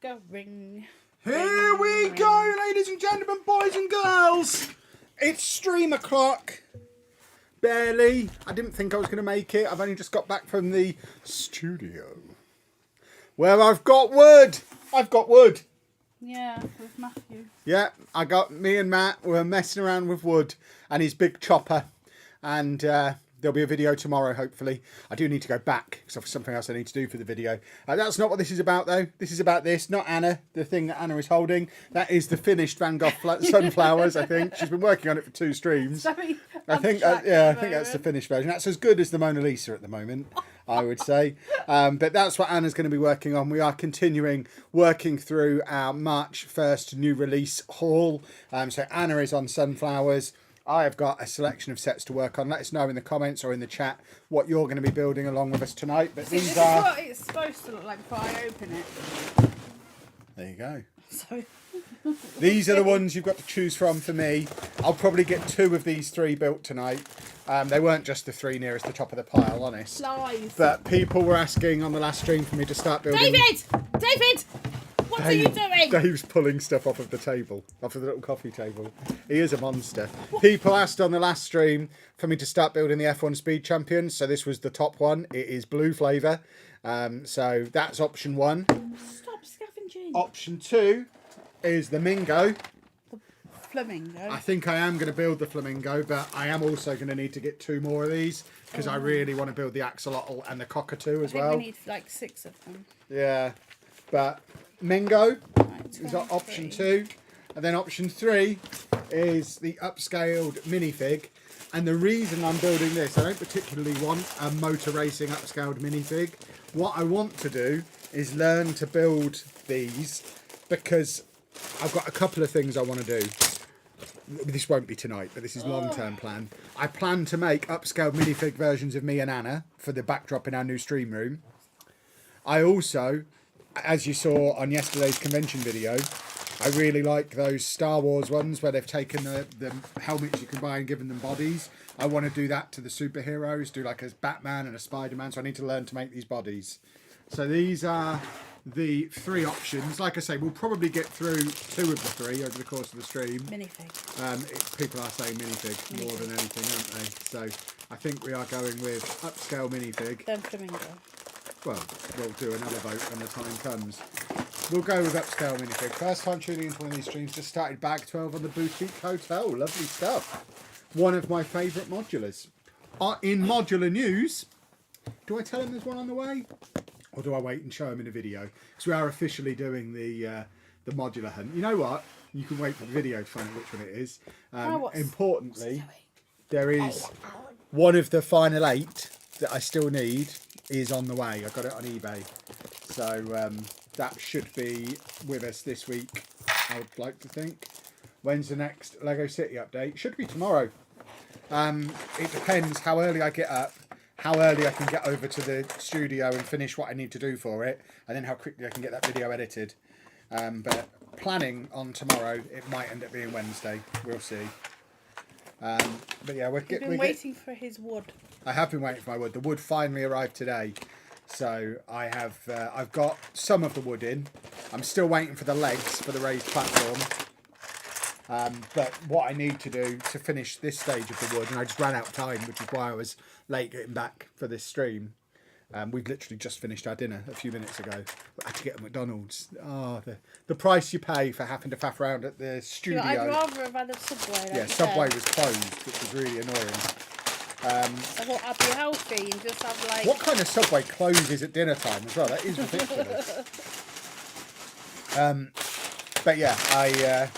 going. Here we go, ladies and gentlemen, boys and girls. It's stream o'clock. Barely. I didn't think I was going to make it. I've only just got back from the studio. Where I've got wood. Yeah, with Matthew. Yeah, me and Matt were messing around with wood and his big chopper. And there'll be a video tomorrow, hopefully. I do need to go back because I've something else I need to do for the video. That's not what this is about, though. This is about this, not Anna, the thing that Anna is holding. That is the finished Van Gogh sunflowers, I think. She's been working on it for 2 streams. I think that's the finished version. That's as good as the Mona Lisa at the moment, I would say. But that's what Anna's going to be working on. We are continuing working through our March 1st new release haul. So Anna is on sunflowers. I have got a selection of sets to work on. Let us know in the comments or in the chat what you're going to be building along with us tonight. But this is what it's supposed to look like before I open it. There you go. So these are the ones you've got to choose from for me. I'll probably get 2 of these 3 built tonight. They weren't just the 3 nearest the top of the pile, honest. Lies. But people were asking on the last stream for me to start building. David! What are you doing? Dave's pulling stuff off of the table, off of the little coffee table. He is a monster. People asked on the last stream for me to start building the F1 Speed Champions. So this was the top one. It is blue flavour. So that's option 1. Stop scavenging. Option 2 is the Mingo. Flamingo. I think I am going to build the Flamingo, but I am also going to need to get 2 more of these because I really want to build the axolotl and the cockatoo as well. We need like 6 of them. Yeah, but Mingo Right, is option 2, and then option 3 is the upscaled minifig. And the reason I'm building this, I don't particularly want a motor racing upscaled minifig. What I want to do is learn to build these because I've got a couple of things I want to do. This won't be tonight, but this is long-term plan. I plan to make upscaled minifig versions of me and Anna for the backdrop in our new stream room. I also, as you saw on yesterday's convention video, I really like those Star Wars ones where they've taken the helmets you can buy and given them bodies. I want to do that to the superheroes, do like a Batman and a Spider-Man, so I need to learn to make these bodies. So these are the 3 options. Like I say, we'll probably get through 2 of the 3 over the course of the stream. Minifig. People are saying minifig more than anything, aren't they? So I think we are going with upscale minifig. Then Flamingo. Well, we'll do another vote when the time comes. We'll go with upscale minifig. First time tuning into one of these streams, just started bag 12 on the Boutique Hotel. Lovely stuff. One of my favourite modulars. In modular news, do I tell him there's one on the way? Or do I wait and show him in a video? Because we are officially doing the modular hunt. You know what? You can wait for the video to find out which one it is. Importantly, there is one of the final 8 that I still need is on the way. I got it on eBay. So that should be with us this week, I would like to think. When's the next Lego City update? Should be tomorrow. It depends how early I get up, how early I can get over to the studio and finish what I need to do for it, and then how quickly I can get that video edited. But planning on tomorrow, it might end up being Wednesday. We'll see. But yeah, we're waiting for his wood. I have been waiting for my wood. The wood finally arrived today. So I have, I've got some of the wood in. I'm still waiting for the legs for the raised platform. But what I need to do to finish this stage of the wood, and I just ran out of time, which is why I was late getting back for this stream. We've literally just finished our dinner a few minutes ago. I had to get a McDonald's. Oh, the price you pay for having to faff around at the studio. I'd rather have had a Subway. Like yeah, Subway was closed, which was really annoying. I thought I'd be healthy and just have like... What kind of Subway closes at dinner time as well? That is ridiculous. But yeah, I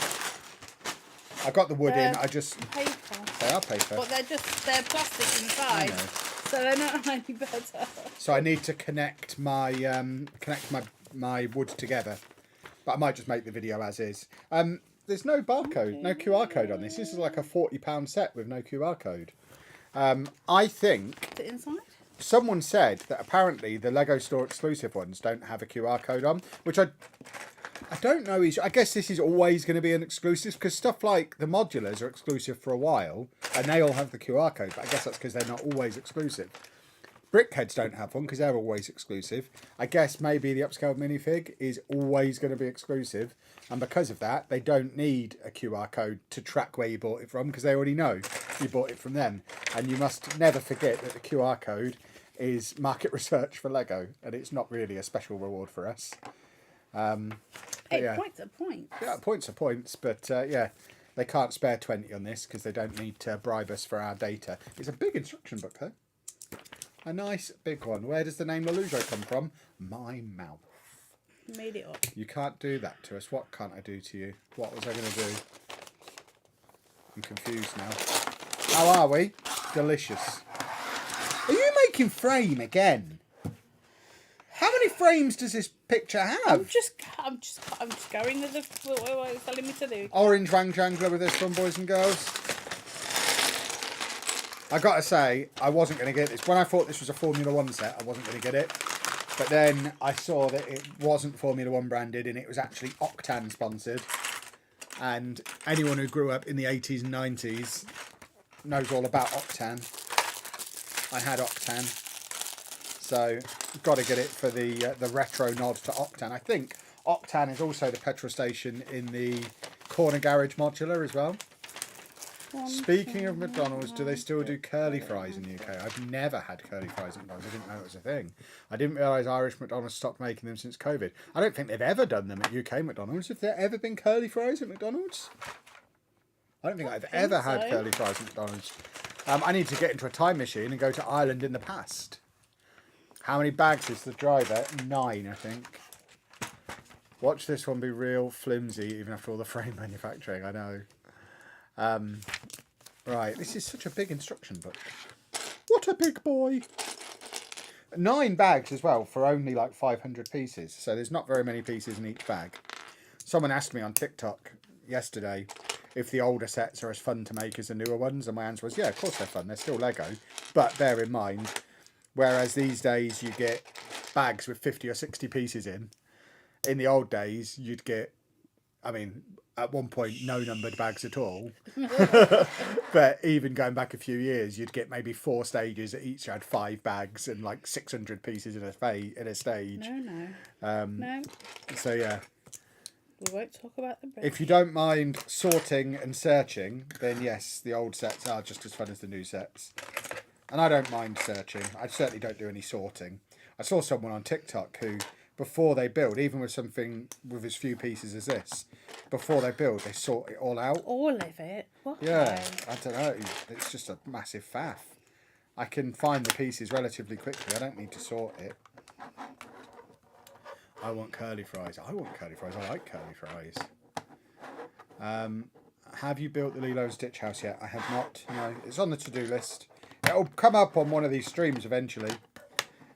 got the wood in. I just... Paper. They are paper. But they're plastic inside. So they're not any better. So I need to connect my my wood together. But I might just make the video as is. There's no barcode, no QR code on this. This is like a £40 set with no QR code. I think... Is it inside? Someone said that apparently the Lego Store exclusive ones don't have a QR code on, which I don't know. I guess this is always going to be an exclusive because stuff like the modulars are exclusive for a while and they all have the QR code, but I guess that's because they're not always exclusive. BrickHeadz don't have one because they're always exclusive. I guess maybe the upscale minifig is always going to be exclusive, and because of that, they don't need a QR code to track where you bought it from because they already know you bought it from them. And you must never forget that the QR code is market research for Lego, and it's not really a special reward for us. Points are points. Yeah, points are points, but yeah, they can't spare 20 on this because they don't need to bribe us for our data. It's a big instruction book, though. A nice big one. Where does the name Lelujo come from? My mouth. Made it up. You can't do that to us. What can't I do to you? What was I going to do? I'm confused now. How are we? Delicious. Are you making frame again? How many frames does this picture have? I'm just going with what it's telling me to do. Orange Wang Jangler with this one, boys and girls. I gotta say, I wasn't going to get this. When I thought this was a Formula 1 set, I wasn't going to get it. But then I saw that it wasn't Formula 1 branded and it was actually Octan sponsored. And anyone who grew up in the 80s and 90s knows all about Octan. I had Octan. So, got to get it for the retro nod to Octan. I think Octan is also the petrol station in the corner garage modular as well. Speaking of McDonald's, do they still do curly fries in the UK? I've never had curly fries at McDonald's. I didn't know it was a thing. I didn't realise Irish McDonald's stopped making them since COVID. I don't think they've ever done them at UK McDonald's. Have there ever been curly fries at McDonald's? I don't think I've ever had curly fries at McDonald's. I need to get into a time machine and go to Ireland in the past. How many bags is the driver? 9, I think. Watch this one be real flimsy, even after all the frame manufacturing, I know. Right, this is such a big instruction book. What a big boy! 9 bags as well for only like 500 pieces. So there's not very many pieces in each bag. Someone asked me on TikTok yesterday if the older sets are as fun to make as the newer ones, and my answer was, yeah, of course they're fun. They're still Lego. But bear in mind, whereas these days you get bags with 50 or 60 pieces in the old days you'd get, I mean, at one point no numbered bags at all. But even going back a few years, you'd get maybe 4 stages that each had 5 bags and like 600 pieces in a stage. No. So yeah. We won't talk about the bread. If you don't mind sorting and searching, then yes, the old sets are just as fun as the new sets. And I don't mind searching. I certainly don't do any sorting. I saw someone on TikTok who, before they build, even with something with as few pieces as this, before they build, they sort it all out. All of it? Why? Yeah, I don't know. It's just a massive faff. I can find the pieces relatively quickly. I don't need to sort it. I want curly fries. I want curly fries. I like curly fries. Have you built the Lilo and Stitch house yet? I have not. No, it's on the to-do list. It'll come up on one of these streams eventually.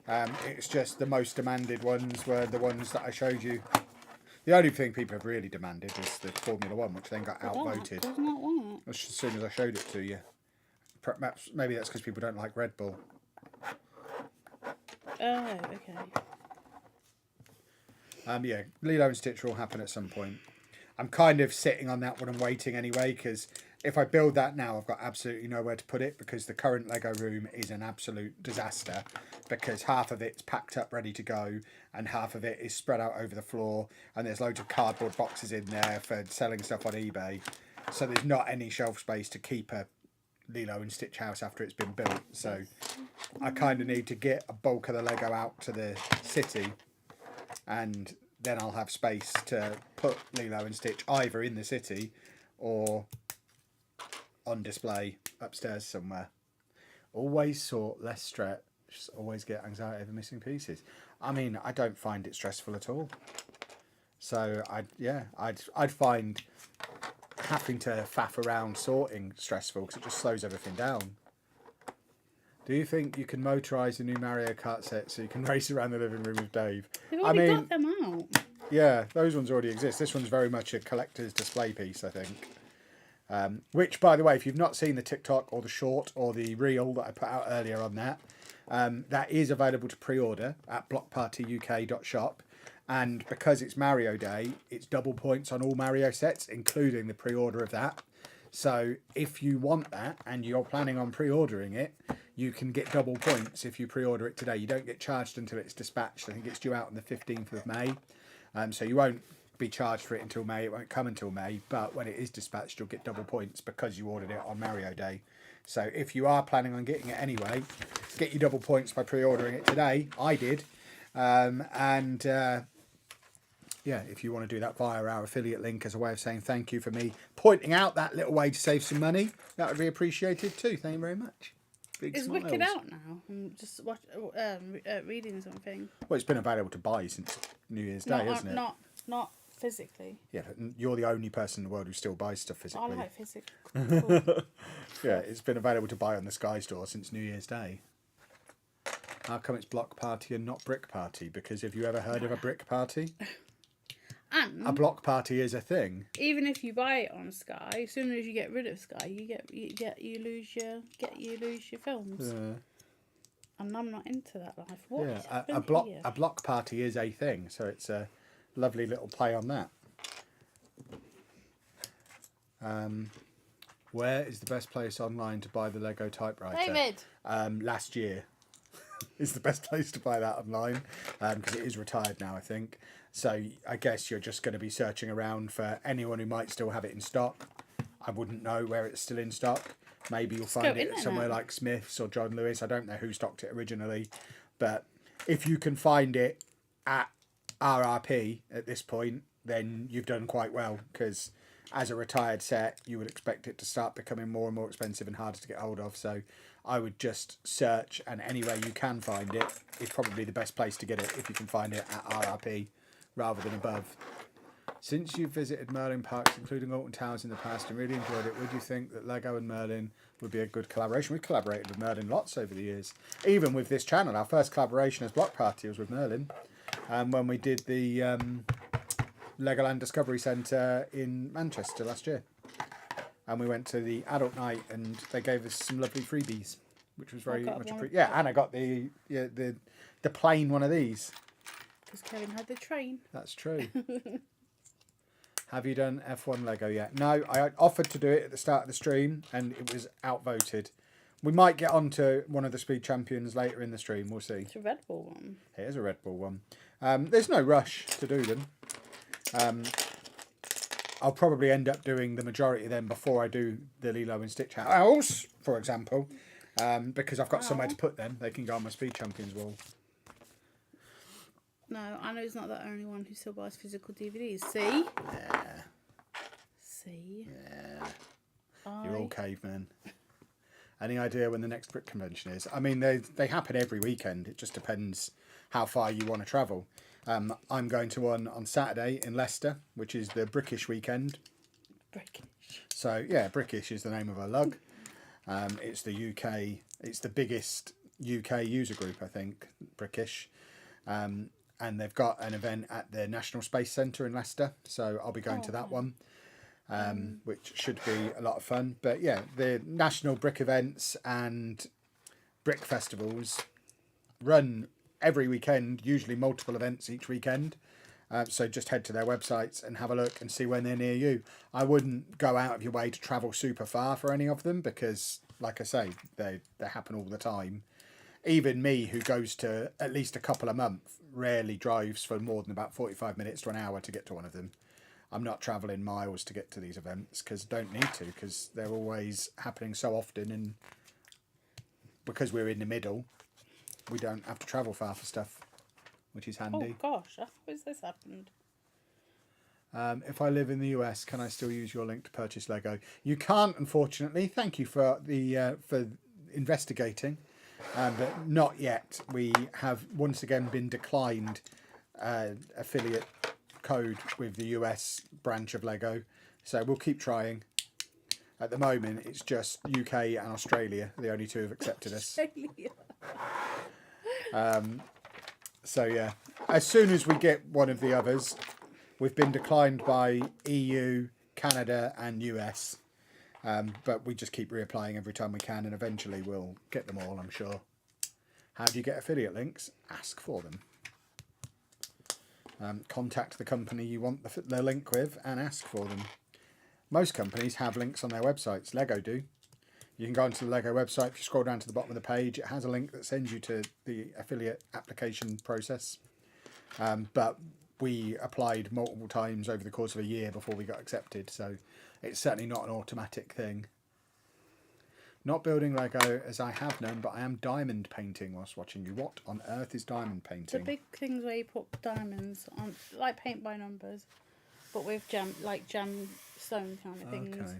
It's just the most demanded ones were the ones that I showed you. The only thing people have really demanded is the Formula 1, which then got outvoted. As soon as I showed it to you. Perhaps, maybe that's because people don't like Red Bull. Oh, okay. Yeah, Lilo and Stitch will happen at some point. I'm kind of sitting on that one and waiting anyway, because if I build that now, I've got absolutely nowhere to put it, because the current Lego room is an absolute disaster, because half of it's packed up ready to go and half of it is spread out over the floor, and there's loads of cardboard boxes in there for selling stuff on eBay. So there's not any shelf space to keep a Lilo and Stitch house after it's been built. So I kind of need to get a bulk of the Lego out to the city, and then I'll have space to put Lilo and Stitch either in the city or on display upstairs somewhere. Always sort, less stretch, always get anxiety over missing pieces. I mean, I don't find it stressful at all. So I'd find having to faff around sorting stressful, because it just slows everything down. Do you think you can motorise a new Mario Kart set so you can race around the living room with Dave? They've already got them out. Yeah, those ones already exist. This one's very much a collector's display piece, I think. Which, by the way, if you've not seen the TikTok or the short or the reel that I put out earlier on that is available to pre-order at blockpartyuk.shop. And because it's Mario Day, it's double points on all Mario sets, including the pre-order of that. So if you want that and you're planning on pre-ordering it, you can get double points if you pre-order it today. You don't get charged until it's dispatched. I think it's due out on the 15th of May. So you won't be charged for it until May. It won't come until May. But when it is dispatched, you'll get double points because you ordered it on Mario Day. So if you are planning on getting it anyway, get your double points by pre-ordering it today. I did. Yeah, if you want to do that via our affiliate link as a way of saying thank you for me pointing out that little way to save some money, that would be appreciated too. Thank you very much. Big Is smiles. Wicked out now? I'm just reading something. Well, it's been available to buy since New Year's Day, hasn't it? Not physically. Yeah, but you're the only person in the world who still buys stuff physically. I like physical. Cool. Yeah, it's been available to buy on the Sky Store since New Year's Day. How come it's Block Party and not Brick Party? Because have you ever heard of a Brick Party? And a block party is a thing. Even if you buy it on Sky, as soon as you get rid of Sky, you lose your films. And I'm not into that life. What? Yeah, a block party is a thing, so it's a lovely little play on that. Where is the best place online to buy the Lego typewriter? David. Last year is the best place to buy that online because it is retired now, I think. So I guess you're just going to be searching around for anyone who might still have it in stock. I wouldn't know where it's still in stock. Maybe you'll find it somewhere like Smith's or John Lewis. I don't know who stocked it originally. But if you can find it at RRP at this point, then you've done quite well. Because as a retired set, you would expect it to start becoming more and more expensive and harder to get hold of. So I would just search, and anywhere you can find it is probably the best place to get it if you can find it at RRP. Rather than above. Since you've visited Merlin parks, including Alton Towers in the past, and really enjoyed it, would you think that Lego and Merlin would be a good collaboration? We've collaborated with Merlin lots over the years. Even with this channel, our first collaboration as Block Party was with Merlin. When we did the Legoland Discovery Centre in Manchester last year. And we went to the adult night and they gave us some lovely freebies, which was very much appreciated. Yeah, and I got the plain one of these. Because Kevin had the train. That's true. Have you done F1 Lego yet? No, I offered to do it at the start of the stream and it was outvoted. We might get on to one of the Speed Champions later in the stream. We'll see. It's a Red Bull one. It is a Red Bull one. There's no rush to do them. I'll probably end up doing the majority of them before I do the Lilo and Stitch house, for example, because I've got somewhere to put them. They can go on my Speed Champions wall. No, I know he's not the only one who still buys physical DVDs. See? Yeah. See? Yeah. You're all cavemen. Any idea when the next Brick Convention is? I mean, they happen every weekend. It just depends how far you want to travel. I'm going to one on Saturday in Leicester, which is the Brickish weekend. Brickish. So, yeah, Brickish is the name of our lug. It's the UK, it's the biggest UK user group, I think, Brickish. And they've got an event at the National Space Centre in Leicester, so I'll be going to that one, which should be a lot of fun. But yeah, the national brick events and brick festivals run every weekend, usually multiple events each weekend. So just head to their websites and have a look and see when they're near you. I wouldn't go out of your way to travel super far for any of them because, like I say, they happen all the time. Even me, who goes to at least a couple a month, rarely drives for more than about 45 minutes to an hour to get to one of them. I'm not travelling miles to get to these events because I don't need to, because they're always happening so often, and because we're in the middle, we don't have to travel far for stuff, which is handy. Oh gosh, how has this happened? If I live in the US, can I still use your link to purchase Lego? You can't, unfortunately. Thank you for the for investigating. But not yet. We have once again been declined affiliate code with the US branch of Lego. So we'll keep trying. At the moment, it's just UK and Australia, the only two who have accepted us. So yeah, as soon as we get one of the others, we've been declined by EU, Canada and US. But we just keep reapplying every time we can, and eventually we'll get them all, I'm sure. How do you get affiliate links? Ask for them. Contact the company you want the link with and ask for them. Most companies have links on their websites. Lego do. You can go onto the Lego website. If you scroll down to the bottom of the page, it has a link that sends you to the affiliate application process. But we applied multiple times over the course of a year before we got accepted, so it's certainly not an automatic thing. Not building Lego as I have none, but I am diamond painting whilst watching you. What on earth is diamond The painting? big things where you put diamonds on, like paint by numbers, but with jam stone kind of things. Okay.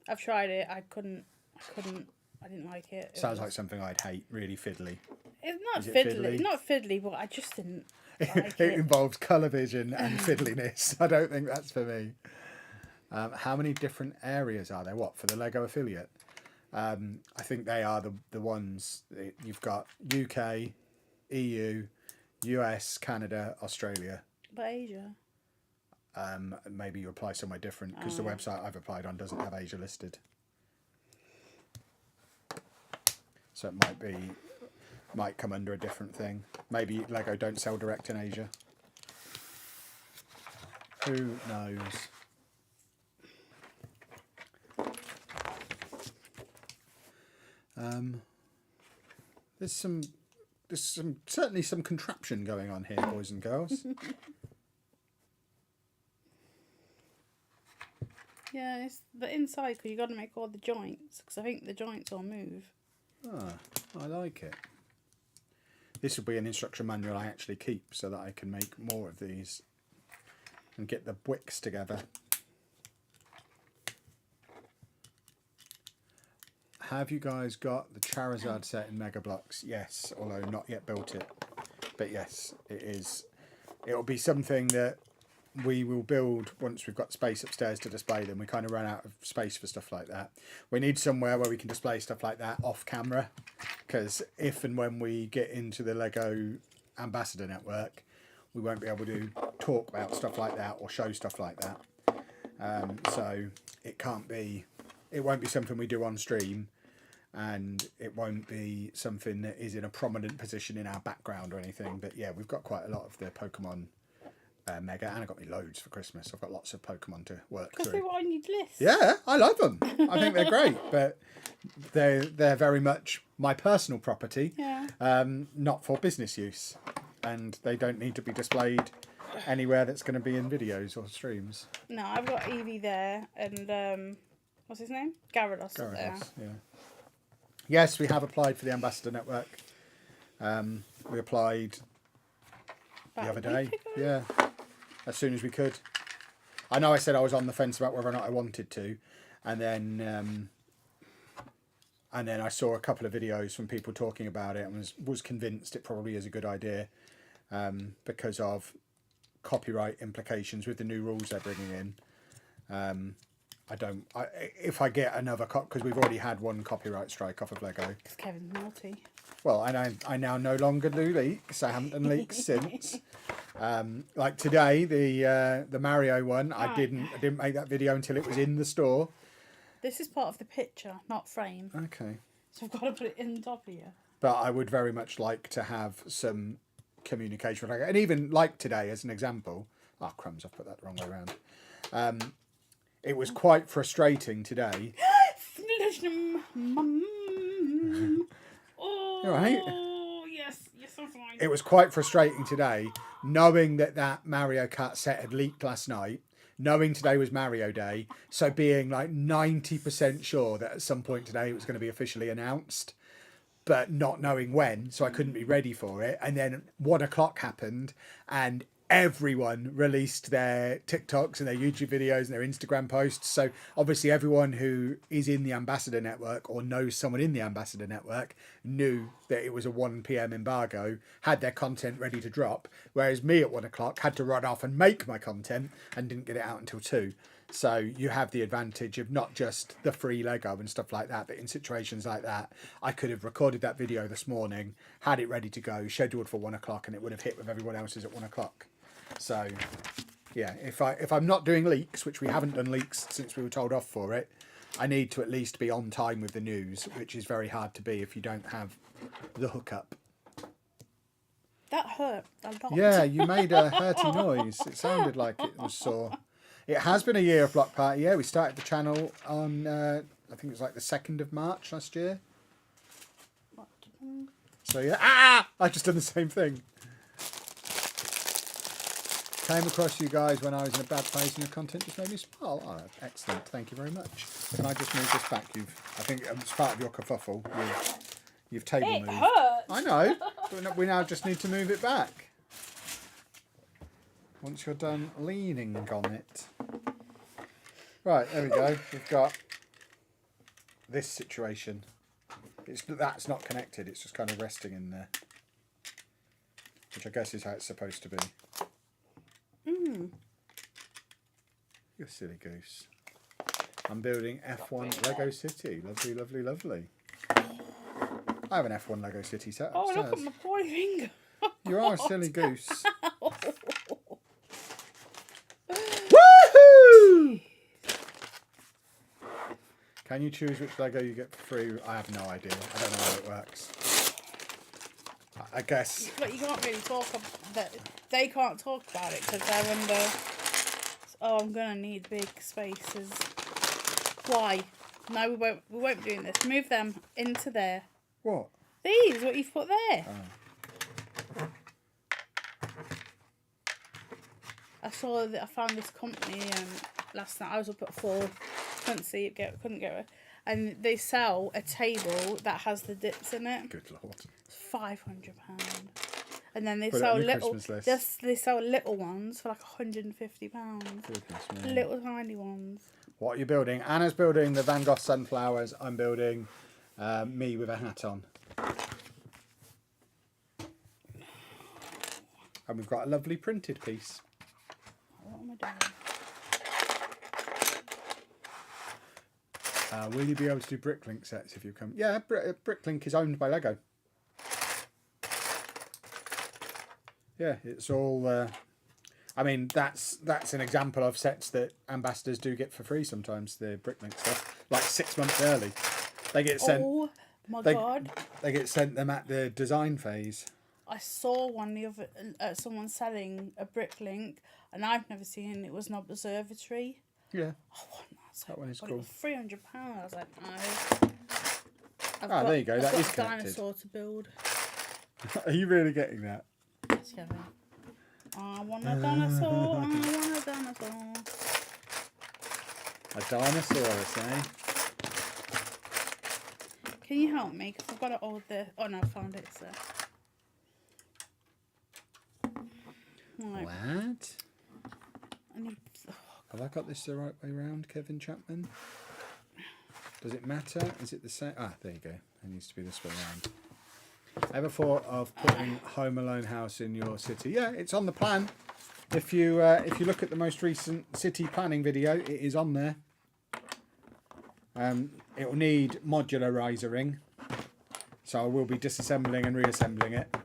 I've tried it. I didn't like it. Sounds like something I'd hate. Really fiddly. It's not Is it fiddly. fiddly? It's not fiddly, but I just didn't like It it. involves colour vision and fiddliness. I don't think that's for me. How many different areas are there? What, for the Lego affiliate? I think they are the ones. You've got UK, EU, US, Canada, Australia. But Asia. Maybe you apply somewhere different because the website I've applied on doesn't have Asia listed. So it might come under a different thing. Maybe Lego don't sell direct in Asia. Who knows? There's certainly some contraption going on here, boys and girls. Yeah, it's the inside because you got to make all the joints because I think the joints all move. Ah, I like it. This will be an instruction manual I actually keep so that I can make more of these and get the wicks together. Have you guys got the Charizard set in Mega Blocks? Yes, although not yet built it. But yes, it is. It'll be something that we will build once we've got space upstairs to display them. We kind of ran out of space for stuff like that. We need somewhere where we can display stuff like that off camera, because if and when we get into the Lego Ambassador Network, we won't be able to talk about stuff like that or show stuff like that. So it won't be something we do on stream, and it won't be something that is in a prominent position in our background or anything. But yeah, we've got quite a lot of the Pokemon Mega, and I got me loads for Christmas. I've got lots of Pokemon to work Because through. they were on your list. Yeah, I love them. I think they're great, but they're very much my personal property, not for business use, and they don't need to be displayed anywhere that's going to be in videos or streams. No, I've got Eevee there and what's his name? Gyarados there. Gyarados, yeah. Yes, we have applied for the Ambassador Network. We applied the other day. Yeah, as soon as we could. I know I said I was on the fence about whether or not I wanted to, and then I saw a couple of videos from people talking about it and was convinced it probably is a good idea because of copyright implications with the new rules they're bringing in. If I get another because we've already had one copyright strike off of Lego. Because Kevin's naughty. Well, I now no longer do leaks. I haven't done leaks since. Like today, the Mario one, I didn't make that video until it was in the store. This is part of the picture, not frame. Okay. So I've got to put it in top of you. But I would very much like to have some communication with Lego, and even like today as an example. Oh crumbs! I've put that the wrong way around. It was quite frustrating today. Oh, right? yes, I'm fine. It was quite frustrating today, knowing that Mario Kart set had leaked last night, knowing today was Mario Day, so being like 90% sure that at some point today it was going to be officially announced, but not knowing when, so I couldn't be ready for it. And then 1 o'clock happened, and everyone released their TikToks and their YouTube videos and their Instagram posts. So obviously everyone who is in the Ambassador Network or knows someone in the Ambassador Network knew that it was a 1 p.m. embargo, had their content ready to drop, whereas me at 1 o'clock had to run off and make my content and didn't get it out until 2. So you have the advantage of not just the free Lego and stuff like that, but in situations like that, I could have recorded that video this morning, had it ready to go, scheduled for 1 o'clock, and it would have hit with everyone else's at 1 o'clock. So, yeah, if I'm not doing leaks, which we haven't done leaks since we were told off for it, I need to at least be on time with the news, which is very hard to be if you don't have the hookup. That hurt a lot. Yeah, you made a hurty noise. It sounded like it was sore. It has been a year of Block Party. Yeah, we started the channel on, I think it was like the 2nd of March last year. So yeah, I just done the same thing. Came across you guys when I was in a bad place and your content just made me smile. Oh, excellent. Thank you very much. Can I just move this back? I think it's part of your kerfuffle. You've table moved. It hurts. I know. But we now just need to move it back. Once you're done leaning on it. Right, there we go. We've got this situation. That's not connected. It's just kind of resting in there. Which I guess is how it's supposed to be. You silly goose. I'm building F1 Lego City. Lovely, lovely, lovely. I have an F1 Lego City set upstairs. Oh, look at my poor finger. You are a silly goose. Woohoo! Can you choose which Lego you get for free? I have no idea. I don't know how it works. I guess. But you can't really talk about that. They can't talk about it because they're under. Oh, I'm gonna need big spaces. Why? No, we won't be doing this. Move them into there. What? These, what you've put there. Oh. I found this company last night. I was up at 4, couldn't get it, and they sell a table that has the dips in it. Good lord. It's £500, and then they Put it sell on your little. Christmas list. They sell little ones for like £150. Goodness me. Little tiny ones. What are you building? Anna's building the Van Gogh sunflowers. I'm building me with a hat on. And we've got a lovely printed piece. What am I doing? Will you be able to do Bricklink sets if you come? Yeah, Bricklink is owned by Lego. Yeah, it's all. I mean, that's an example of sets that ambassadors do get for free sometimes. The Bricklink stuff, like 6 months early, they get sent. Oh my god! They get sent them at the design phase. I saw one the other someone selling a Bricklink, and I've never seen it. It was an observatory. Yeah. I want that. So that one is cool. cool. £300. I was like, no. There you go. That is a connected. Dinosaur to build. Are you really getting that? Yes, Kevin. I want a dinosaur. I want a dinosaur. A dinosaurus, eh? Can you help me? Because I've got it all there. Oh no, I found it. So. Right. What? I need... Have I got this the right way round, Kevin Chapman? Does it matter? Is it the same? Ah, there you go. It needs to be this way round. Ever thought of putting Home Alone house in your city? Yeah, it's on the plan. If you look at the most recent city planning video, it is on there. It will need modularizing, so I will be disassembling and reassembling it.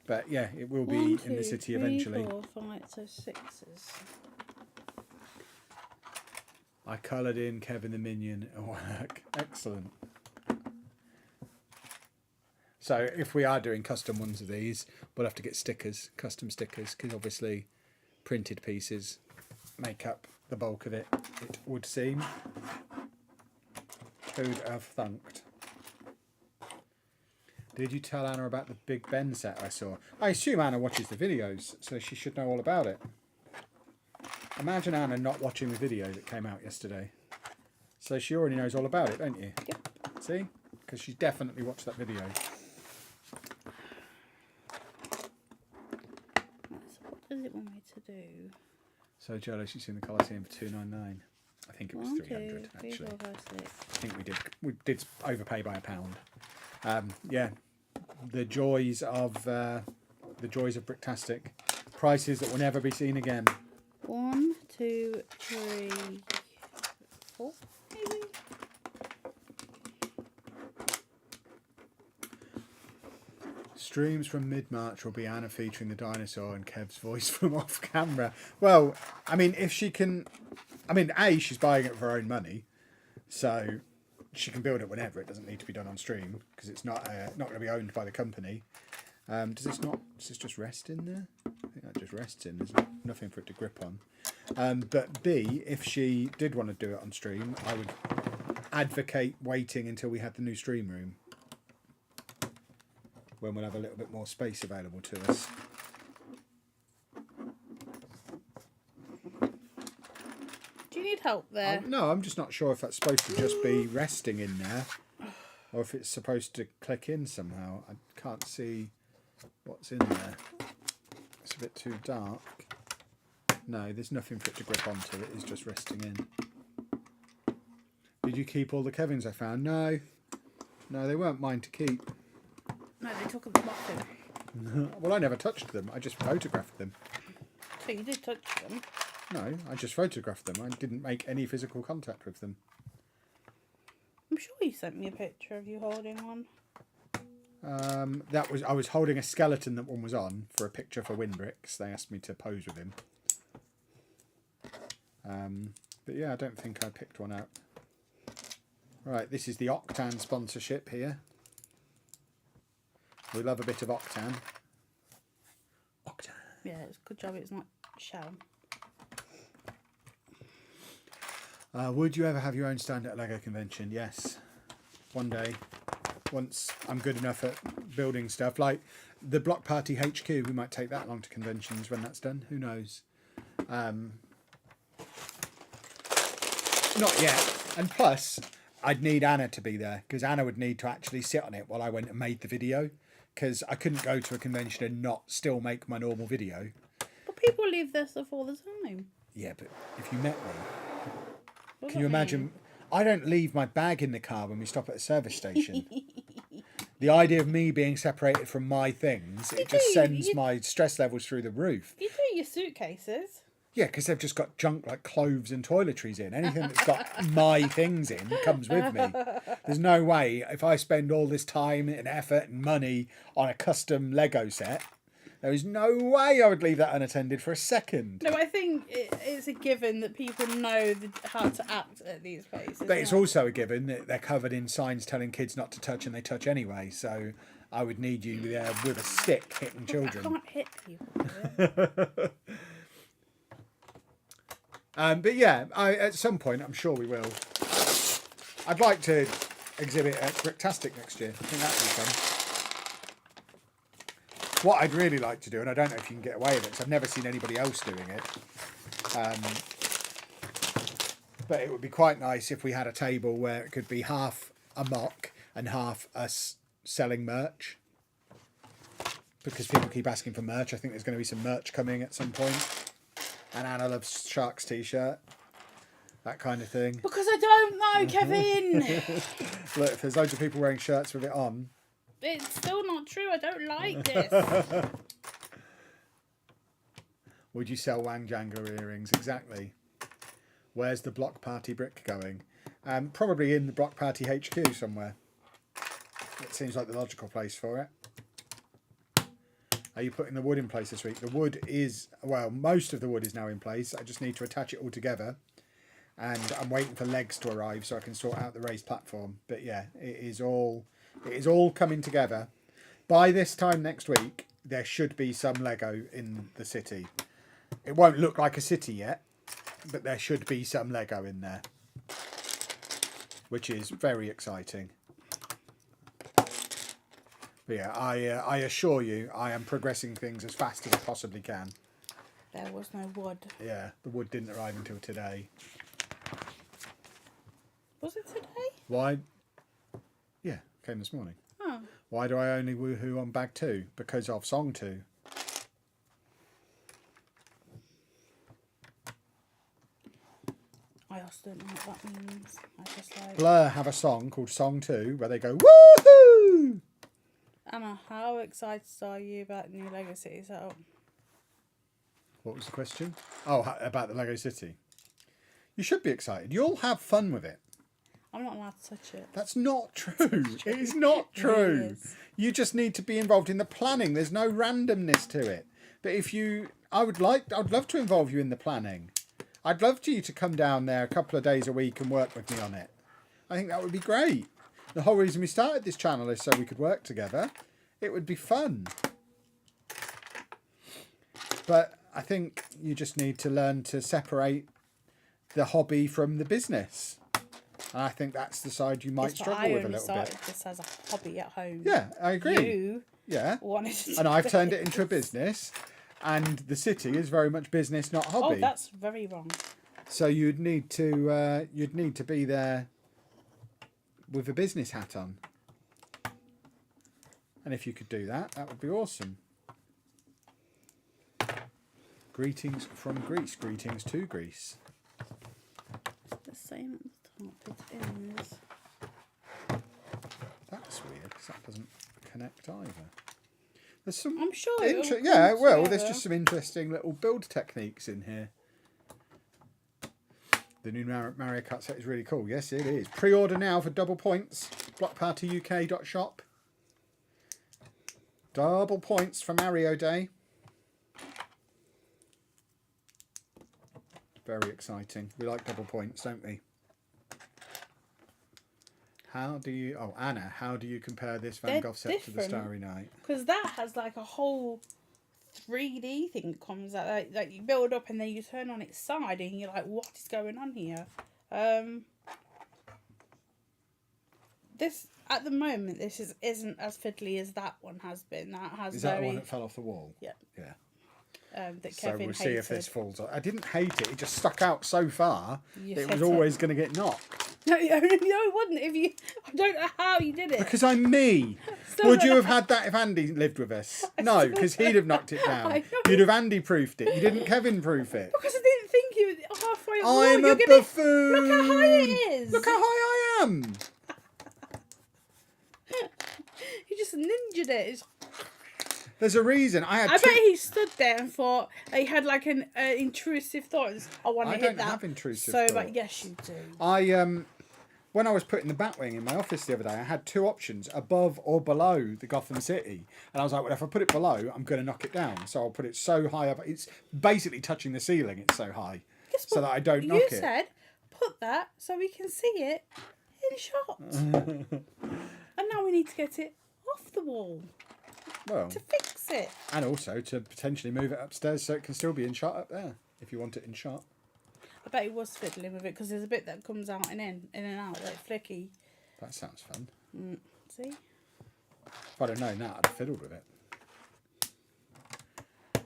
But yeah, it will be in the city eventually. 1, 2, 3, 4, 5, so 6s. I coloured in Kevin the Minion at work. Excellent. So if we are doing custom ones of these, we'll have to get stickers, custom stickers, because obviously printed pieces make up the bulk of it, it would seem. Who'd have thunked? Did you tell Anna about the Big Ben set I saw? I assume Anna watches the videos, so she should know all about it. Imagine Anna not watching the video that came out yesterday. So she already knows all about it, don't you? Yep. See? Because she definitely watched that video. So what does it want me to do? So jealous she's seen the Coliseum for $2.99. I think it was 300 actually. 4, 5, 6. I think we did overpay by £1. Yeah, the joys of Bricktastic, prices that will never be seen again. 1, 2, 3, 4, maybe. Streams from mid-March will be Anna featuring the dinosaur and Kev's voice from off camera. Well, I mean, if she can, I mean, A, she's buying it for her own money, so she can build it whenever. It doesn't need to be done on stream because it's not going to be owned by the company. Does this just rest in there? I think that just rests in. There's nothing for it to grip on. But B, if she did want to do it on stream, I would advocate waiting until we had the new stream room, when we'll have a little bit more space available to us. Do you need help there? No, I'm just not sure if that's supposed to just be resting in there, or if it's supposed to click in somehow. I can't see what's in there. It's a bit too dark. No, there's nothing for it to grip onto. It is just resting in. Did you keep all the Kevins I found? No. No, they weren't mine to keep. No, they took them off him. Well, I never touched them. I just photographed them. So you did touch them? No, I just photographed them. I didn't make any physical contact with them. I'm sure you sent me a picture of you holding one. I was holding a skeleton that one was on for a picture for Winbricks. They asked me to pose with him. But yeah, I don't think I picked one out. Right, this is the Octan sponsorship here. We love a bit of Octan. Octan. Yeah, it's a good job it's not shell. Would you ever have your own stand at a Lego convention? Yes. One day. Once I'm good enough at building stuff. Like the Block Party HQ, we might take that along to conventions when that's done. Who knows? Not yet. And plus, I'd need Anna to be there, because Anna would need to actually sit on it while I went and made the video, because I couldn't go to a convention and not still make my normal video. But people leave their stuff all the time. Yeah, but if you met me, What can you does that imagine? mean? I don't leave my bag in the car when we stop at a service station. The idea of me being separated from my things, it just sends my stress levels through the roof. You do your suitcases. Yeah, because they've just got junk like clothes and toiletries in. Anything that's got my things in comes with me. There's no way, if I spend all this time and effort and money on a custom Lego set, there is no way I would leave that unattended for a second. No, I think it's a given that people know how to act at these places. But it's also a given that they're covered in signs telling kids not to touch, and they touch anyway. So I would need you there with a stick hitting children. I can't hit people. But yeah, at some point, I'm sure we will. I'd like to exhibit at Bricktastic next year. I think that would be fun. What I'd really like to do, and I don't know if you can get away with it, because I've never seen anybody else doing it, but it would be quite nice if we had a table where it could be half a mock and half us selling merch. Because people keep asking for merch. I think there's going to be some merch coming at some point. And Anna loves Sharks t-shirt. That kind of thing. Because I don't know, Kevin. Look, if there's loads of people wearing shirts with it on. It's still not true. I don't like this. Would you sell Wang Jangler earrings? Exactly. Where's the Block Party brick going? Probably in the Block Party HQ somewhere. It seems like the logical place for it. Are you putting the wood in place this week? The wood is, well, most of the wood is now in place. I just need to attach it all together. And I'm waiting for legs to arrive so I can sort out the raised platform. But yeah, it is all coming together. By this time next week, there should be some Lego in the city. It won't look like a city yet, but there should be some Lego in there, which is very exciting. But yeah, I assure you, I am progressing things as fast as I possibly can. There was no wood. Yeah, the wood didn't arrive until today. Was it today? Why? Yeah, came this morning. Oh. Why do I only woohoo on bag 2? Because of song 2. I also don't know what that means. I just like... Blur have a song called Song 2 where they go woohoo! Anna, how excited are you about the new Lego City setup? What was the question? Oh, about the Lego City. You should be excited. You'll have fun with it. I'm not allowed to touch it. That's not true. It is not true. It is. You just need to be involved in the planning. There's no randomness to it. But if you, I'd love to involve you in the planning. I'd love for you to come down there a couple of days a week and work with me on it. I think that would be great. The whole reason we started this channel is so we could work together. It would be fun. But I think you just need to learn to separate the hobby from the business. And I think that's the side you might struggle with a little bit. I only started this as a hobby at home. Yeah, I agree. You wanted to and I've turned it into a business, and the city is very much business, not hobby. Oh, that's very wrong. So you'd need to be there with a business hat on. And if you could do that, that would be awesome. Greetings from Greece. Greetings to Greece. It's the same at the top. It is. That's weird, because that doesn't connect either. There's some. I'm sure. There's just some interesting little build techniques in here. The new Mario Kart set is really cool. Yes, it is. Pre-order now for double points. blockpartyuk.shop. Double points for Mario Day. Very exciting. We like double points, don't we? How do you... Oh, Anna, how do you compare this Van Gogh set to the Starry Night? Because that has like a whole 3D thing that comes out. Like you build up and then you turn on its side and you're like, what is going on here? This, at the moment, this isn't as fiddly as that one has been. That has Is that the one that fell off the wall? Yeah. Yeah. That so Kevin we'll see hated. if this falls off. I didn't hate it. It just stuck out so far. It was always going to get knocked. No, it wouldn't. If you, I don't know how you did it. Because I'm me. Would you have had that if Andy lived with us? No, because he'd have knocked it down. You'd have Andy-proofed it. You didn't Kevin-proof it. Because I didn't think you were halfway up. I'm a buffoon. Look how high it is. Look how high I am. You just ninjaed it. It's... There's a reason. I bet he stood there and thought he had like an intrusive thought. I want to hit that. I don't have intrusive thoughts. Like, yes, you do. When I was putting the Batwing in my office the other day, I had two options, above or below the Gotham City. And I was like, well, if I put it below, I'm going to knock it down. So I'll put it so high up. It's basically touching the ceiling. It's so high. So that I don't knock it. You said, put that so we can see it in shot. And now we need to get it off the wall. Well, to fix it. And also to potentially move it upstairs so it can still be in shot up there, if you want it in shot. I bet he was fiddling with it because there's a bit that comes out and in and out, like flicky. That sounds fun. See? If I'd have known that, I'd have fiddled with it.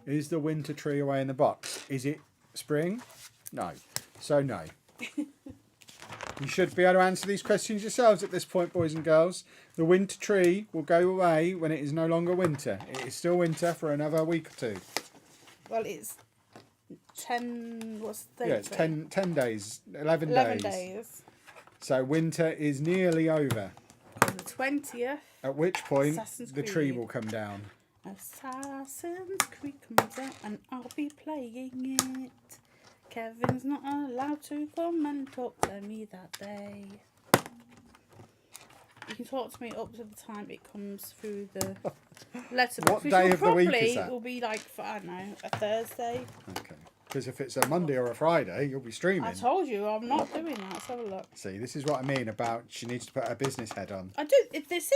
Is the winter tree away in the box? Is it spring? No. So no. You should be able to answer these questions yourselves at this point, boys and girls. The winter tree will go away when it is no longer winter. It is still winter for another week or two. Well, it's 10... What's the date? Yeah, it's 10 days. 11 days. So winter is nearly over. On the 20th. At which point the tree will come down. Assassin's Creed comes out and I'll be playing it. Kevin's not allowed to come and talk to me that day. You can talk to me up to the time it comes through the letterbox. What day of the week is that? It will be like, I don't know, a Thursday. Okay. Because if it's a Monday or a Friday, you'll be streaming. I told you, I'm not doing that. Let's have a look. See, this is what I mean about she needs to put her business head on. I do. This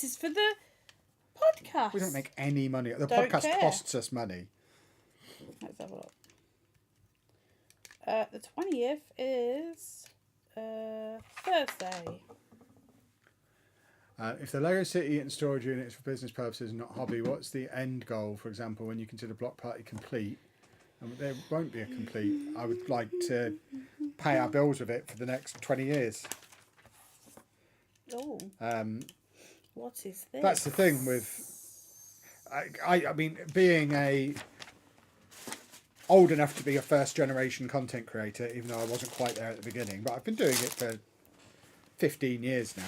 is for the podcast. We don't make any money. The podcast costs us money. Let's have a look. The 20th is Thursday. If the Lego City and storage units for business purposes and not hobby, what's the end goal, for example, when you consider Block Party complete? And there won't be a complete. I would like to pay our bills with it for the next 20 years. Oh. What is this? That's the thing with... I mean, being old enough to be a first generation content creator, even though I wasn't quite there at the beginning, but I've been doing it for 15 years now.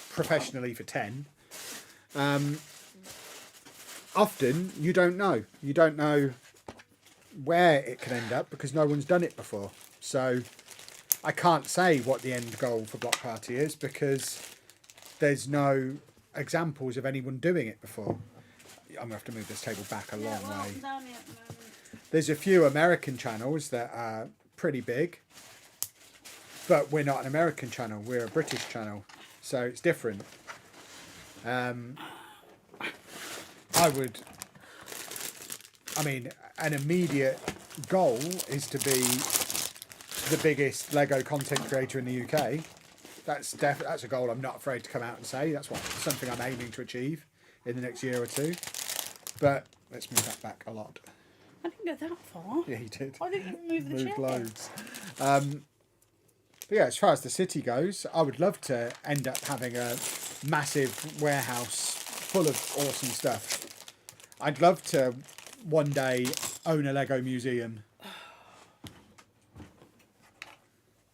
Professionally for 10. Often you don't know where it can end up because no one's done it before. So I can't say what the end goal for Block Party is because there's no examples of anyone doing it before. I'm going to have to move this table back a long way. There's a few American channels that are pretty big, but we're not an American channel, we're a British channel, so it's different. I would I mean, an immediate goal is to be the biggest Lego content creator in the UK. That's a goal I'm not afraid to come out and say. That's something I'm aiming to achieve in the next year or two. But let's move that back a lot. I didn't go that far. Yeah, you did. I didn't even move the chair. Loads. But yeah, as far as the city goes, I would love to end up having a massive warehouse full of awesome stuff. I'd love to one day own a Lego museum.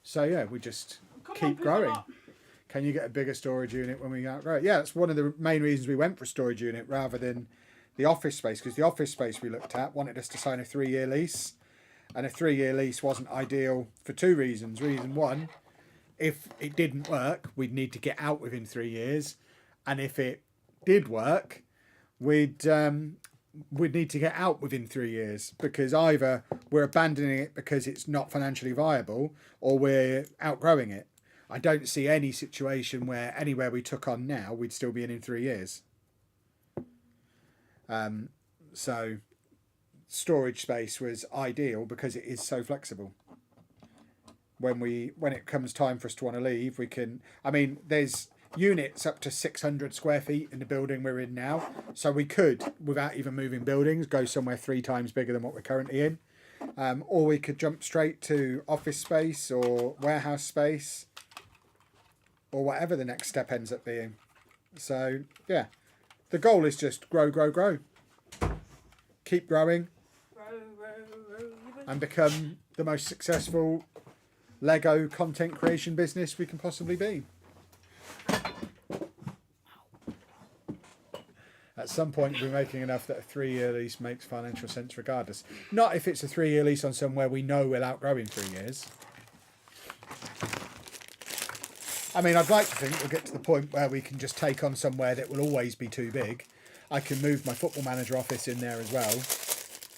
So yeah, we just keep growing. Can you get a bigger storage unit when we outgrow it? Yeah, that's one of the main reasons we went for a storage unit rather than the office space, because the office space we looked at wanted us to sign a 3-year lease, and a 3-year lease wasn't ideal for 2 reasons. Reason 1, if it didn't work, we'd need to get out within 3 years, and if it did work, we'd need to get out within 3 years, because either we're abandoning it because it's not financially viable, or we're outgrowing it. I don't see any situation where anywhere we took on now, we'd still be in 3 years. So storage space was ideal because it is so flexible. When it comes time for us to want to leave, we can, I mean, there's units up to 600 square feet in the building we're in now. So we could, without even moving buildings, go somewhere 3 times bigger than what we're currently in. Or we could jump straight to office space or warehouse space, or whatever the next step ends up being. So yeah, the goal is just grow, grow, grow. Keep growing. And become the most successful Lego content creation business we can possibly be. At some point, we'll be making enough that a 3-year lease makes financial sense regardless. Not if it's a 3-year lease on somewhere we know we'll outgrow in 3 years. I mean, I'd like to think we'll get to the point where we can just take on somewhere that will always be too big. I can move my football manager office in there as well,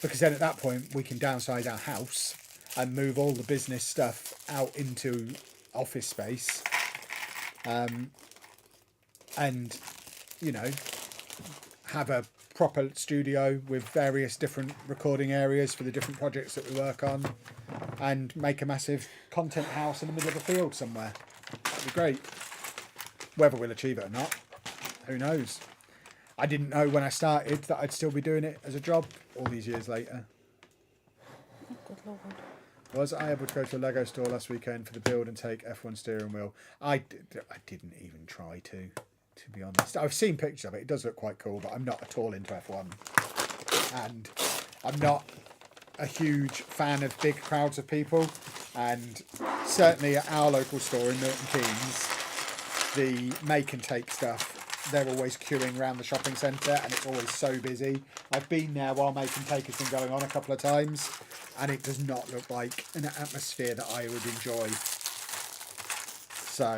because then at that point we can downsize our house and move all the business stuff out into office space. And, you know, have a proper studio with various different recording areas for the different projects that we work on, and make a massive content house in the middle of a field somewhere. That'd be great. Whether we'll achieve it or not, who knows? I didn't know when I started that I'd still be doing it as a job all these years later. Oh, good Lord. Was I able to go to a Lego store last weekend for the build and take F1 steering wheel? I didn't even try to be honest. I've seen pictures of it. It does look quite cool, but I'm not at all into F1. And I'm not a huge fan of big crowds of people. And certainly at our local store in Milton Keynes, the make and take stuff, they're always queuing around the shopping centre, and it's always so busy. I've been there while make and take has been going on a couple of times, and it does not look like an atmosphere that I would enjoy. So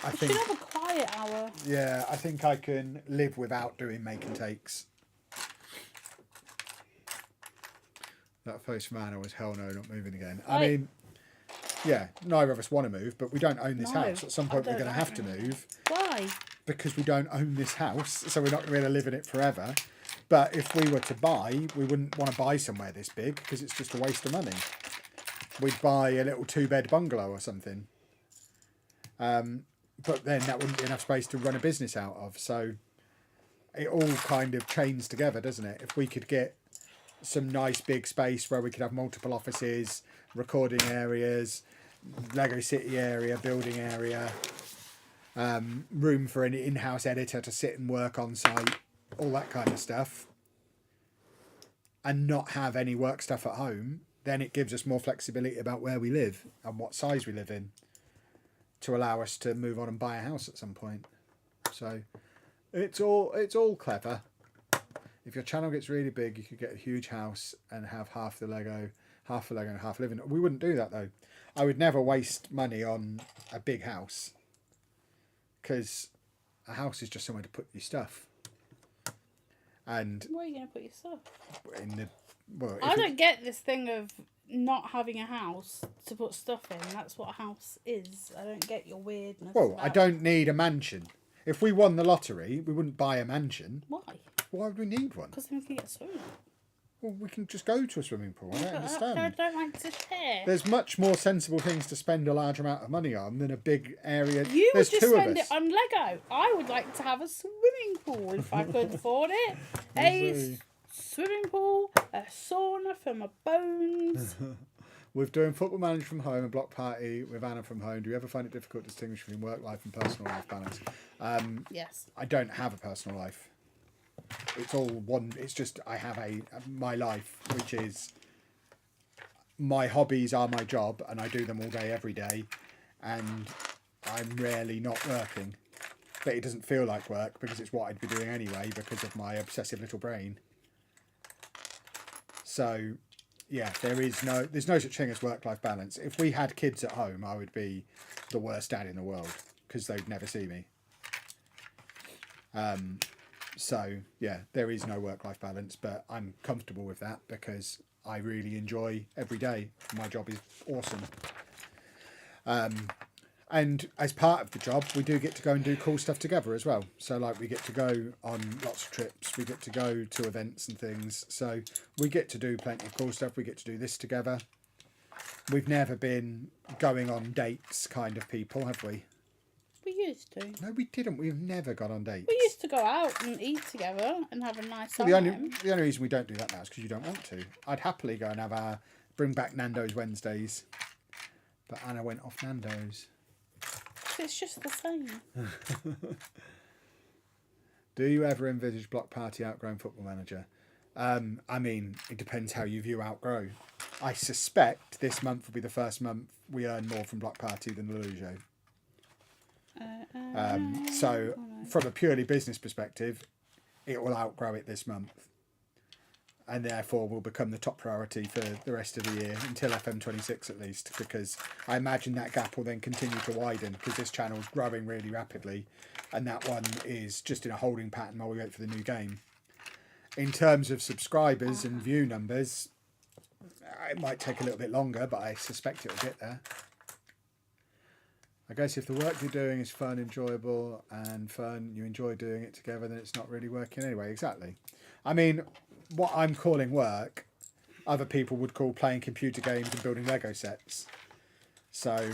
I think should have a quiet hour. Yeah, I think I can live without doing make and takes. That face from Anna was hell no, not moving again. I mean, yeah, neither of us want to move, but we don't own this house. At some point we're going to have to move. Why? Because we don't own this house, so we're not going to live in it forever. But if we were to buy, we wouldn't want to buy somewhere this big because it's just a waste of money. We'd buy a little 2-bed bungalow or something. But then that wouldn't be enough space to run a business out of. So it all kind of chains together, doesn't it? If we could get some nice big space where we could have multiple offices, recording areas, Lego City area, building area, room for an in-house editor to sit and work on site, all that kind of stuff, and not have any work stuff at home, then it gives us more flexibility about where we live and what size we live in, to allow us to move on and buy a house at some point. So it's all clever. If your channel gets really big, you could get a huge house and have half the Lego and half living. We wouldn't do that though. I would never waste money on a big house, because a house is just somewhere to put your stuff. And where are you going to put your stuff? I don't get this thing of not having a house to put stuff in. That's what a house is. I don't get your weirdness. Well, I don't need a mansion. If we won the lottery, we wouldn't buy a mansion. Why? Why would we need one? Because then we can get solar. Well, we can just go to a swimming pool. I don't I understand. don't like to share. There's much more sensible things to spend a large amount of money on than a big area. You would There's just two of spend us. it on Lego. I would like to have a swimming pool if I could afford it. see. Swimming pool, a sauna for my bones. With doing Football Manager from home and Block Party with Anna from home, do you ever find it difficult to distinguish between work life and personal life balance? Yes. I don't have a personal life. It's all one. It's just I have my life, which is my hobbies are my job, and I do them all day, every day, and I'm rarely not working. But it doesn't feel like work because it's what I'd be doing anyway because of my obsessive little brain. So, yeah, there's no such thing as work-life balance. If we had kids at home, I would be the worst dad in the world because they'd never see me. So, yeah, there is no work-life balance, but I'm comfortable with that because I really enjoy every day. My job is awesome. And as part of the job, we do get to go and do cool stuff together as well. So, like, we get to go on lots of trips. We get to go to events and things. So, we get to do plenty of cool stuff. We get to do this together. We've never been going on dates kind of people, have we? We used to. No, we didn't. We've never gone on dates. We used to go out and eat together and have a nice time. The only reason we don't do that now is because you don't want to. I'd happily go and bring back Nando's Wednesdays. But Anna went off Nando's. It's just the same. Do you ever envisage Block Party outgrowing Football Manager? I mean, it depends how you view outgrow. I suspect this month will be the first month we earn more from Block Party than Lelujo. So, from a purely business perspective, it will outgrow it this month. And therefore will become the top priority for the rest of the year, until FM26 at least, because I imagine that gap will then continue to widen, because this channel is growing really rapidly, and that one is just in a holding pattern while we wait for the new game. In terms of subscribers and view numbers, it might take a little bit longer, but I suspect it will get there. I guess if the work you're doing is fun, enjoyable, and fun, you enjoy doing it together, then it's not really working anyway. Exactly. I mean, what I'm calling work, other people would call playing computer games and building Lego sets. So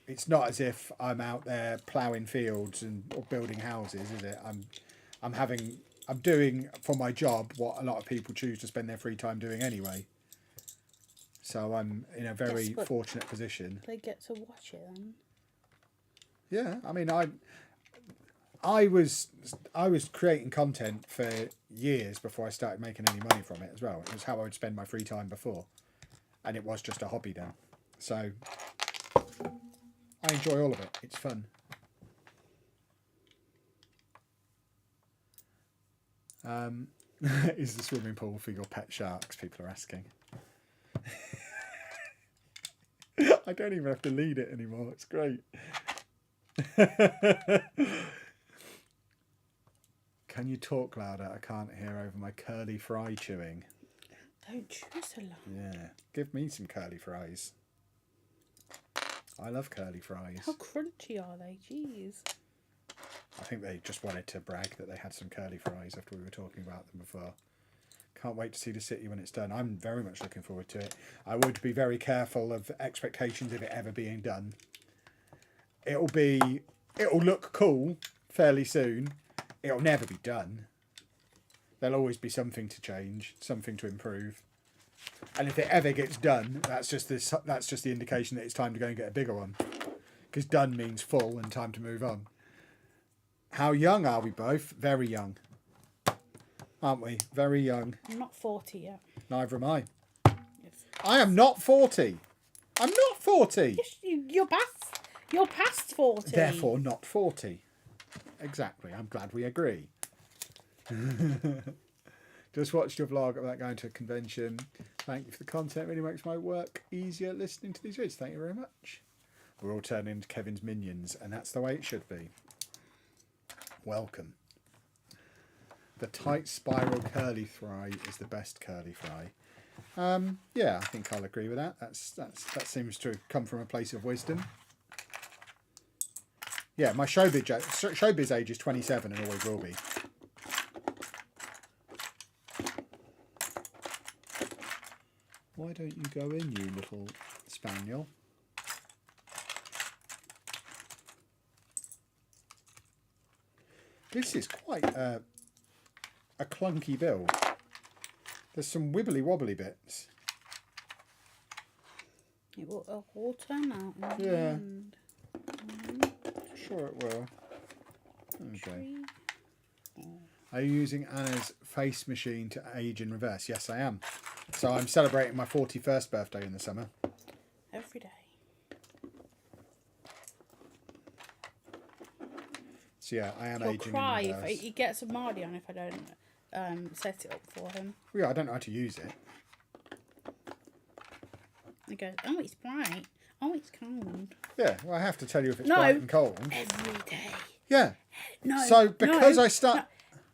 it's not as if I'm out there ploughing fields or building houses, is it? I'm doing for my job what a lot of people choose to spend their free time doing anyway. So I'm in a very fortunate position. They get to watch it then. Yeah, I mean, I was creating content for years before I started making any money from it as well. It was how I would spend my free time before, and it was just a hobby then. So I enjoy all of it. It's fun. Is the swimming pool for your pet sharks? People are asking. I don't even have to lead it anymore. It's great. Can you talk louder? I can't hear over my curly fry chewing. Don't chew so loud. Yeah, give me some curly fries. I love curly fries. How crunchy are they? Jeez. I think they just wanted to brag that they had some curly fries after we were talking about them before. Can't wait to see the city when it's done. I'm very much looking forward to it. I would be very careful of expectations of it ever being done. It'll look cool fairly soon. It'll never be done. There'll always be something to change, something to improve. And if it ever gets done, that's just the indication that it's time to go and get a bigger one. Because done means full and time to move on. How young are we both? Very young. Aren't we? Very young. I'm not 40 yet. Neither am I. Yes. I am not 40. I'm not 40. Yes, you're past 40. Therefore not 40. Exactly. I'm glad we agree. Just watched your vlog about going to a convention. Thank you for the content. It really makes my work easier listening to these videos. Thank you very much. We're all turning into Kevin's minions, and that's the way it should be. Welcome. The tight spiral curly fry is the best curly fry. Yeah, I think I'll agree with that. That seems to come from a place of wisdom. Yeah, my showbiz age is 27 and always will be. Why don't you go in, you little spaniel? This is quite a clunky build. There's some wibbly wobbly bits. It will all turn out in the Yeah. end. Sure it will. Okay. Tree. Are you using Anna's face machine to age in reverse? Yes, I am. So I'm celebrating my 41st birthday in the summer. Every day. So yeah, I am He'll aging cry in if reverse. he gets a Mardy on if I don't set it up for him. Well, yeah, I don't know how to use it. He goes, oh, it's bright. Oh, it's cold. Yeah, well, I have to tell you if it's No. bright and cold. Every day. Yeah. No. So because no, I start... no.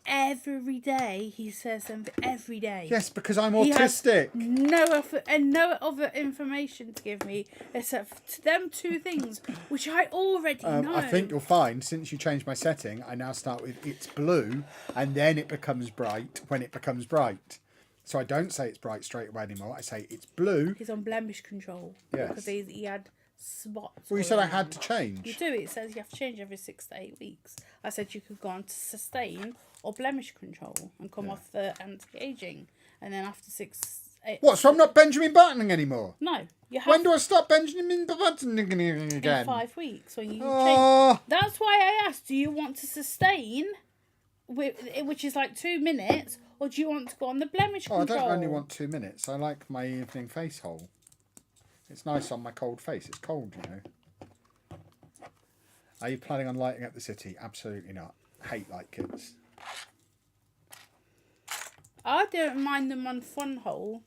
Every day he says something. Every day. Yes, because I'm He has autistic. no other information to give me except for them two things, which I already know. I think you'll find, since you changed my setting, I now start with it's blue, and then it becomes bright when it becomes bright. So I don't say it's bright straight away anymore. I say it's blue. He's on blemish control. Yes. Because he had spots. Well, you all said I around. had to change. You do. It says you have to change every 6 to 8 weeks. I said you could go on to sustain or blemish control and come off the anti-aging, and then after 8. What? So I'm not Benjamin Buttoning anymore? No, you have. When do I stop Benjamin Buttoning again? in 5 weeks when you change. Oh, That's why I asked. Do you want to sustain, which is like 2 minutes, or do you want to go on the blemish I control? don't only want 2 minutes. I like my evening face hole. It's nice on my cold face. It's cold, you know. Are you planning on lighting up the city? Absolutely not. Hate light kits. I don't mind them on fun hole.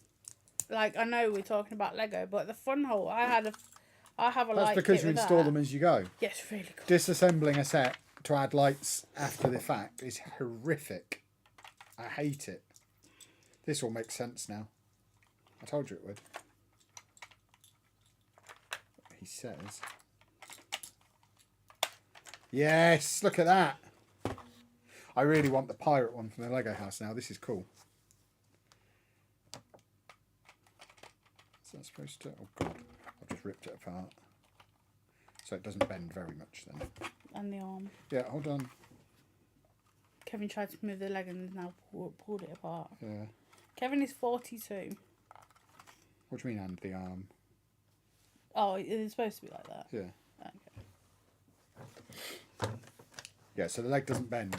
Like, I know we're talking about Lego, but the fun hole, I have a That's light because kit you with install that. them as you go. Yes, really cool. Disassembling a set to add lights after the fact is horrific. I hate it. This all makes sense now. I told you it would. He says. Yes, look at that. I really want the pirate one from the Lego house now. This is cool. Is that supposed to... Oh, God. I've just ripped it apart. So it doesn't bend very much then. And the arm. Yeah, hold on. Kevin tried to move the leg and now pulled it apart. Yeah. Kevin is 42. What do you mean, and the arm? Oh, it's supposed to be like that. Yeah. Okay. Yeah, so the leg doesn't bend.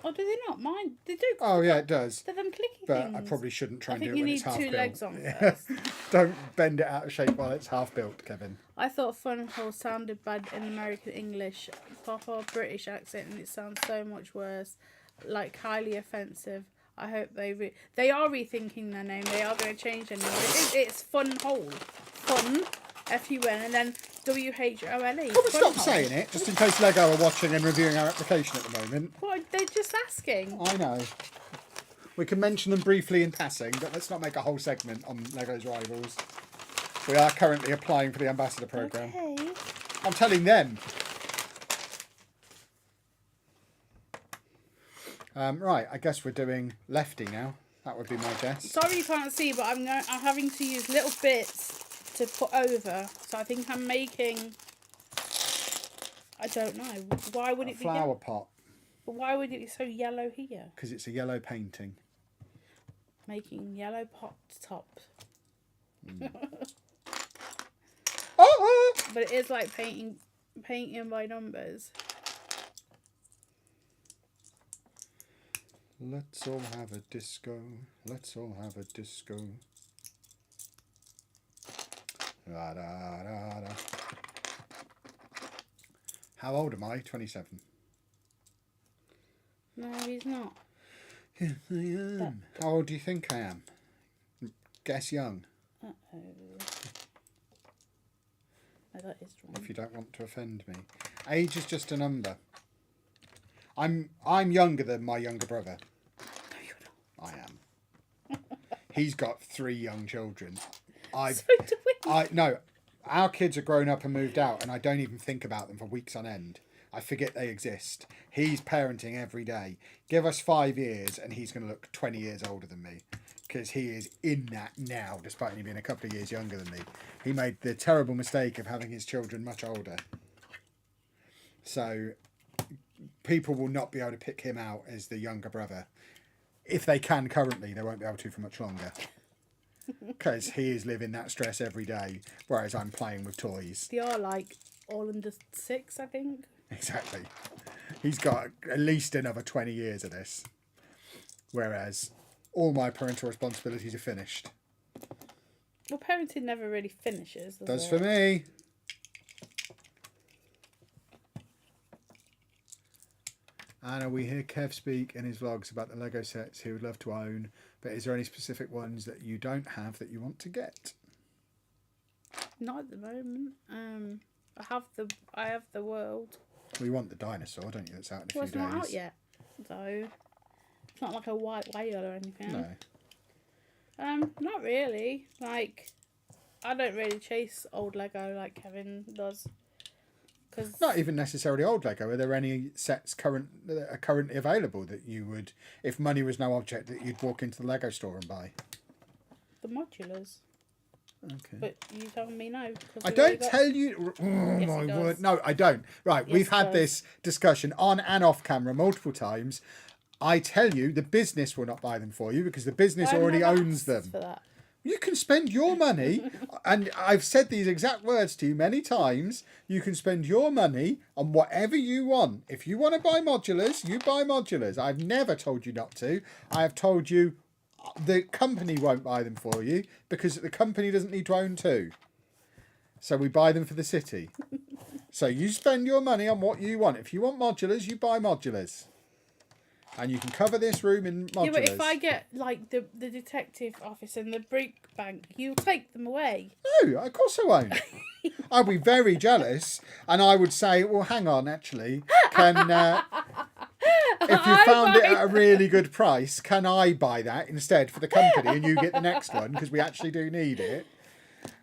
Oh, do they not? Mine, they do. Oh, yeah, it does. They're them clicky But things. I probably shouldn't try I and do think it you when need it's half 2 built. legs on Yeah. first. Don't bend it out of shape while it's half built, Kevin. I thought fun hole sounded bad in American English. Proper British accent, and it sounds so much worse. Like, highly offensive. I hope they are rethinking their name. They are going to change their name. It's Fun Hole. Fun, F-U-N, and then W-H-O-L-E. Can we Fun stop Hole. saying it, just in case Lego are watching and reviewing our application at the moment? Well, they're just asking. I know. We can mention them briefly in passing, but let's not make a whole segment on Lego's rivals. We are currently applying for the ambassador programme. Okay. I'm telling them. Right, I guess we're doing lefty now. That would be my guess. Sorry you can't see, but I'm having to use little bits to put over. So I think I'm making... I don't know. Why would A it be flower yellow? pot, But why would it be so yellow here? because it's a yellow painting. Making yellow pot tops. Oh! But it is like painting by numbers. Let's all have a disco. Let's all have a disco. Da, da, da, da. How old am I? 27. No, he's not. Yes, I am. How old do you think I am? Guess young, Uh-oh. No, that is wrong. if you don't want to offend me. Age is just a number. I'm younger than my younger brother. No, you're not. I am. He's got 3 young children. So do we. No, our kids are grown up and moved out, and I don't even think about them for weeks on end. I forget they exist. He's parenting every day. Give us 5 years, and he's going to look 20 years older than me. because he is in that now, despite only being a couple of years younger than me. He made the terrible mistake of having his children much older. So people will not be able to pick him out as the younger brother. If they can currently, they won't be able to for much longer. Because he is living that stress every day, whereas I'm playing with toys. They are like all under 6, I think. Exactly. He's got at least another 20 years of this. Whereas all my parental responsibilities are finished. Well, parenting never really finishes. Does for me. Anna, we hear Kev speak in his vlogs about the Lego sets he would love to own, but is there any specific ones that you don't have that you want to get? Not at the moment. I have the world. Well, you want the dinosaur, don't you? That's out in a few days. It's not out yet, so it's not like a white whale or anything. No. Not really. Like, I don't really chase old Lego like Kevin does. Cause Not even necessarily old Lego. Are there any sets that are currently available that you would, if money was no object, that you'd walk into the Lego store and buy? the modulars. Okay. But you telling me no? I don't tell you. Oh, Yes, my it does. word. No, I don't. Right, Yes, we've it had does. this discussion on and off camera multiple times. I tell you, the business will not buy them for you because the business Why haven't already I owns asked them. for that? You can spend your money, and I've said these exact words to you many times. You can spend your money on whatever you want. If you want to buy modulars, you buy modulars. I've never told you not to. I have told you the company won't buy them for you because the company doesn't need to own two. So we buy them for the city. So you spend your money on what you want. If you want modulars, you buy modulars. And you can cover this room in modulars. Yeah, but if I get like the detective office and the brick bank, you take them away. No, of course I won't. I'd be very jealous, and I would say, well, hang on, actually, can if you found it at a really good price, can I buy that instead for the company and you get the next one because we actually do need it?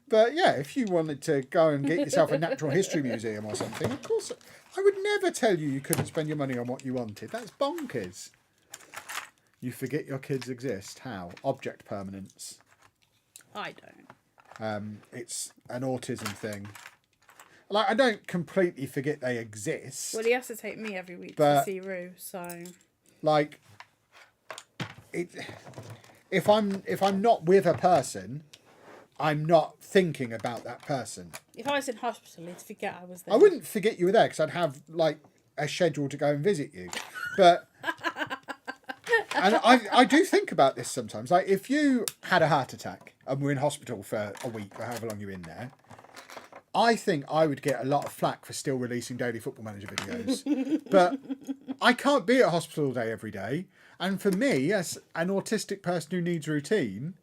But yeah, if you wanted to go and get yourself a natural history museum or something, of course, I would never tell you you couldn't spend your money on what you wanted. That's bonkers. You forget your kids exist. How? Object permanence. I don't. It's an autism thing. Like, I don't completely forget they exist. Well, he has to take me every week But- to see Roo, so Like, if I'm not with a person, I'm not thinking about that person. if I was in hospital, he'd forget I was there. I wouldn't forget you were there because I'd have like a schedule to go and visit you. But and I do think about this sometimes. Like, if you had a heart attack and were in hospital for a week or however long you're in there, I think I would get a lot of flack for still releasing daily Football Manager videos. But I can't be at hospital all day every day. And for me, as an autistic person who needs routine,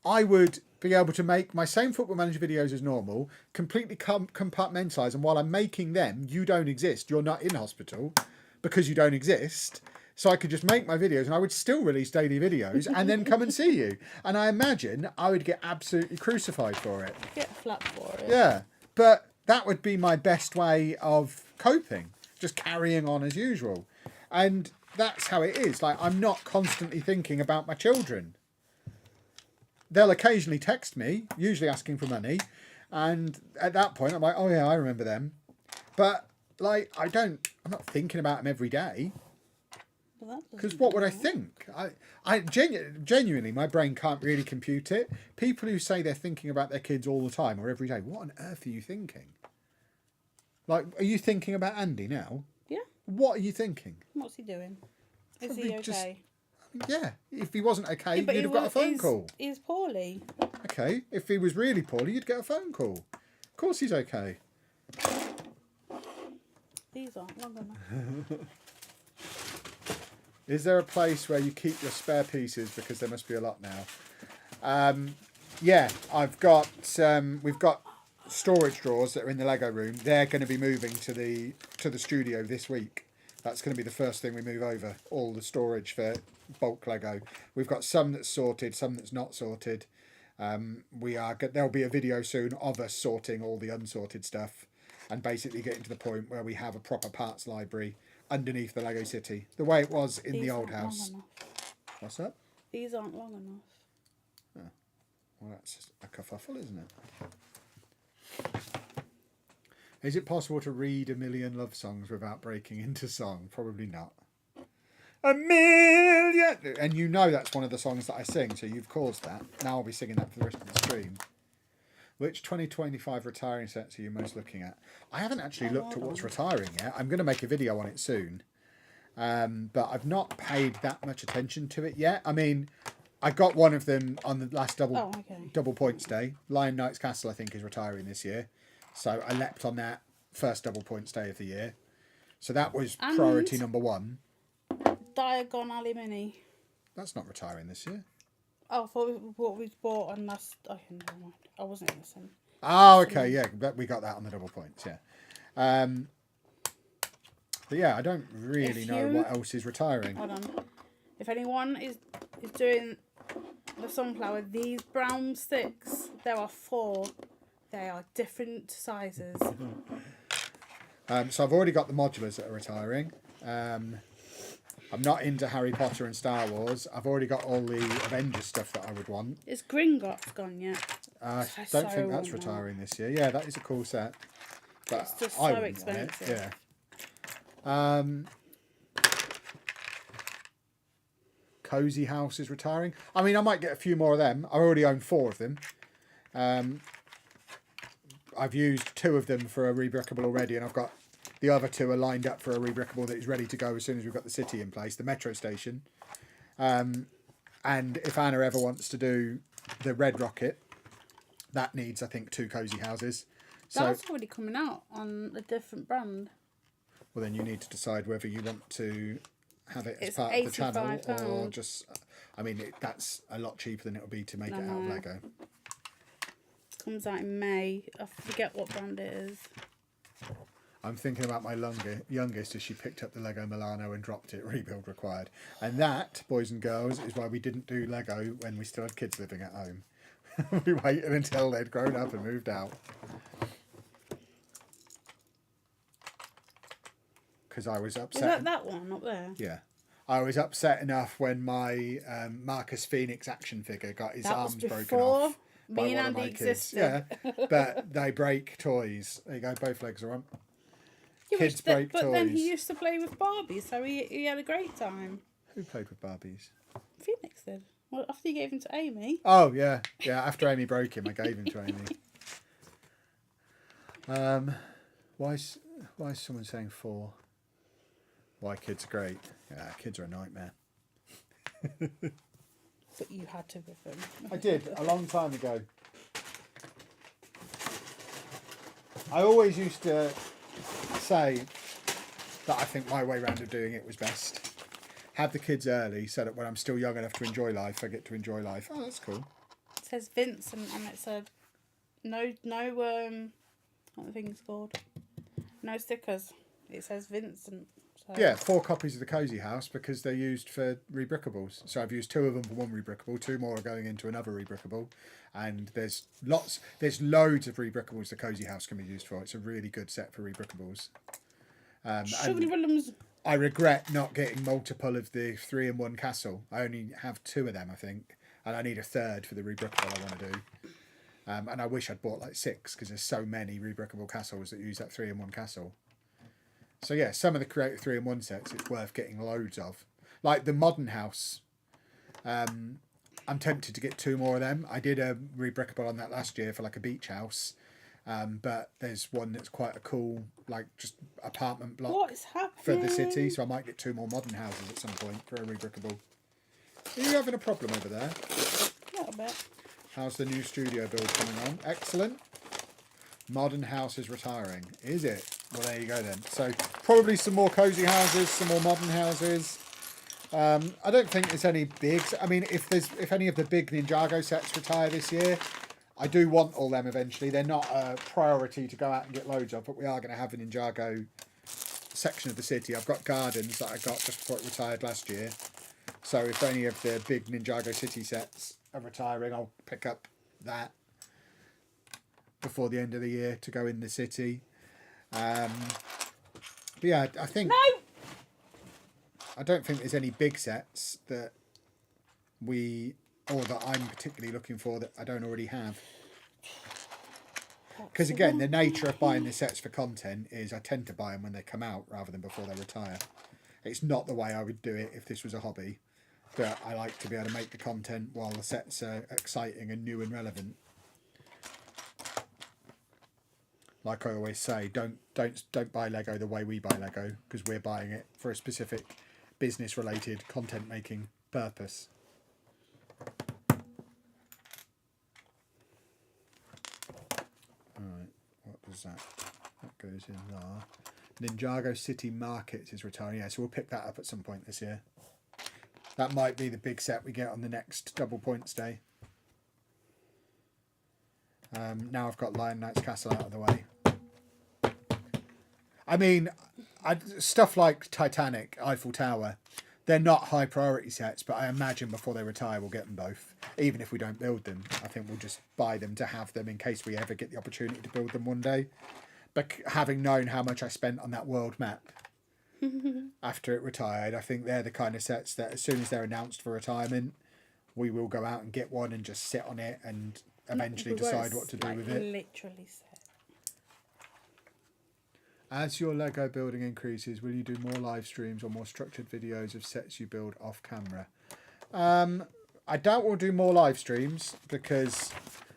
I would be able to make my same Football Manager videos as normal, completely compartmentalise, and while I'm making them, you don't exist. You're not in hospital because you don't exist. So I could just make my videos and I would still release daily videos and then come and see you. And I imagine I would get absolutely crucified for it. Get flat for it. Yeah, but that would be my best way of coping, just carrying on as usual. And that's how it is. Like, I'm not constantly thinking about my children. They'll occasionally text me, usually asking for money, and at that point I'm like, oh yeah, I remember them. But like, I'm not thinking about them every day. Because what would I think? I genuinely, my brain can't really compute it. People who say they're thinking about their kids all the time or every day, what on earth are you thinking? Like, are you thinking about Andy now? Yeah. What are you thinking? What's he doing? Is Probably he okay? just- Yeah, if he wasn't okay, Yeah, but you'd have got a phone call. He's poorly. Okay, if he was really poorly, you'd get a phone call. Of course he's okay. These aren't long enough. Is there a place where you keep your spare pieces, because there must be a lot now? Yeah, we've got storage drawers that are in the Lego room. They're going to be moving to the studio this week. That's going to be the first thing we move over, all the storage for bulk Lego. We've got some that's sorted, some that's not sorted. There'll be a video soon of us sorting all the unsorted stuff and basically getting to the point where we have a proper parts library underneath the Lego City, the way it was in the old house. What's that? These aren't long enough. Well, that's a kerfuffle, isn't it? Is it possible to read a million love songs without breaking into song? Probably not. A million! And you know that's one of the songs that I sing, so you've caused that. Now I'll be singing that for the rest of the stream. Which 2025 retiring sets are you most looking at? I haven't actually looked at what's retiring yet. I'm going to make a video on it soon. But I've not paid that much attention to it yet. I mean, I got one of them on the last double points day. Lion Knight's Castle, I think, is retiring this year. So I leapt on that first double points day of the year. So that was priority number one. Diagon Alley Mini. That's not retiring this year. Oh, I thought what we bought and that's... Oh, never mind. I wasn't listening. Oh, okay, yeah. But we got that on the double points, yeah. But yeah, I don't really know what else is retiring. Hold on. If anyone is doing the sunflower, these brown sticks, there are 4. They are different sizes. So I've already got the modulars that are retiring. I'm not into Harry Potter and Star Wars. I've already got all the Avengers stuff that I would want. Is Gringotts gone yet? I don't think that's retiring this year. Yeah, that is a cool set. But it's just I so wouldn't want expensive. it. Yeah. Cozy House is retiring. I mean, I might get a few more of them. I already own 4 of them. I've used 2 of them for a Rebrickable already, and I've got the other 2 are lined up for a Rebrickable that is ready to go as soon as we've got the city in place, the metro station. And if Anna ever wants to do the Red Rocket, that needs, I think, 2 cozy houses. So, that's already coming out on a different brand. Well, then you need to decide whether you want to have it as part of the channel or just... I mean, that's a lot cheaper than it would be to make it out of Lego. Comes out in May. I forget what brand it is. I'm thinking about my youngest as she picked up the Lego Milano and dropped it, rebuild required. And that, boys and girls, is why we didn't do Lego when we still had kids living at home. We waited until they'd grown up and moved out. Because I was upset. Is that one up there? Yeah. I was upset enough when my Marcus Phoenix action figure got his arms broken off. Me and Andy existed. Yeah, but they break toys. There you go, both legs are on. Yeah, Kids break toys. But then he used to play with Barbie, so he had a great time. Who played with Barbies? Phoenix did. Well, after you gave him to Amy. Oh, yeah. Yeah, after Amy broke him, I gave him to Amy. Why is someone saying 4? Why kids are great? Yeah, kids are a nightmare. But you had to with them. I did, a long time ago. I always used to say that I think my way round of doing it was best. Have the kids early so that when I'm still young enough to enjoy life, I get to enjoy life. Oh, that's cool. It says Vincent and it said no what the thing's called? No stickers. It says Vincent. So. Yeah, 4 copies of the Cozy House because they're used for Rebrickables. So I've used 2 of them for one Rebrickable, 2 more are going into another Rebrickable, and there's loads of Rebrickables the Cozy House can be used for. It's a really good set for Rebrickables. I regret not getting multiple of the 3-in-1 castle. I only have 2 of them, I think, and I need a 3rd for the Rebrickable I want to do. And I wish I'd bought like 6 because there's so many Rebrickable castles that use that 3-in-1 castle. So yeah, some of the creative 3-in-1 sets it's worth getting loads of. Like the Modern House. I'm tempted to get 2 more of them. I did a Rebrickable on that last year for like a beach house. But there's one that's quite a cool, like just apartment block what is happening? for the city. So I might get 2 more Modern Houses at some point for a Rebrickable. Are you having a problem over there? A little bit. How's the new studio build coming on? Excellent. Modern House is retiring. Is it? Well, there you go then. So probably some more cozy houses, some more modern houses. I don't think there's any bigs. I mean, if any of the big Ninjago sets retire this year, I do want all them eventually. They're not a priority to go out and get loads of, but we are going to have a Ninjago section of the city. I've got gardens that I got just before it retired last year. So if any of the big Ninjago city sets are retiring, I'll pick up that before the end of the year to go in the city. But yeah, I think... No! I don't think there's any big sets that or that I'm particularly looking for that I don't already have. Because again, the nature of buying the sets for content is I tend to buy them when they come out rather than before they retire. It's not the way I would do it if this was a hobby, but I like to be able to make the content while the sets are exciting and new and relevant. Like I always say, don't buy Lego the way we buy Lego, because we're buying it for a specific business related content making purpose. Alright, what does that goes in there. Ninjago City Markets is retiring, yeah, so we'll pick that up at some point this year. That might be the big set we get on the next double points day. Now I've got Lion Knight's Castle out of the way. I mean, stuff like Titanic, Eiffel Tower, they're not high priority sets, but I imagine before they retire we'll get them both. Even if we don't build them, I think we'll just buy them to have them in case we ever get the opportunity to build them one day. But having known how much I spent on that world map after it retired, I think they're the kind of sets that as soon as they're announced for retirement, we will go out and get one and just sit on it and eventually decide what to do with it. Literally set. As your Lego building increases, will you do more live streams or more structured videos of sets you build off camera? I doubt we'll do more live streams, because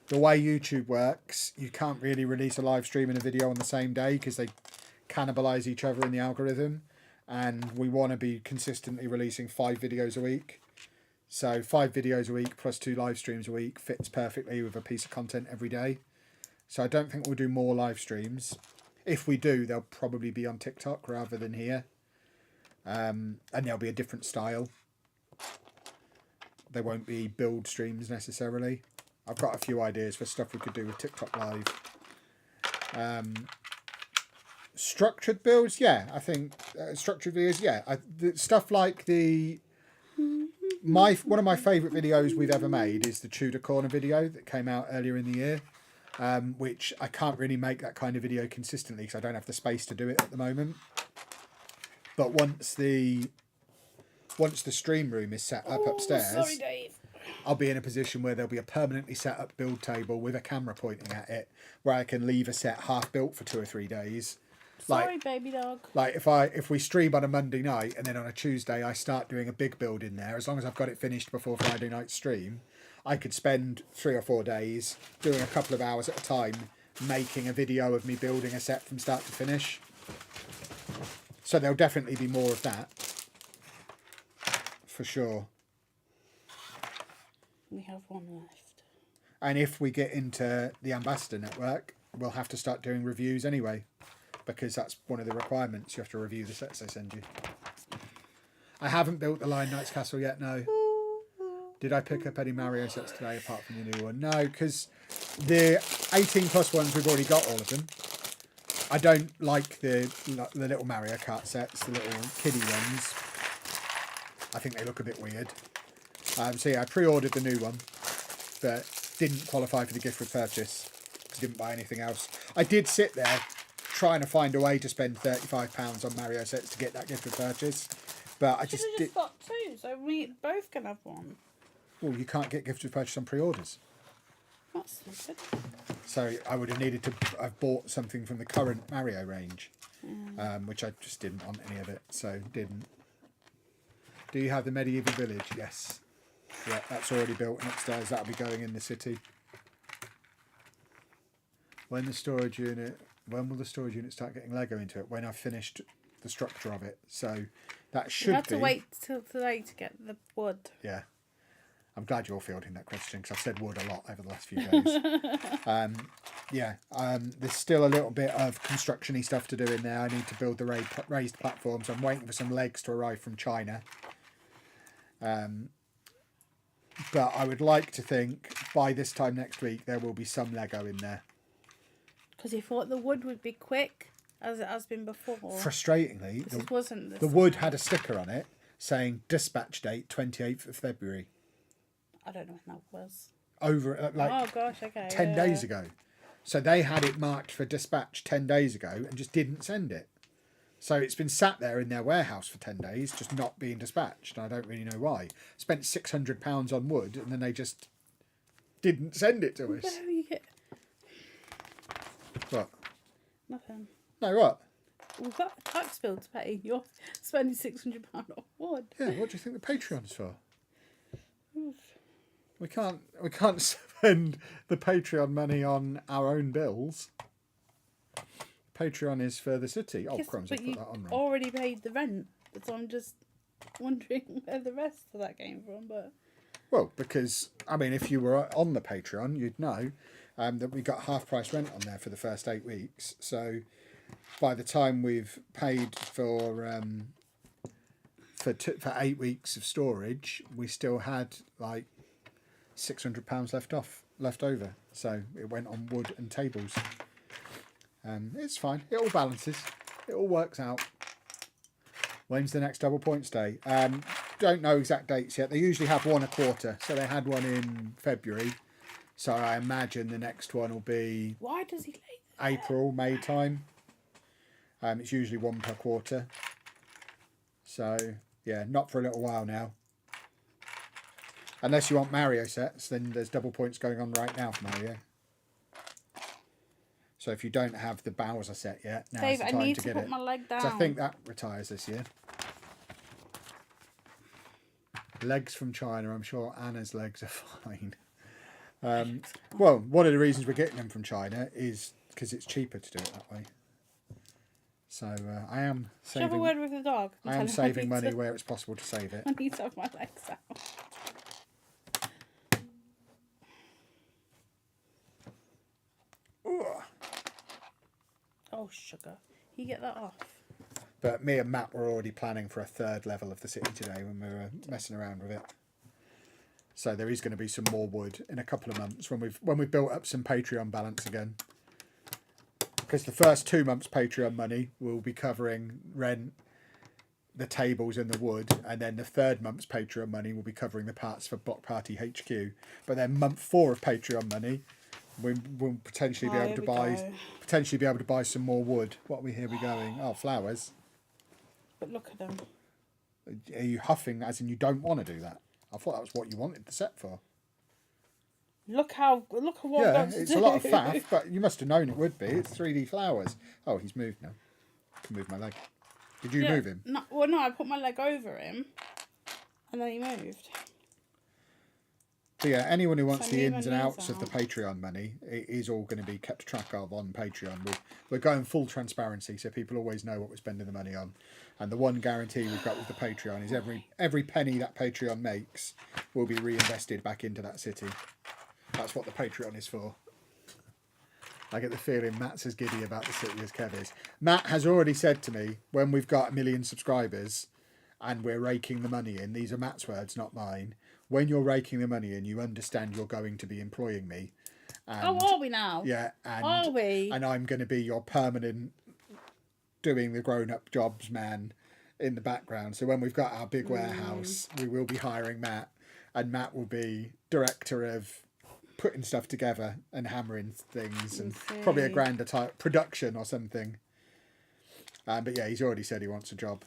the way YouTube works, you can't really release a live stream and a video on the same day because they cannibalize each other in the algorithm, and we want to be consistently releasing 5 videos a week. So 5 videos a week plus 2 live streams a week fits perfectly with a piece of content every day. So I don't think we'll do more live streams. If we do, they'll probably be on TikTok rather than here. And they'll be a different style. They won't be build streams necessarily. I've got a few ideas for stuff we could do with TikTok Live. Structured builds, yeah. I think structured videos, yeah. Stuff like one of my favourite videos we've ever made is the Tudor Corner video that came out earlier in the year. Which I can't really make that kind of video consistently because I don't have the space to do it at the moment. But once the stream room is set up upstairs, sorry, Dave. I'll be in a position where there'll be a permanently set up build table with a camera pointing at it, where I can leave a set half built for 2 or 3 days. Sorry, baby dog. Like if we stream on a Monday night and then on a Tuesday I start doing a big build in there, as long as I've got it finished before Friday night stream, I could spend 3 or 4 days doing a couple of hours at a time making a video of me building a set from start to finish. So there'll definitely be more of that. For sure. We have one left. And if we get into the Ambassador Network, we'll have to start doing reviews anyway. Because that's one of the requirements. You have to review the sets they send you. I haven't built the Lion Knight's Castle yet, no. Did I pick up any Mario sets today apart from the new one? No, because the 18 plus ones, we've already got all of them. I don't like the little Mario Kart sets, the little kiddie ones. I think they look a bit weird. So yeah, I pre-ordered the new one, but didn't qualify for the gift with purchase. Didn't buy anything else. I did sit there trying to find a way to spend £35 on Mario sets to get that gift with purchase, but I just did. Got 2, so we both can have one. Well, you can't get gift with purchase on pre-orders. That's stupid. So I would have needed to have bought something from the current Mario range, which I just didn't want any of it, so didn't. Do you have the medieval village? Yes. Yeah, that's already built and upstairs. That'll be going in the city. When will the storage unit start getting Lego into it? When I've finished the structure of it. So that should be... You have to wait till today to get the wood. Yeah. I'm glad you're fielding that question because I've said wood a lot over the last few days. There's still a little bit of construction-y stuff to do in there. I need to build the raised platforms. I'm waiting for some legs to arrive from China. But I would like to think by this time next week there will be some Lego in there. Because you thought the wood would be quick, as it has been before. Frustratingly, the wood had a sticker on it saying dispatch date 28th of February. I don't know when that was. Over, oh gosh, okay. 10 days ago. So they had it marked for dispatch 10 days ago and just didn't send it. So it's been sat there in their warehouse for 10 days, just not being dispatched. I don't really know why. Spent £600 on wood, and then they just didn't send it to us. What do you get? What? Nothing. No, what? We've got a tax bill to pay. You're spending £600 on wood. Yeah, what do you think the Patreon's for? We can't spend the Patreon money on our own bills. Patreon is for the city. Oh, Yes, crumbs, I but put you that on wrong. already paid the rent. So I'm just wondering where the rest of that came from. But Well, because, I mean, if you were on the Patreon, you'd know that we got half price rent on there for the first 8 weeks. So by the time we've paid for 8 weeks of storage, we still had like £600 left over. So it went on wood and tables. It's fine. It all balances. It all works out. When's the next double points day? Don't know exact dates yet. They usually have one a quarter. So they had one in February. So I imagine the next one will be why does he lay there? April, May time. It's usually one per quarter. So yeah, not for a little while now. Unless you want Mario sets, then there's double points going on right now for Mario. So if you don't have the Bowser set yet, now's Dave, the I time need to to get put it. my leg 'Cause down. I think that retires this year. Legs from China. I'm sure Anna's legs are fine. Well, one of the reasons we're getting them from China is because it's cheaper to do it that way. So I am Should I have a saving. word with the dog? I am saving money where it's possible to save it. I need to have my legs out. Oh, sugar. You get that off. But me and Matt were already planning for a third level of the city today when we were messing around with it. So there is going to be some more wood in a couple of months when we've built up some Patreon balance again. Because the first 2 months Patreon money will be covering rent, the tables and the wood, and then the third month's Patreon money will be covering the parts for Block Party HQ. But then month 4 of Patreon money, we'll potentially be able to buy some more wood. What are we going? Oh, flowers. But look at them. Are you huffing as in you don't want to do that? I thought that was what you wanted the set for. Look at what Yeah, I've got to it's do. a lot of faff, but you must have known it would be. It's 3D flowers. Oh, he's moved now. I can move my leg. Did you move him? No, I put my leg over him, and then he moved. So yeah, anyone who wants So the move ins my and knees outs of the out. Patreon money, it is all going to be kept track of on Patreon. We're going full transparency, so people always know what we're spending the money on. And the one guarantee we've got with the Patreon is every penny that Patreon makes will be reinvested back into that city. That's what the Patreon is for. I get the feeling Matt's as giddy about the city as Kev is. Matt has already said to me, when we've got 1 million subscribers and we're raking the money in, these are Matt's words, not mine. When you're raking the money in, you understand you're going to be employing me. And, Are we now? yeah, and, Are we? And I'm going to be your permanent doing the grown-up jobs man in the background. So when we've got our big warehouse, we will be hiring Matt, and Matt will be director of putting stuff together and hammering things, and probably a grander type production or something. But yeah, he's already said he wants a job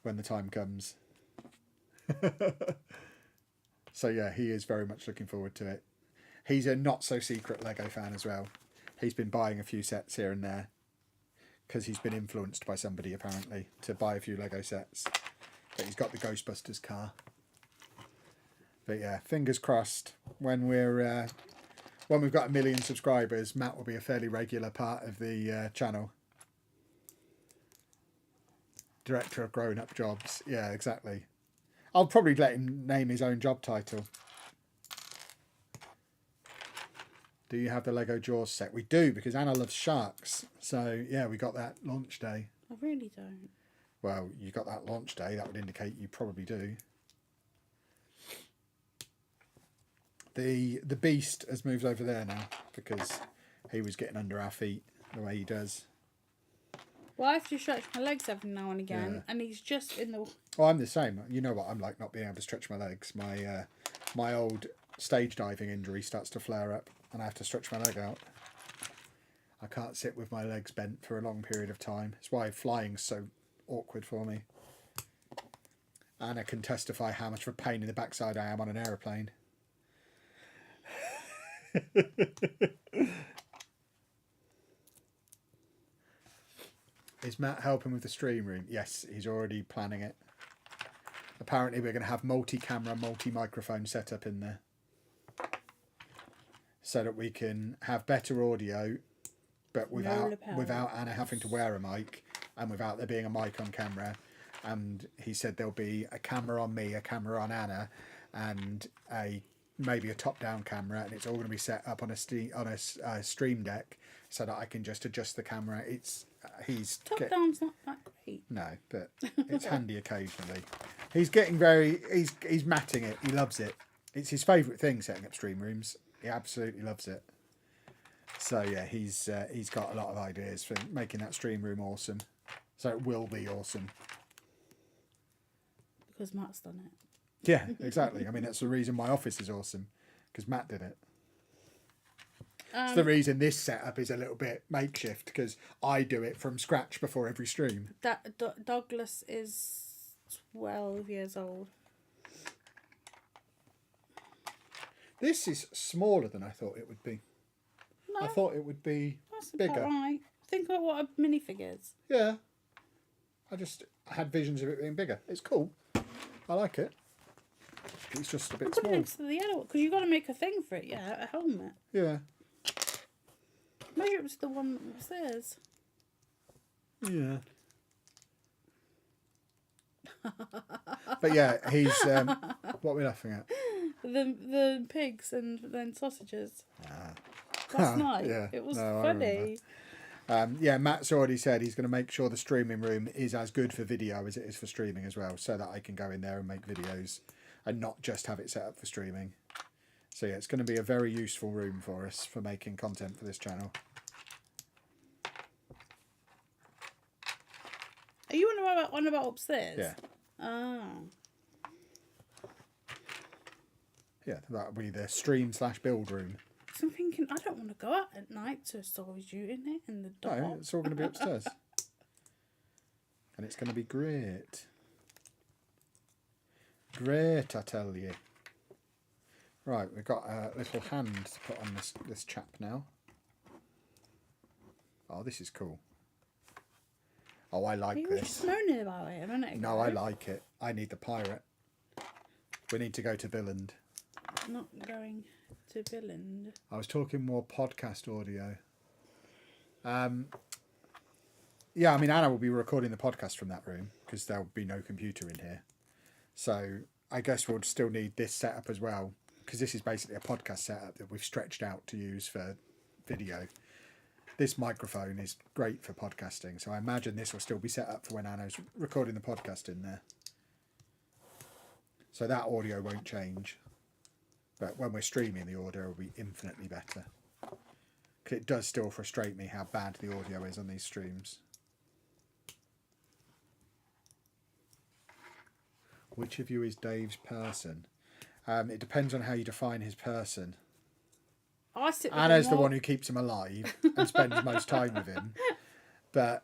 when the time comes. So yeah, he is very much looking forward to it. He's a not so secret Lego fan as well. He's been buying a few sets here and there because he's been influenced by somebody apparently to buy a few Lego sets. But he's got the Ghostbusters car. But yeah, fingers crossed. When we've got 1 million subscribers, Matt will be a fairly regular part of the channel. Director of Grown Up Jobs. Yeah, exactly. I'll probably let him name his own job title. Do you have the Lego Jaws set? We do, because Anna loves sharks. So yeah, we got that launch day. I really don't. Well, you got that launch day. That would indicate you probably do. The beast has moved over there now because he was getting under our feet the way he does. Well, I have to stretch my legs every now and again, and he's just in the... Well, I'm the same. You know what I'm like, not being able to stretch my legs. My old stage diving injury starts to flare up and I have to stretch my leg out. I can't sit with my legs bent for a long period of time. It's why flying's so awkward for me. Anna can testify how much of a pain in the backside I am on an aeroplane. Is Matt helping with the stream room? Yes, he's already planning it. Apparently we're going to have multi-camera, multi-microphone setup in there. So that we can have better audio, but without Anna having to wear a mic and without there being a mic on camera. And he said there'll be a camera on me, a camera on Anna, and maybe a top-down camera, and it's all going to be set up on a stream deck so that I can just adjust the camera. Top-down's not that great. No, but it's handy occasionally. He's he's matting it. He loves it. It's his favourite thing, setting up stream rooms. He absolutely loves it. So yeah, he's got a lot of ideas for making that stream room awesome. So it will be awesome. Because Matt's done it. Yeah, exactly. I mean, that's the reason my office is awesome, because Matt did it. It's the reason this setup is a little bit makeshift, because I do it from scratch before every stream. Douglas is 12 years old. This is smaller than I thought it would be. No, I thought it would be that's bigger. About right. Think about what a minifigure is. Yeah. I had visions of it being bigger. It's cool. I like it. It's just a bit Put it small. next to the other one, because you've got to make a thing for it, yeah, a helmet. Yeah. Maybe it was the one upstairs. Yeah. But yeah, he's what are we laughing at? The pigs and then sausages. Last night. Yeah. It was No, funny. Yeah, Matt's already said he's going to make sure the streaming room is as good for video as it is for streaming as well, so that I can go in there and make videos and not just have it set up for streaming. So yeah, it's going to be a very useful room for us for making content for this channel. Are you on about upstairs? Yeah. Oh. Yeah, that'll be the stream/build room. So I'm thinking, I don't want to go out at night to storage unit in the dark. No, it's all going to be upstairs. And it's going to be great. Great, I tell you. Right, we've got a little hand to put on this chap now. Oh, this is cool. Oh, I like You this. were just moaning about it a minute ago. No, I like it. I need the pirate. We need to go to Villand. Not going to Villand. I was talking more podcast audio. Yeah, I mean, Anna will be recording the podcast from that room because there'll be no computer in here. So I guess we'll still need this setup as well, because this is basically a podcast setup that we've stretched out to use for video. This microphone is great for podcasting, so I imagine this will still be set up for when Anna's recording the podcast in there. So that audio won't change. But when we're streaming, the audio will be infinitely better. Because it does still frustrate me how bad the audio is on these streams. Which of you is Dave's person? It depends on how you define his person. Anna's the one who keeps him alive and spends most time with him. But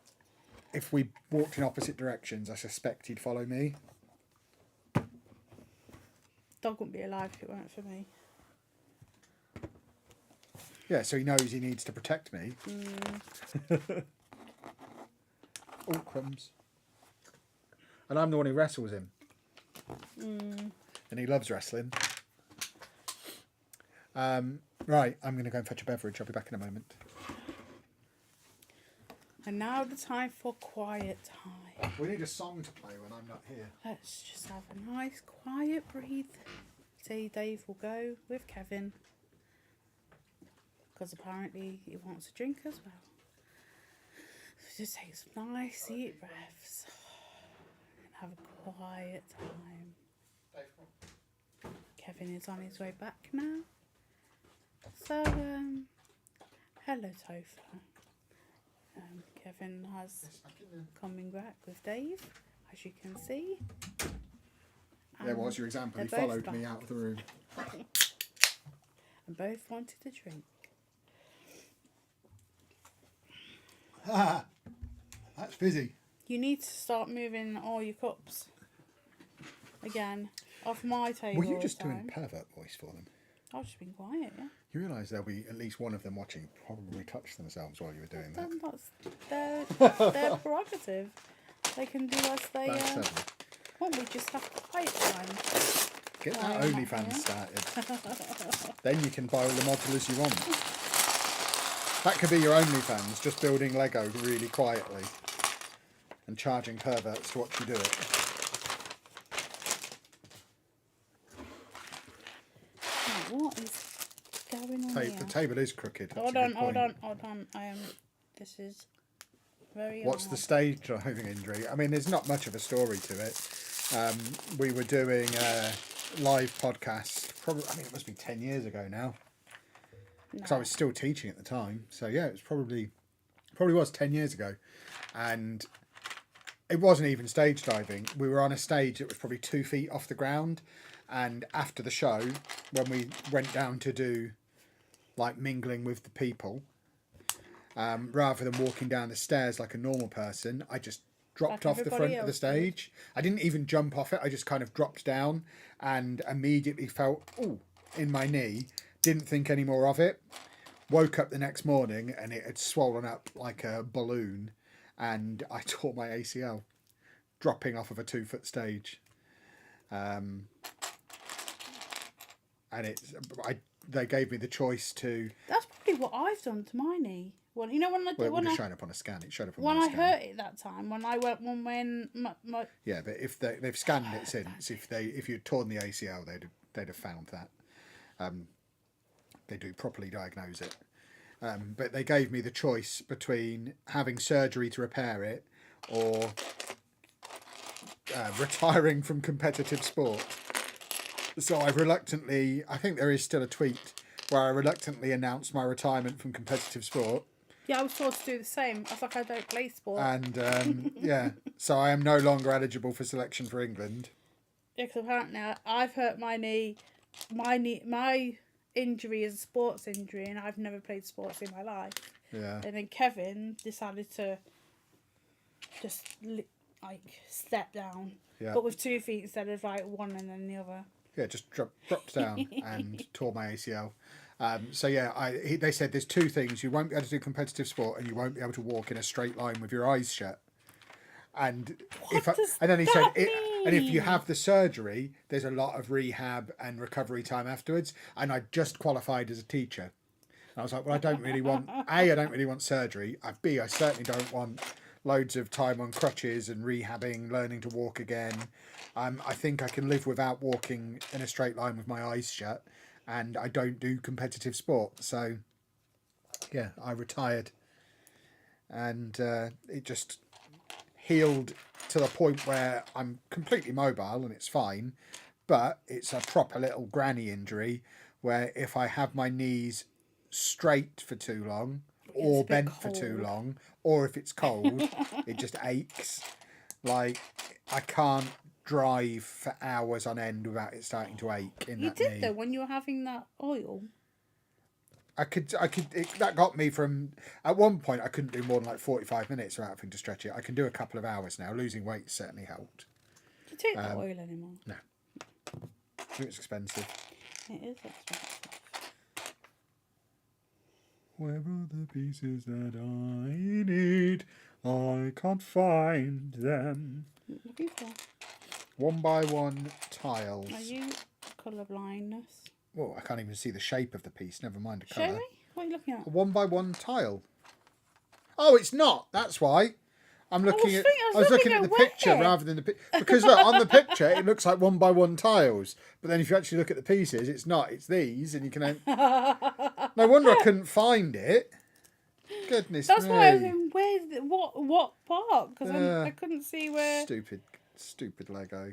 if we walked in opposite directions, I suspect he'd follow me. Dog wouldn't be alive if it weren't for me. Yeah, so he knows he needs to protect me. Oh, crumbs. And I'm the one who wrestles him. And he loves wrestling. Right, I'm going to go and fetch a beverage. I'll be back in a moment. And now the time for quiet time. We need a song to play when I'm not here. Let's just have a nice quiet breathe. See, Dave will go with Kevin. Because apparently he wants a drink as well. So just take some nice deep breaths. And have a quiet time. Kevin is on his way back now. So, hello Topher. Kevin has coming back with Dave, as you can see. There was your example. He both followed me back. out of the room. And both wanted a drink. Ah, that's busy. You need to start moving all your cups again off my table. Were you just this doing time. pervert voice for them? I've just been quiet, yeah. You realise there'll be at least one of them watching probably touch themselves while you were doing that. Then that's their prerogative. They can do as they want. We just have quiet time. Get that OnlyFans started. Then you can buy all the modulars you want. That could be your OnlyFans, just building Lego really quietly and charging perverts to watch you do it. Now, what is going on here? The table is crooked. Hold on. This is very What's hard. the stage driving injury? I mean, there's not much of a story to it. We were doing a live podcast, probably, I mean, it must be 10 years ago now. Because I was still teaching at the time. So yeah, it was probably was 10 years ago. And it wasn't even stage diving. We were on a stage that was probably 2 feet off the ground. And after the show, when we went down to do like mingling with the people, rather than walking down the stairs like a normal person, I just dropped off the front of the stage. I didn't even jump off it. I just kind of dropped down and immediately felt, in my knee. Didn't think any more of it. Woke up the next morning and it had swollen up like a balloon, and I tore my ACL dropping off of a 2-foot stage. And they gave me the choice to. That's probably what I've done to my knee. Well, you know when I Well, it would have shown up on a scan. It showed up on when my I scan. hurt it that time. When I went when my Yeah, but if they've scanned it since, if you'd torn the ACL, they'd have found that. They do properly diagnose it. But they gave me the choice between having surgery to repair it or retiring from competitive sport. So I think there is still a tweet where I reluctantly announced my retirement from competitive sport. Yeah, I was told to do the same. I was like, I don't play sport. And yeah, so I am no longer eligible for selection for England. Yeah, because apparently I've hurt my knee. My injury is a sports injury, and I've never played sports in my life. Yeah. And then Kevin decided to just like step down, but with 2 feet instead of like one and then the other. Yeah, just dropped down and tore my ACL. So yeah, they said there's 2 things: you won't be able to do competitive sport, and you won't be able to walk in a straight line with your eyes shut. And then he said, and if you have the surgery, there's a lot of rehab and recovery time afterwards. And I just qualified as a teacher. And I was like, well, I don't really want surgery. B, I certainly don't want loads of time on crutches and rehabbing, learning to walk again. I think I can live without walking in a straight line with my eyes shut. And I don't do competitive sport. So, yeah, I retired. And it just healed to the point where I'm completely mobile and it's fine, but it's a proper little granny injury where if I have my knees straight for too long or bent for too long, or if it's cold, it just aches. Like, I can't drive for hours on end without it starting to ache in that knee. You did though when you were having that oil. That got me from, at one point I couldn't do more than like 45 minutes without having to stretch it. I can do a couple of hours now. Losing weight certainly helped. Do you take that oil anymore? No. It's expensive. It is expensive. Where are the pieces that I need? I can't find them. Looking for? 1 by 1 tiles. Are you colour blindness? Oh, I can't even see the shape of the piece, never mind the colour. Show me? What are you looking at? A 1 by 1 tile. Oh, it's not. That's why. I was looking at the picture rather than the picture. Because look, on the picture, it looks like 1 by 1 tiles. But then if you actually look at the pieces, it's not. It's these. And you can... No wonder I couldn't find it. Goodness me. That's why I was in, what part? Because I couldn't see where... Stupid Lego.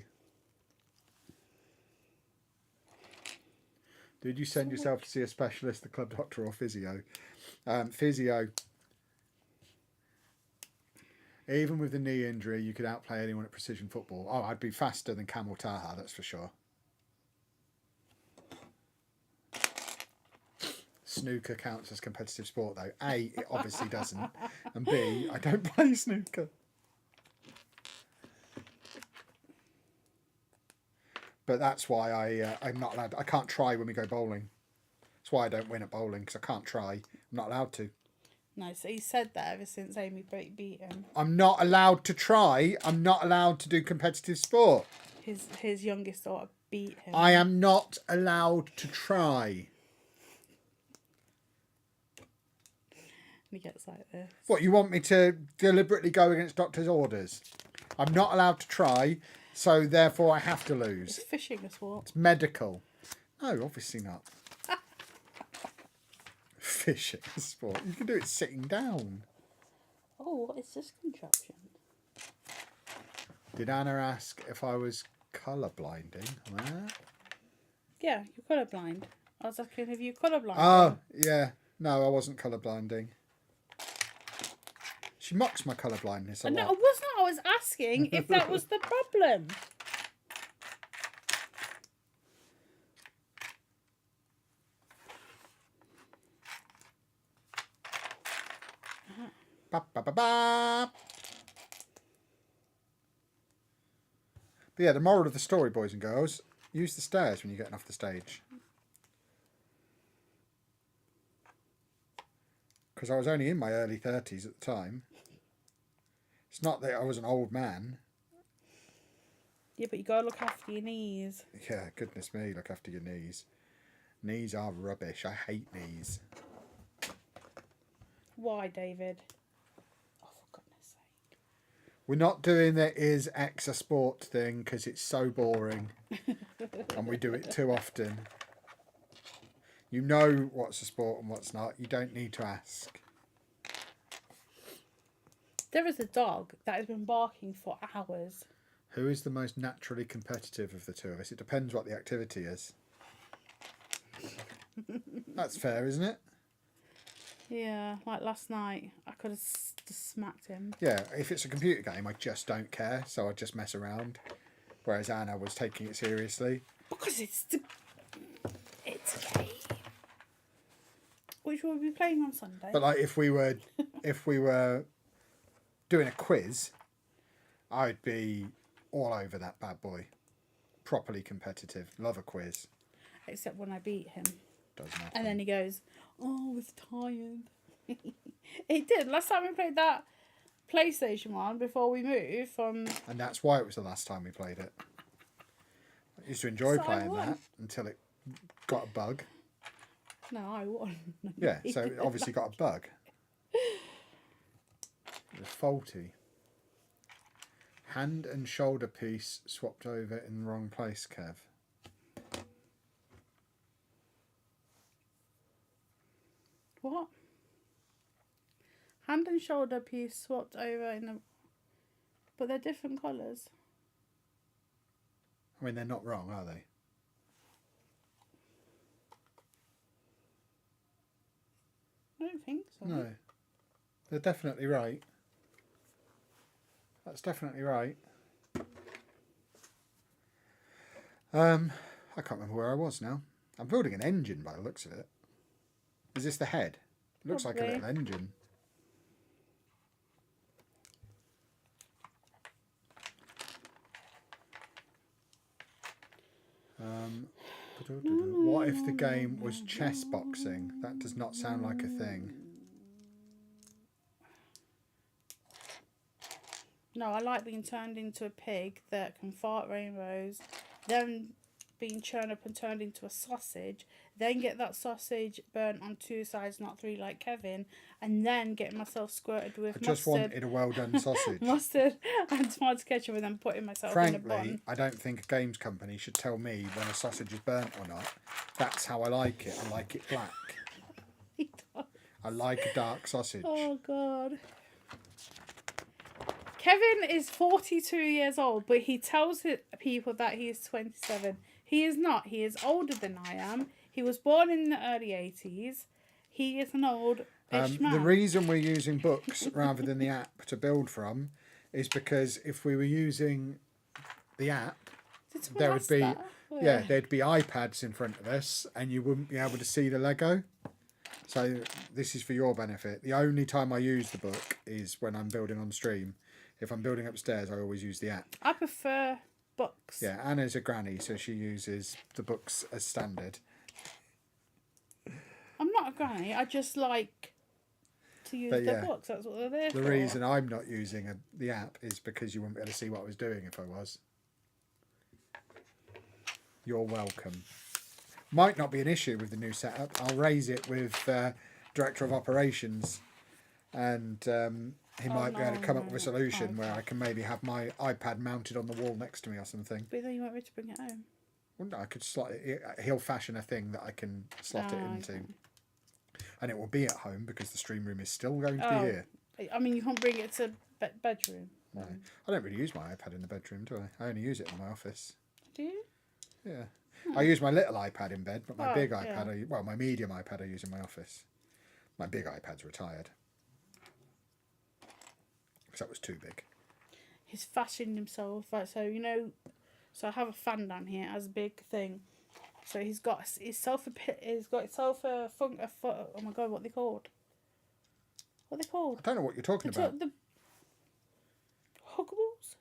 Did you send yourself to see a specialist, the club doctor or physio? Physio. Even with the knee injury, you could outplay anyone at precision football. Oh, I'd be faster than Camel Taha, that's for sure. Snooker counts as competitive sport, though. A, it obviously doesn't. And B, I don't play snooker. But that's why I'm not allowed. I can't try when we go bowling. That's why I don't win at bowling, because I can't try. I'm not allowed to. No, so he said that ever since Amy beat him. I'm not allowed to try. I'm not allowed to do competitive sport. His youngest daughter beat him. I am not allowed to try. He gets like this. What, you want me to deliberately go against doctor's orders? I'm not allowed to try, so therefore I have to lose. It's fishing a sport. It's medical. No, obviously not. Fishing a sport. You can do it sitting down. Oh, what is this contraption? Did Anna ask if I was colour blinding? Yeah, you're colourblind. I was asking if you're colourblind. Oh, yeah. No, I wasn't colour blinding. She mocks my colour blindness a lot. No, I wasn't. I was asking if that was the problem. Ba, ba, ba, ba. But yeah, the moral of the story, boys and girls, use the stairs when you're getting off the stage. Because I was only in my early 30s at the time. It's not that I was an old man. Yeah, but you gotta look after your knees. Yeah, goodness me, look after your knees. Knees are rubbish. I hate knees. Why, David? Oh, for goodness sake. We're not doing the is X a sport thing because it's so boring. And we do it too often. You know what's a sport and what's not. You don't need to ask. There is a dog that has been barking for hours. Who is the most naturally competitive of the two of us? It depends what the activity is. That's fair, isn't it? Yeah, like last night, I could have just smacked him. Yeah, if it's a computer game, I just don't care, so I just mess around. Whereas Anna was taking it seriously. Because it's a game. Which we'll be playing on Sunday. But like if we were doing a quiz, I'd be all over that bad boy. Properly competitive. Love a quiz. Except when I beat him. Doesn't happen. And then he goes, oh, I was tired. He did. Last time we played that PlayStation one before we moved from... And that's why it was the last time we played it. I used to enjoy playing that until it got a bug. No, I won. Yeah, so it obviously got a bug. It was faulty. Hand and shoulder piece swapped over in the wrong place, Kev. What? Hand and shoulder piece swapped over in the... But they're different colours. I mean, they're not wrong, are they? I don't think so. No. They're definitely right. That's definitely right. I can't remember where I was now. I'm building an engine by the looks of it. Is this the head? It looks like a little engine. What if the game was chess boxing? That does not sound like a thing. No, I like being turned into a pig that can fart rainbows, then being churned up and turned into a sausage, then get that sausage burnt on two sides, not three like Kevin, and then get myself squirted with I just mustard, wanted a well done sausage. mustard and tomato ketchup, and then putting myself in a bun. Frankly, I don't think a games company should tell me when a sausage is burnt or not. That's how I like it. I like it black. He does. I like a dark sausage. Oh, God. Kevin is 42 years old, but he tells people that he is 27. He is not. He is older than I am. He was born in the early 80s. He is an old-ish man. The reason we're using books rather than the app to build from is because if we were using the app, there would be there'd be iPads in front of us and you wouldn't be able to see the Lego. So this is for your benefit. The only time I use the book is when I'm building on stream. If I'm building upstairs, I always use the app. I prefer books. Yeah, Anna's a granny, so she uses the books as standard. I'm not a granny. I just like to use But the yeah, books. That's what they're there for. The reason I'm not using the app is because you wouldn't be able to see what I was doing if I was. You're welcome. Might not be an issue with the new setup. I'll raise it with Director of Operations, and he might be able to come up with a solution where I can maybe have my iPad mounted on the wall next to me or something. But then you won't be able to bring it home. Well, no, I could slot it. He'll fashion a thing that I can slot it into. Okay. And it will be at home because the stream room is still going to be here. I mean, you can't bring it to bedroom. No. I don't really use my iPad in the bedroom, do I? I only use it in my office. Do you? Yeah. I use my little iPad in bed, but my big yeah. iPad, my medium iPad I use in my office. My big iPad's retired. Because that was too big. He's fashioned himself. Like, so, you know, so I have a fan down here as a big thing. So he's got himself a oh my god, what are they called? What are they called? I don't know what you're talking about. The Huggables?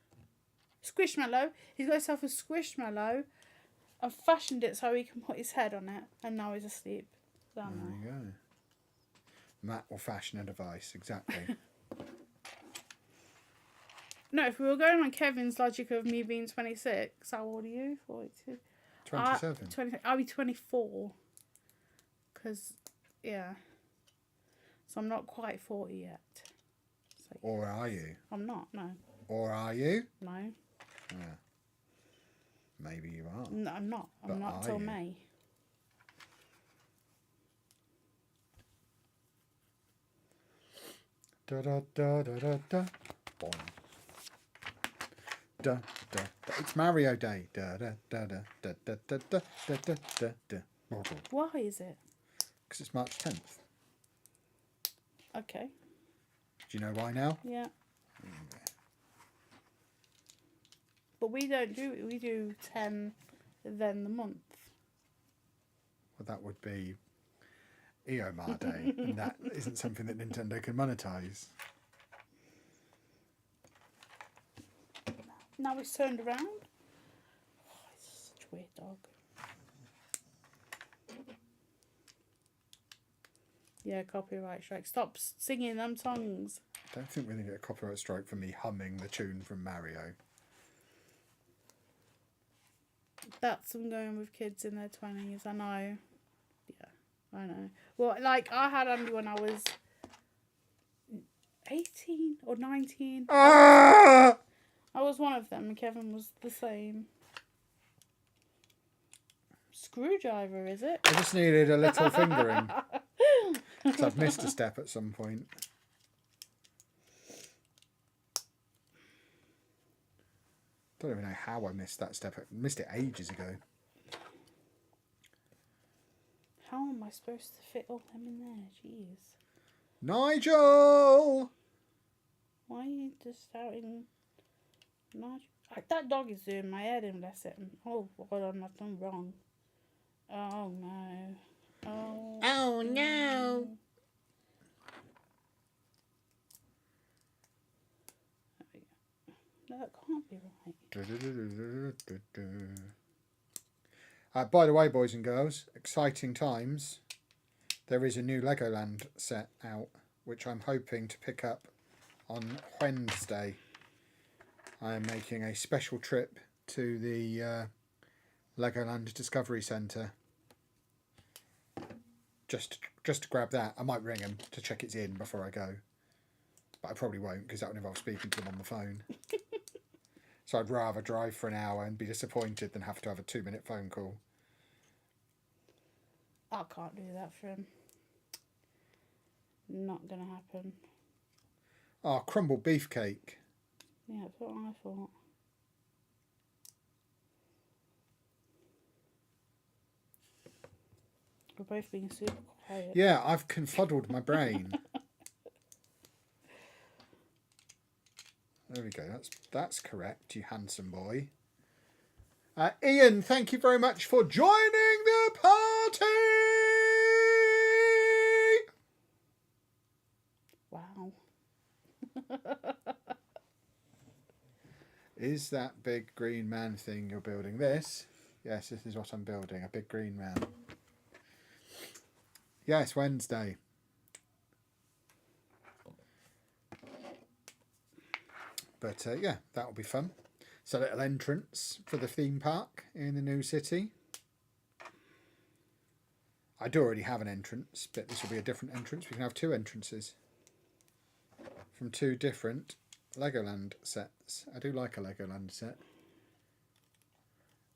Squishmallow. He's got himself a Squishmallow. I've fashioned it so he can put his head on it, and now he's asleep. There you go. Matt will fashion a device, exactly. No, if we were going on Kevin's logic of me being 26, how old are you? 42? 27. I'll be 24. Because, yeah. So I'm not quite 40 yet. So, or are you? I'm not, no. Or are you? No. Yeah. Maybe you are. No, I'm not. I'm not till May. Da da da da da da. Boing. Da da. It's Mario Day. Da da da da da da da da da da da da. Why is it? Because it's March 10th. Okay. Do you know why now? Yeah. But we don't do it. We do 10, then the month. Well, that would be Eomar Day, and that isn't something that Nintendo can monetize. Now it's turned around. Oh, it's such a weird dog. Yeah, copyright strike. Stop singing them songs. I don't think we're going to get a copyright strike for me humming the tune from Mario. That's I'm going with kids in their 20s. I know. Yeah, I know. Well, like, I had Andy when I was 18 or 19. Ah! I was one of them, and Kevin was the same. Screwdriver, is it? I just needed a little fingering. Because I've missed a step at some point. Don't even know how I missed that step. I missed it ages ago. How am I supposed to fit all them in there? Jeez. Nigel! Why are you just shouting? Nigel? That dog is doing my head in, bless it. Oh, hold on, I've done wrong. Oh, no. Oh, no. No, that can't be right. By the way, boys and girls, exciting times. There is a new Legoland set out, which I'm hoping to pick up on Wednesday. I am making a special trip to the Legoland Discovery Centre. Just to grab that. I might ring them to check it's in before I go. But I probably won't, because that would involve speaking to them on the phone. So I'd rather drive for an hour and be disappointed than have to have a 2-minute phone call. I can't do that for him. Not gonna happen. Oh, crumbled beefcake. Yeah, that's what I thought. We're both being super quiet. Yeah, I've confuddled my brain. There we go. That's correct, you handsome boy. Ian, thank you very much for joining the party. Wow. Is that big green man thing you're building this? Yes, this is what I'm building, a big green man. Yes, Wednesday. But yeah, that'll be fun. It's a little entrance for the theme park in the new city. I do already have an entrance, but this will be a different entrance. We can have 2 entrances from 2 different Legoland sets. I do like a Legoland set.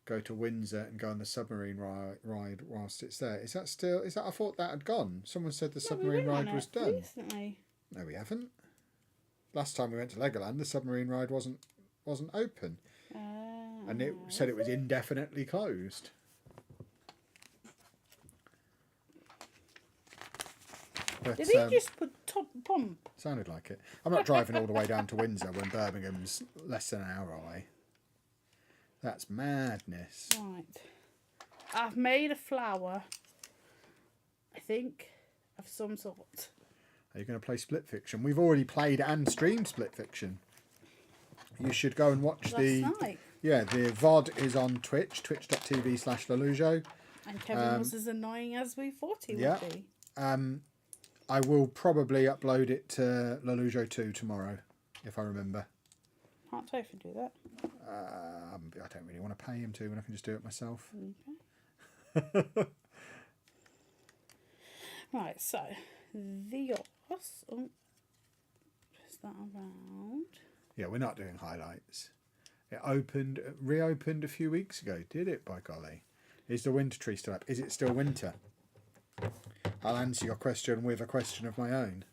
Go to Windsor and go on the submarine ride whilst it's there. Is that still... Is that... I thought that had gone. Someone said the submarine ride was done. Recently. No, we haven't. Last time we went to Legoland, the submarine ride wasn't open. And it said it was indefinitely closed. But, did he just put top pump? Sounded like it. I'm not driving all the way down to Windsor when Birmingham's less than an hour away. That's madness. Right. I've made a flower, I think, of some sort. Are you going to play Split Fiction? We've already played and streamed Split Fiction. You should go and watch Last night. Yeah, the VOD is on Twitch, twitch.tv/Lelujo. And Kevin was as annoying as we thought he would be. I will probably upload it to Lelujo 2 tomorrow, if I remember. Can't totally do that. I don't really want to pay him to when I can just do it myself. Okay. Right, so the Oz. Oh, is that around? Yeah, we're not doing highlights. It reopened a few weeks ago, did it, by golly? Is the winter tree still up? Is it still winter? I'll answer your question with a question of my own.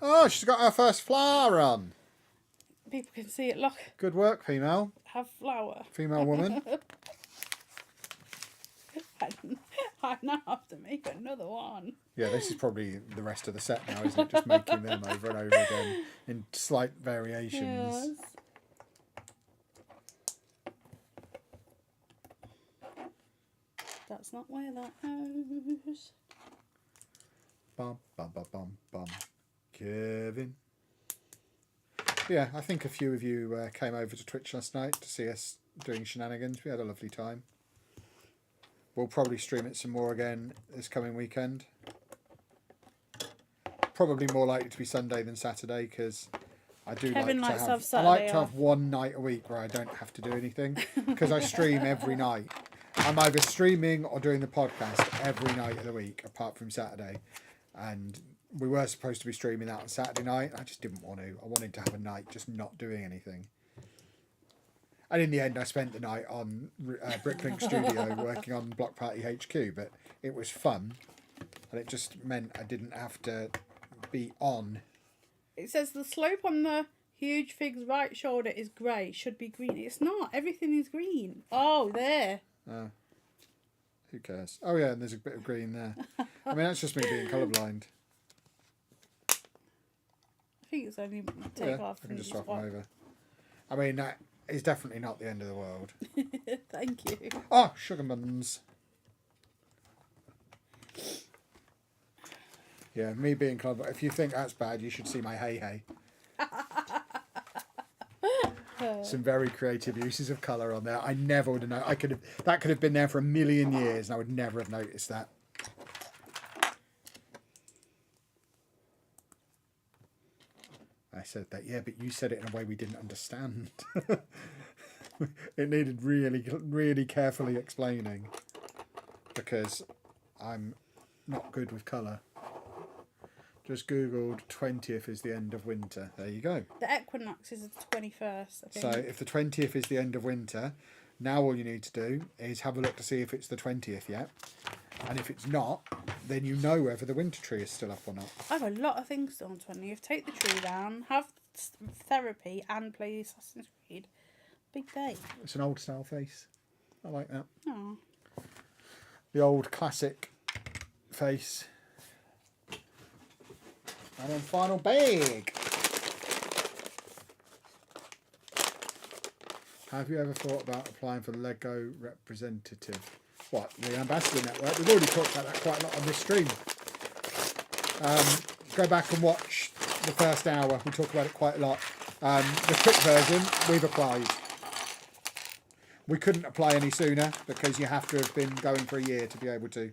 Oh, she's got her first flower on. People can see it. Look. Good work, female. Have flower. Female woman. I now have to make another one. Yeah, this is probably the rest of the set now, isn't it? Just making them over and over again in slight variations. Yes. That's not where that goes. Bum, bum, bum, bum, bum. Kevin. Yeah, I think a few of you came over to Twitch last night to see us doing shenanigans. We had a lovely time. We'll probably stream it some more again this coming weekend. Probably more likely to be Sunday than Saturday because I do Kevin like likes to to have I Saturday like to off. have one night a week where I don't have to do anything because I stream every night. I'm either streaming or doing the podcast every night of the week apart from Saturday. And we were supposed to be streaming that on Saturday night. I just didn't want to. I wanted to have a night just not doing anything. And in the end, I spent the night on Bricklink Studio working on Block Party HQ, but it was fun. And it just meant I didn't have to be on. It says the slope on the huge fig's right shoulder is grey. Should be green. It's not. Everything is green. Oh, there. Who cares? Oh, yeah, and there's a bit of green there. I mean, that's just me being colourblind. I think it's only take off. I can just swap them over. I mean, that is definitely not the end of the world. Thank you. Oh, sugar buns. Yeah, me being colourblind. If you think that's bad, you should see my hey. Some very creative uses of colour on there. I never would have known. That could have been there for a million years and I would never have noticed that. I said that, yeah, but you said it in a way we didn't understand. It needed really, really carefully explaining because I'm not good with colour. Just Googled 20th is the end of winter. There you go. The equinox is the 21st, I think. So if the 20th is the end of winter, now all you need to do is have a look to see if it's the 20th yet. And if it's not, then you know whether the winter tree is still up or not. I have a lot of things to do on 20th. Take the tree down, have therapy and play Assassin's Creed. Big day. It's an old style face. I like that. Oh. The old classic face. And then final bag. Have you ever thought about applying for the Lego representative? What, the Ambassador Network? We've already talked about that quite a lot on this stream. Go back and watch the first hour. We talk about it quite a lot. The quick version, we've applied. We couldn't apply any sooner because you have to have been going for a year to be able to.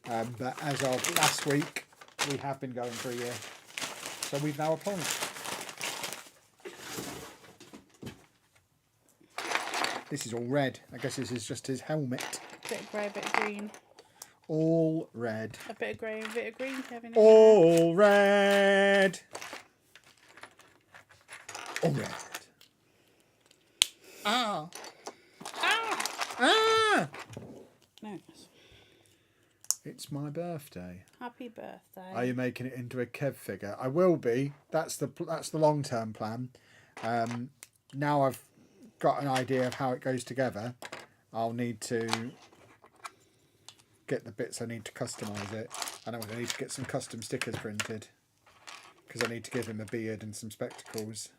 But as of last week, we have been going for a year. So we've now applied. This is all red. I guess this is just his helmet. A bit of grey, a bit of green. All red. A bit of grey and a bit of green, Kevin. All red. All red. Ah. Ah! Ah! No. It's my birthday. Happy birthday. Are you making it into a Kev figure? I will be. That's the long term plan. Now I've got an idea of how it goes together. I'll need to get the bits I need to customise it, and I'm going to need to get some custom stickers printed because I need to give him a beard and some spectacles.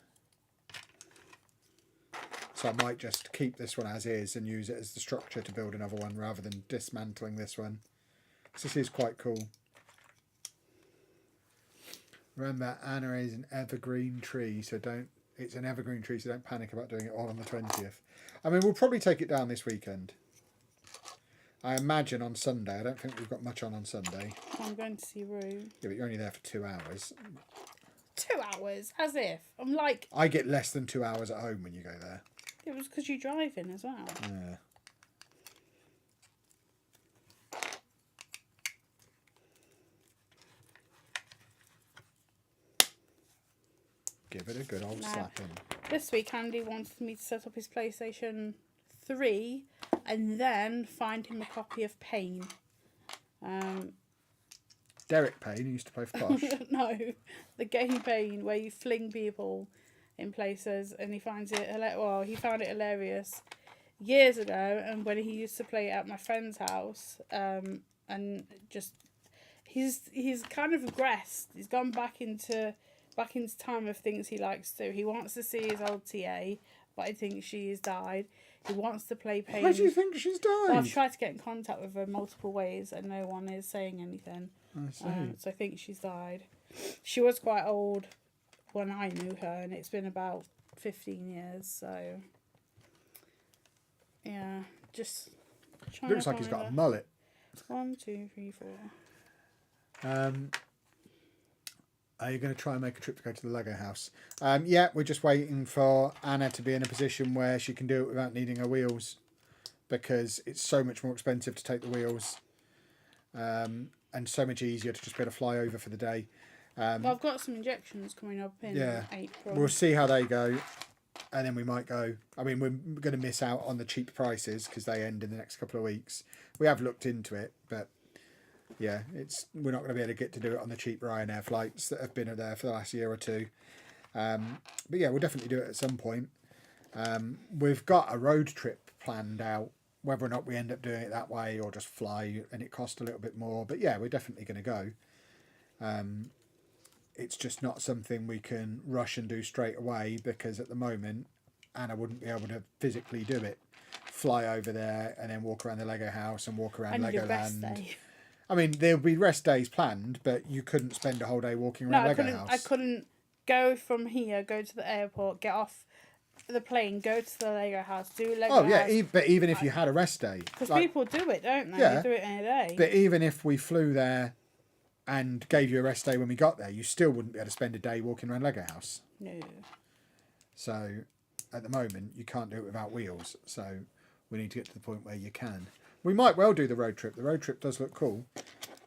So I might just keep this one as is and use it as the structure to build another one rather than dismantling this one. So this is quite cool. Remember, Anna is an evergreen tree, so it's an evergreen tree, so don't panic about doing it all on the 20th. I mean, we'll probably take it down this weekend. I imagine on Sunday. I don't think we've got much on Sunday. I'm going to see Rue. Yeah, but you're only there for 2 hours. 2 hours? As if. I'm like... I get less than 2 hours at home when you go there. It was because you drive in as well. Yeah. Give it a good old slapping. This week, Andy wanted me to set up his PlayStation 3 and then find him a copy of Pain. Derek Payne, who used to play for Posh. No, the game Pain, where you fling people in places, and he finds it he found it hilarious years ago, and when he used to play it at my friend's house, and just he's kind of regressed. He's gone back into time of things he likes to do. He wants to see his old TA, but I think she has died. He wants to play Pain. Why do you think she's died? Well, I've tried to get in contact with her multiple ways, and no one is saying anything. I see. So I think she's died. She was quite old when I knew her, and it's been about 15 years, so yeah, just trying Looks to like he's find got a her. mullet. 1, 2, 3, 4. Are you going to try and make a trip to go to the Lego house? Yeah, we're just waiting for Anna to be in a position where she can do it without needing her wheels, because it's so much more expensive to take the wheels, and so much easier to just be able to fly over for the day. Well, I've got some injections coming up in April. We'll see how they go, and then we might go. I mean, we're going to miss out on the cheap prices because they end in the next couple of weeks. We have looked into it, but yeah, we're not going to be able to get to do it on the cheap Ryanair flights that have been there for the last year or two. But yeah, we'll definitely do it at some point. We've got a road trip planned out, whether or not we end up doing it that way or just fly and it costs a little bit more. But yeah, we're definitely going to go. It's just not something we can rush and do straight away because at the moment, Anna wouldn't be able to physically do it. Fly over there and then walk around the Lego house and walk around Legoland. I mean, there'll be rest days planned, but you couldn't spend a whole day walking around Lego house. I couldn't go from here, go to the airport, get off the plane, go to the Lego house, do Lego house. Yeah, but even if you had a rest day. Because people do it, don't they? Yeah, they do it in a day. But even if we flew there and gave you a rest day when we got there, you still wouldn't be able to spend a day walking around Lego house. No. So, at the moment, you can't do it without wheels. So, we need to get to the point where you can. We might well do the road trip. The road trip does look cool.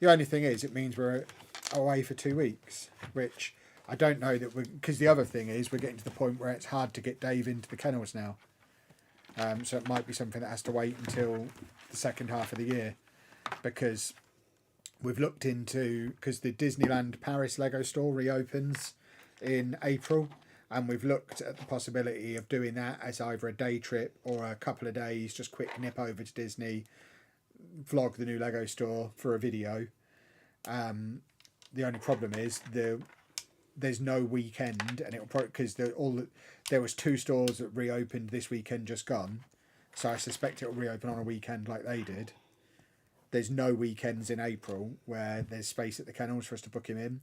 The only thing is, it means we're away for 2 weeks, which I don't know that because the other thing is we're getting to the point where it's hard to get Dave into the kennels now. So it might be something that has to wait until the second half of the year, because we've looked into, because the Disneyland Paris Lego store reopens in April, and we've looked at the possibility of doing that as either a day trip or a couple of days, just quick nip over to Disney, vlog the new Lego store for a video. The only problem is there's no weekend, and it'll probably because there was 2 stores that reopened this weekend just gone, so I suspect it'll reopen on a weekend like they did. There's no weekends in April where there's space at the kennels for us to book him in,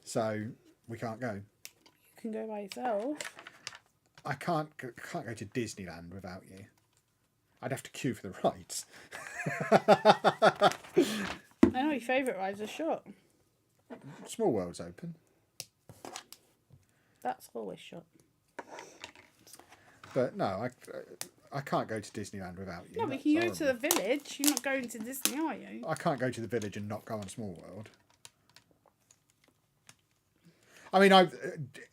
so we can't go. You can go by yourself. I can't go to Disneyland without you. I'd have to queue for the rides. I know your favourite rides are shut. Small World's open. That's always shut. But no, I can't go to Disneyland without you. No, but you can go to the village. You're not going to Disney, are you? I can't go to the village and not go on Small World. I mean,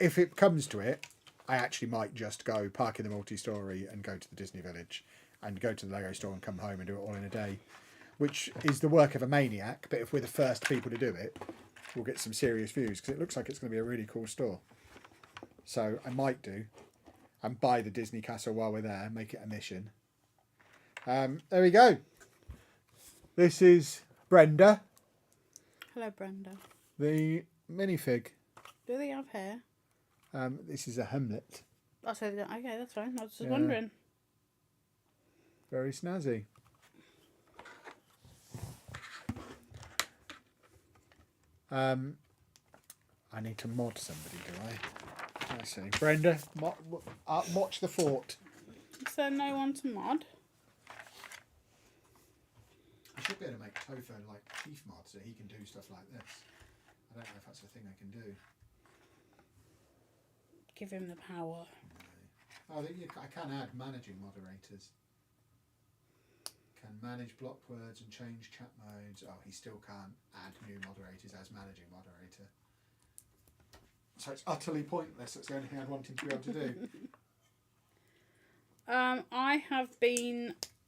if it comes to it, I actually might just go park in the multi-story and go to the Disney Village and go to the Lego store and come home and do it all in a day, which is the work of a maniac. But if we're the first people to do it, we'll get some serious views because it looks like it's going to be a really cool store. So I might do and buy the Disney Castle while we're there, make it a mission. There we go. This is Brenda. Hello, Brenda. The minifig. Do they have hair? This is a Hamlet. Oh, so they don't. Okay, that's fine. I was just wondering. Very snazzy. I need to mod somebody, do I? Let's see. Brenda, watch the fort. Is there no one to mod? I should be able to make Tofo like Keith mod so he can do stuff like this. I don't know if that's a thing I can do. Give him the power. No. Oh, I can add managing moderators. Can manage block words and change chat modes. Oh, he still can't add new moderators as managing moderator. So it's utterly pointless. That's the only thing I'd want him to be able to do.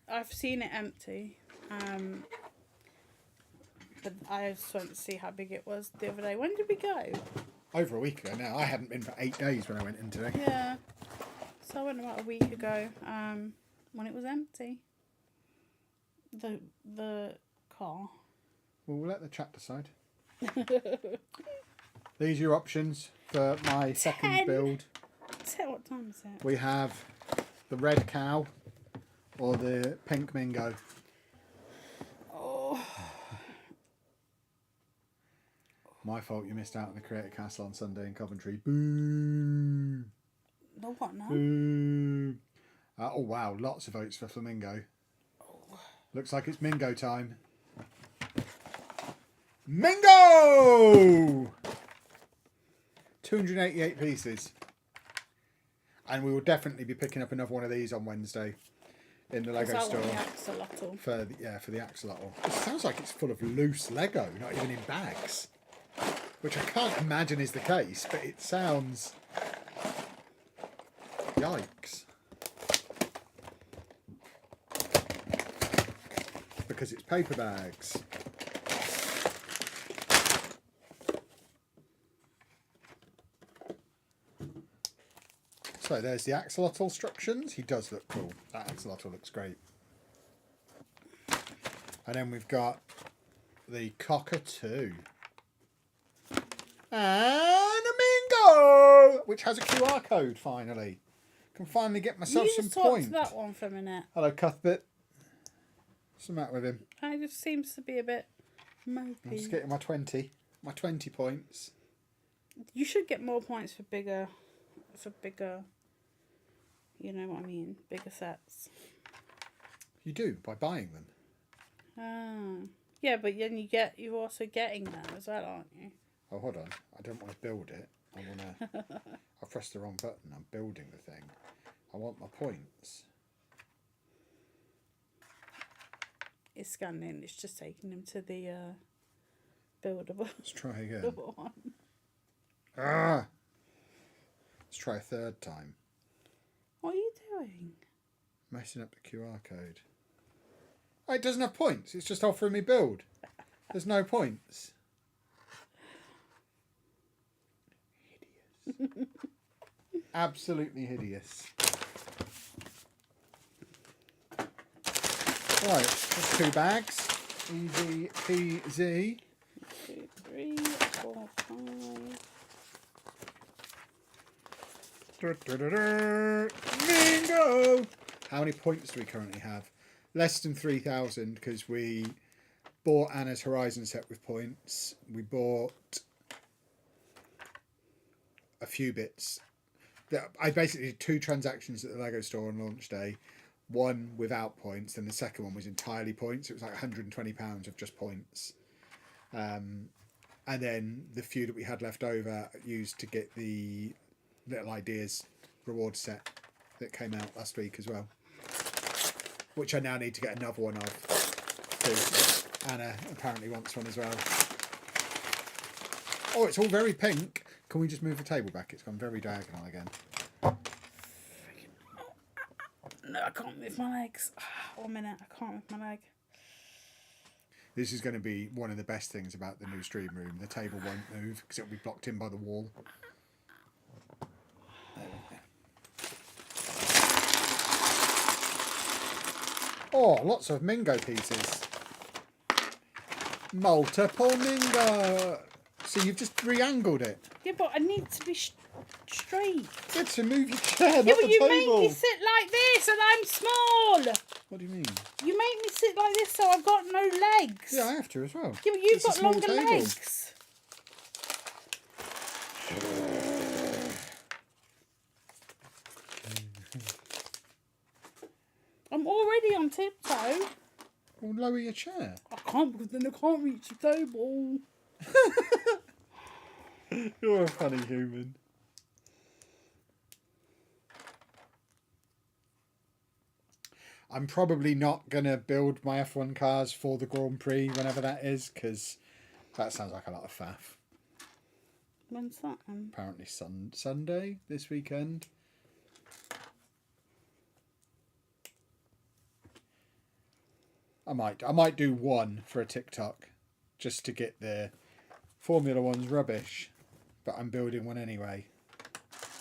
I've seen it empty. But I just went to see how big it was the other day. When did we go? Over a week ago now. I hadn't been for 8 days when I went in today. Yeah. So I went about a week ago, when it was empty. The car. Well, we'll let the chat decide. These are your options for my second build. What time is it? We have the red cow or the pink mingo. Oh. My fault you missed out on the Creator Castle on Sunday in Coventry. Boo! The what now? Boo! Oh wow, lots of votes for Flamingo. Oh. Looks like it's Mingo time. Mingo! 288 pieces. And we will definitely be picking up another one of these on Wednesday in the Lego store. The axolotl. For the axolotl. It sounds like it's full of loose Lego, not even in bags. Which I can't imagine is the case, but it sounds... Yikes. Because it's paper bags. So there's the axolotl instructions. He does look cool. That axolotl looks great. And then we've got the cockatoo. And a Mingo! Which has a QR code, finally. Can finally get myself some points. You just talk to that one for a minute. Hello, Cuthbert. What's the matter with him? He just seems to be a bit mopey. I'm just getting my 20. My 20 points. You should get more points for bigger... You know what I mean? Bigger sets. You do, by buying them. Ah. Yeah, but then you're also getting them as well, aren't you? Oh, hold on. I don't want to build it. I want to... I pressed the wrong button. I'm building the thing. I want my points. It's scanning. It's just taking him to the buildable. Let's try again. One. Ah! Let's try a third time. What are you doing? Messing up the QR code. Oh, it doesn't have points. It's just offering me build. There's no points. Hideous. Absolutely hideous. Right, that's 2 bags. Easy peasy. 2, 3, 4, 5. Bingo! How many points do we currently have? Less than 3,000 because we bought Anna's Horizon set with points. We bought a few bits. I basically did 2 transactions at the Lego store on launch day. One without points, and the second one was entirely points. It was like £120 of just points. And then the few that we had left over used to get the Little Ideas reward set that came out last week as well, which I now need to get another one of, because Anna apparently wants one as well. Oh, it's all very pink. Can we just move the table back? It's gone very diagonal again. No, I can't move my legs. 1 minute, I can't move my leg. This is going to be one of the best things about the new stream room. The table won't move because it'll be blocked in by the wall. Oh, lots of Mingo pieces. Multiple Mingo. So you've just re-angled it. Yeah, but I need to be straight. Yeah, to move your chair, not Yeah, but the you table. make me sit like this and I'm small. What do you mean? You make me sit like this so I've got no legs. Yeah, I have to as well. Yeah, but you've It's a got small longer table. legs. I'm already on tiptoe. Well, lower your chair. I can't because then I can't reach the table. You're a funny human. I'm probably not going to build my F1 cars for the Grand Prix whenever that is, because that sounds like a lot of faff. When's that then? Apparently Sunday this weekend. I might do one for a TikTok just to get the Formula One's rubbish, but I'm building one anyway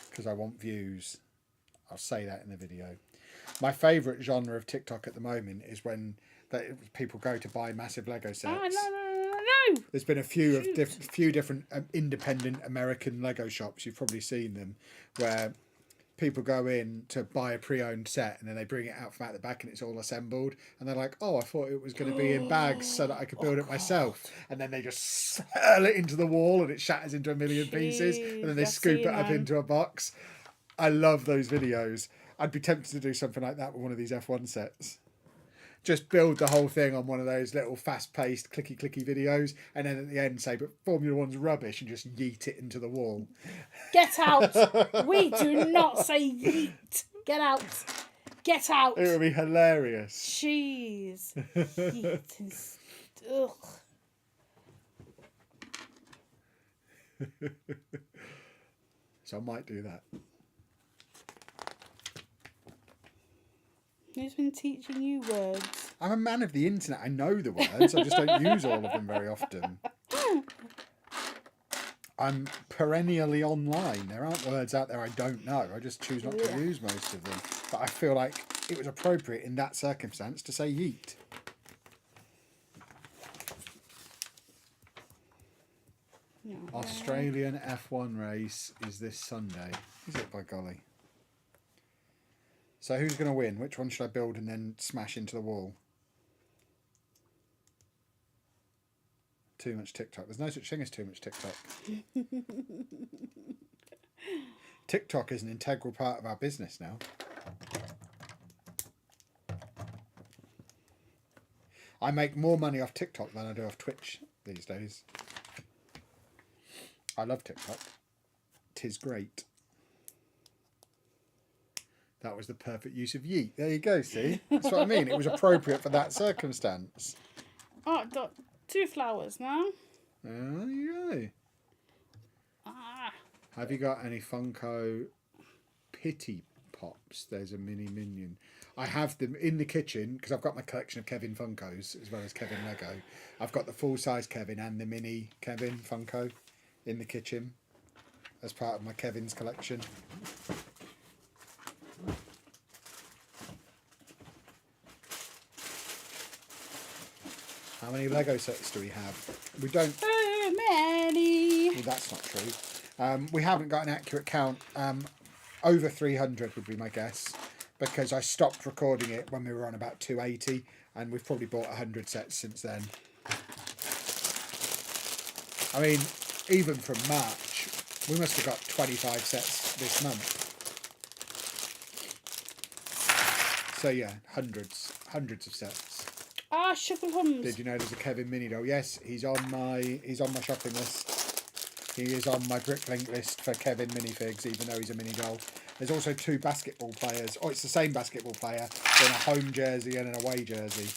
because I want views. I'll say that in the video. My favourite genre of TikTok at the moment is when people go to buy massive Lego sets. Ah, no. There's been a few different independent American Lego shops. You've probably seen them, where people go in to buy a pre-owned set and then they bring it out from out the back and it's all assembled, and they're like, oh, I thought it was going to be in bags so that I could build it myself, and then they just hurl it into the wall and it shatters into a million pieces, and then they scoop it up into a box. I love those videos. I'd be tempted to do something like that with one of these F1 sets. Just build the whole thing on one of those little fast-paced, clicky videos, and then at the end say, but Formula One's rubbish, and just yeet it into the wall. Get out! We do not say yeet. Get out. Get out. It would be hilarious. Jeez. Yeet is... Ugh. So I might do that. Who's been teaching you words? I'm a man of the internet. I know the words. I just don't use all of them very often. I'm perennially online. There aren't words out there I don't know. I just choose not to use most of them. But I feel like it was appropriate in that circumstance to say yeet. No. Australian F1 race is this Sunday. Is it, by golly? So who's going to win? Which one should I build and then smash into the wall? Too much TikTok. There's no such thing as too much TikTok. TikTok is an integral part of our business now. I make more money off TikTok than I do off Twitch these days. I love TikTok. 'Tis great. That was the perfect use of yeet. There you go, see? That's what I mean. It was appropriate for that circumstance. Oh, I've got 2 flowers now. There you go. Ah. Have you got any Funko Pity Pops? There's a mini minion. I have them in the kitchen because I've got my collection of Kevin Funkos as well as Kevin Lego. I've got the full-size Kevin and the mini Kevin Funko in the kitchen as part of my Kevin's collection. How many Lego sets do we have? We don't... So many. Well, that's not true. We haven't got an accurate count. Over 300 would be my guess, because I stopped recording it when we were on about 280, and we've probably bought 100 sets since then. I mean, even from March, We must have got 25 sets this month. So yeah, hundreds of sets. Ah, sugar plums. Did you know there's a Kevin mini doll? Yes, he's on my shopping list. He is on my Bricklink list for Kevin minifigs, even though he's a mini doll. There's also 2 basketball players. Oh, it's the same basketball player in a home jersey and an away jersey.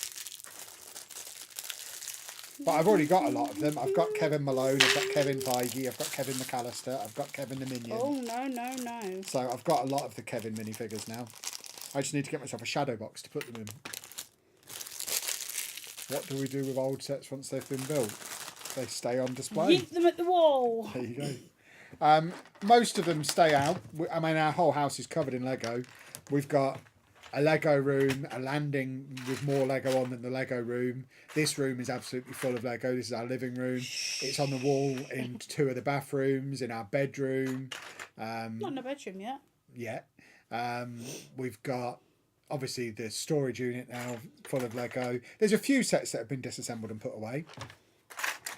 But I've already got a lot of them. I've got Kevin Malone, I've got Kevin Feige, I've got Kevin McAllister, I've got Kevin the Minion. Oh, no. So I've got a lot of the Kevin minifigures now. I just need to get myself a shadow box to put them in. What do we do with old sets once they've been built? They stay on display. Yeet them at the wall. There you go. Most of them stay out. I mean, our whole house is covered in Lego. We've got a Lego room, a landing with more Lego on than the Lego room. This room is absolutely full of Lego. This is our living room. It's on the wall in 2 of the bathrooms, in our bedroom. Not in the bedroom yet. Yeah. We've got, obviously, the storage unit now full of Lego. There's a few sets that have been disassembled and put away.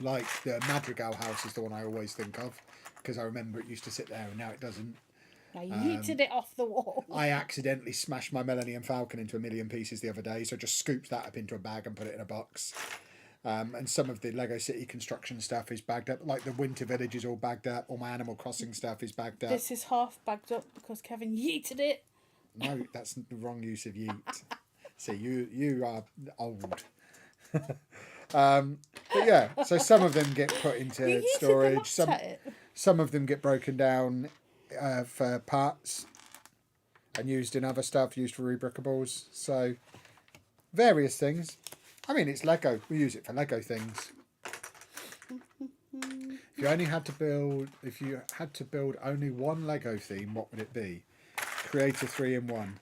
Like the Madrigal house is the one I always think of, because I remember it used to sit there and now it doesn't. I yeeted it off the wall. I accidentally smashed my Millennium Falcon into a million pieces the other day, so I just scooped that up into a bag and put it in a box. And some of the Lego City construction stuff is bagged up, like the Winter Village is all bagged up. All my Animal Crossing stuff is bagged up. This is half bagged up because Kevin yeeted it. No, that's the wrong use of yeet. See, you are old. But yeah, so some of them get put into storage. Some of them get broken down for parts and used in other stuff, used for rebrickables. So various things. I mean, it's Lego. We use it for Lego things. If you had to build only one Lego theme, what would it be? Create a 3-in-1.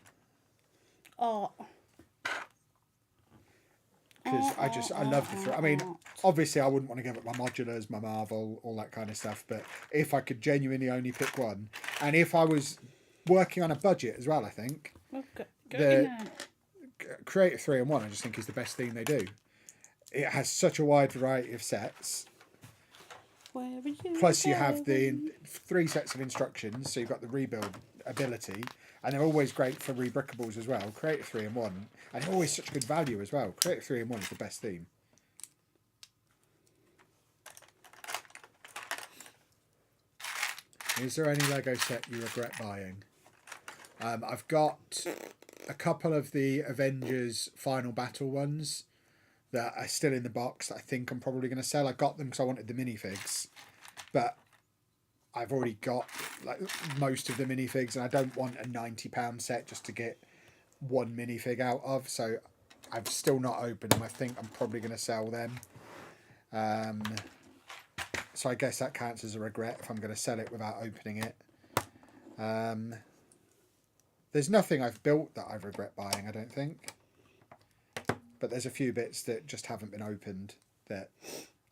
Oh. Because I love the three. I mean, obviously I wouldn't want to give up my modulars, my Marvel, all that kind of stuff. But if I could genuinely only pick one, and if I was working on a budget as well, I think Create a 3-in-1 I just think is the best thing they do. It has such a wide variety of sets. Plus you have the 3 sets of instructions, so you've got the rebuild ability, and they're always great for rebrickables as well. Create a 3-in-1, and they're always such good value as well. Create a 3-in-1 is the best theme. Is there any Lego set you regret buying? I've got a couple of the Avengers Final Battle ones that are still in the box that I think I'm probably going to sell. I got them because I wanted the minifigs, but I've already got like most of the minifigs, and I don't want a £90 set just to get one minifig out of. So I've still not opened them. I think I'm probably going to sell them. So I guess that counts as a regret if I'm going to sell it without opening it. There's nothing I've built that I regret buying, I don't think. But there's a few bits that just haven't been opened that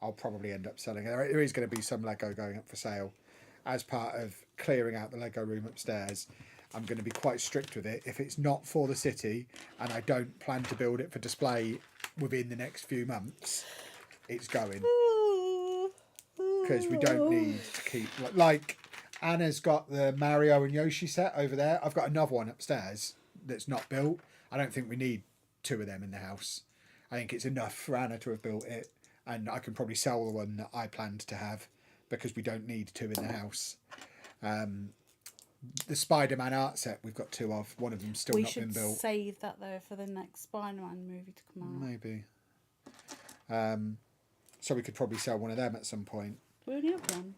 I'll probably end up selling. There is going to be some Lego going up for sale. As part of clearing out the Lego room upstairs, I'm going to be quite strict with it. If it's not for the city and I don't plan to build it for display within the next few months, it's going. Because we don't need to keep... Like, Anna's got the Mario and Yoshi set over there. I've got another one upstairs that's not built. I don't think we need 2 of them in the house. I think it's enough for Anna to have built it, and I can probably sell the one that I planned to have because we don't need 2 in the house. The Spider-Man art set we've got 2 of. One of them's still not been built. We should save that though for the next Spider-Man movie to come out. Maybe. So we could probably sell one of them at some point. We only have one.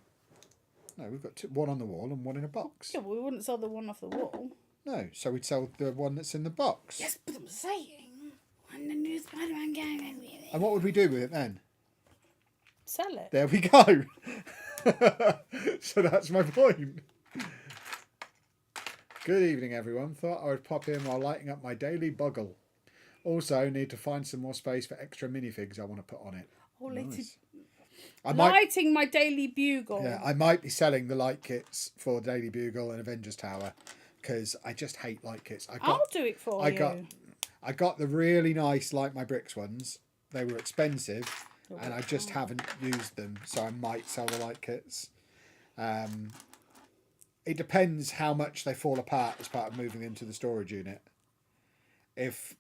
No, we've got 2, one on the wall and one in a box. Yeah, but we wouldn't sell the one off the wall. No, so we'd sell the one that's in the box. Yes, but I'm saying, when the new Spider-Man game with it. And what would we do with it then? Sell it. There we go. So that's my point. Good evening, everyone. Thought I would pop in while lighting up my daily buggle. Also, need to find some more space for extra minifigs I want to put on it. Oh, nice. Lighting my daily bugle. Yeah, I might be selling the light kits for Daily Bugle and Avengers Tower because I just hate light kits. I'll do it for you. I got the really nice Light My Bricks ones. They were expensive and I just haven't used them, so I might sell the light kits. it depends how much they fall apart as part of moving into the storage unit. If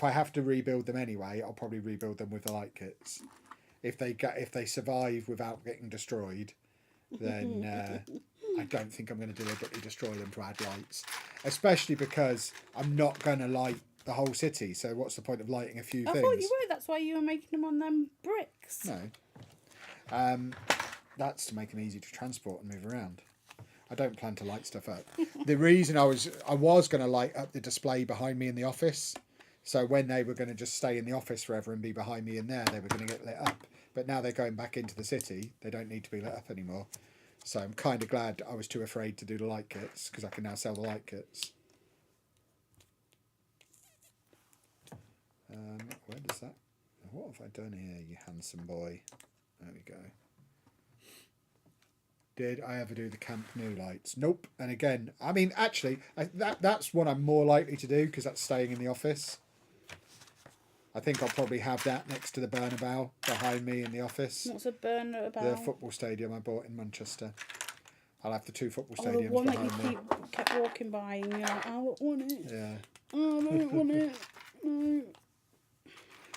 I have to rebuild them anyway, I'll probably rebuild them with the light kits. If they survive without getting destroyed, then I don't think I'm going to deliberately destroy them to add lights. Especially because I'm not going to light the whole city. So what's the point of lighting a few things? I thought you were. That's why you were making them on them bricks. No. That's to make them easy to transport and move around. I don't plan to light stuff up. The reason I was going to light up the display behind me in the office. So when they were going to just stay in the office forever and be behind me in there, they were going to get lit up. But now they're going back into the city. They don't need to be lit up anymore. So I'm kind of glad I was too afraid to do the light kits, because I can now sell the light kits. Where does that... What have I done here, you handsome boy? There we go. Did I ever do the Camp Nou lights? Nope. And again, I mean, actually, that's what I'm more likely to do, because that's staying in the office. I think I'll probably have that next to the Bernabeu behind me in the office. What's a Bernabeu? The football stadium I bought in Manchester. I'll have the two football stadiums the one behind that you me. kept walking by and you're like, I don't want it. Yeah. Oh, I don't want it. No.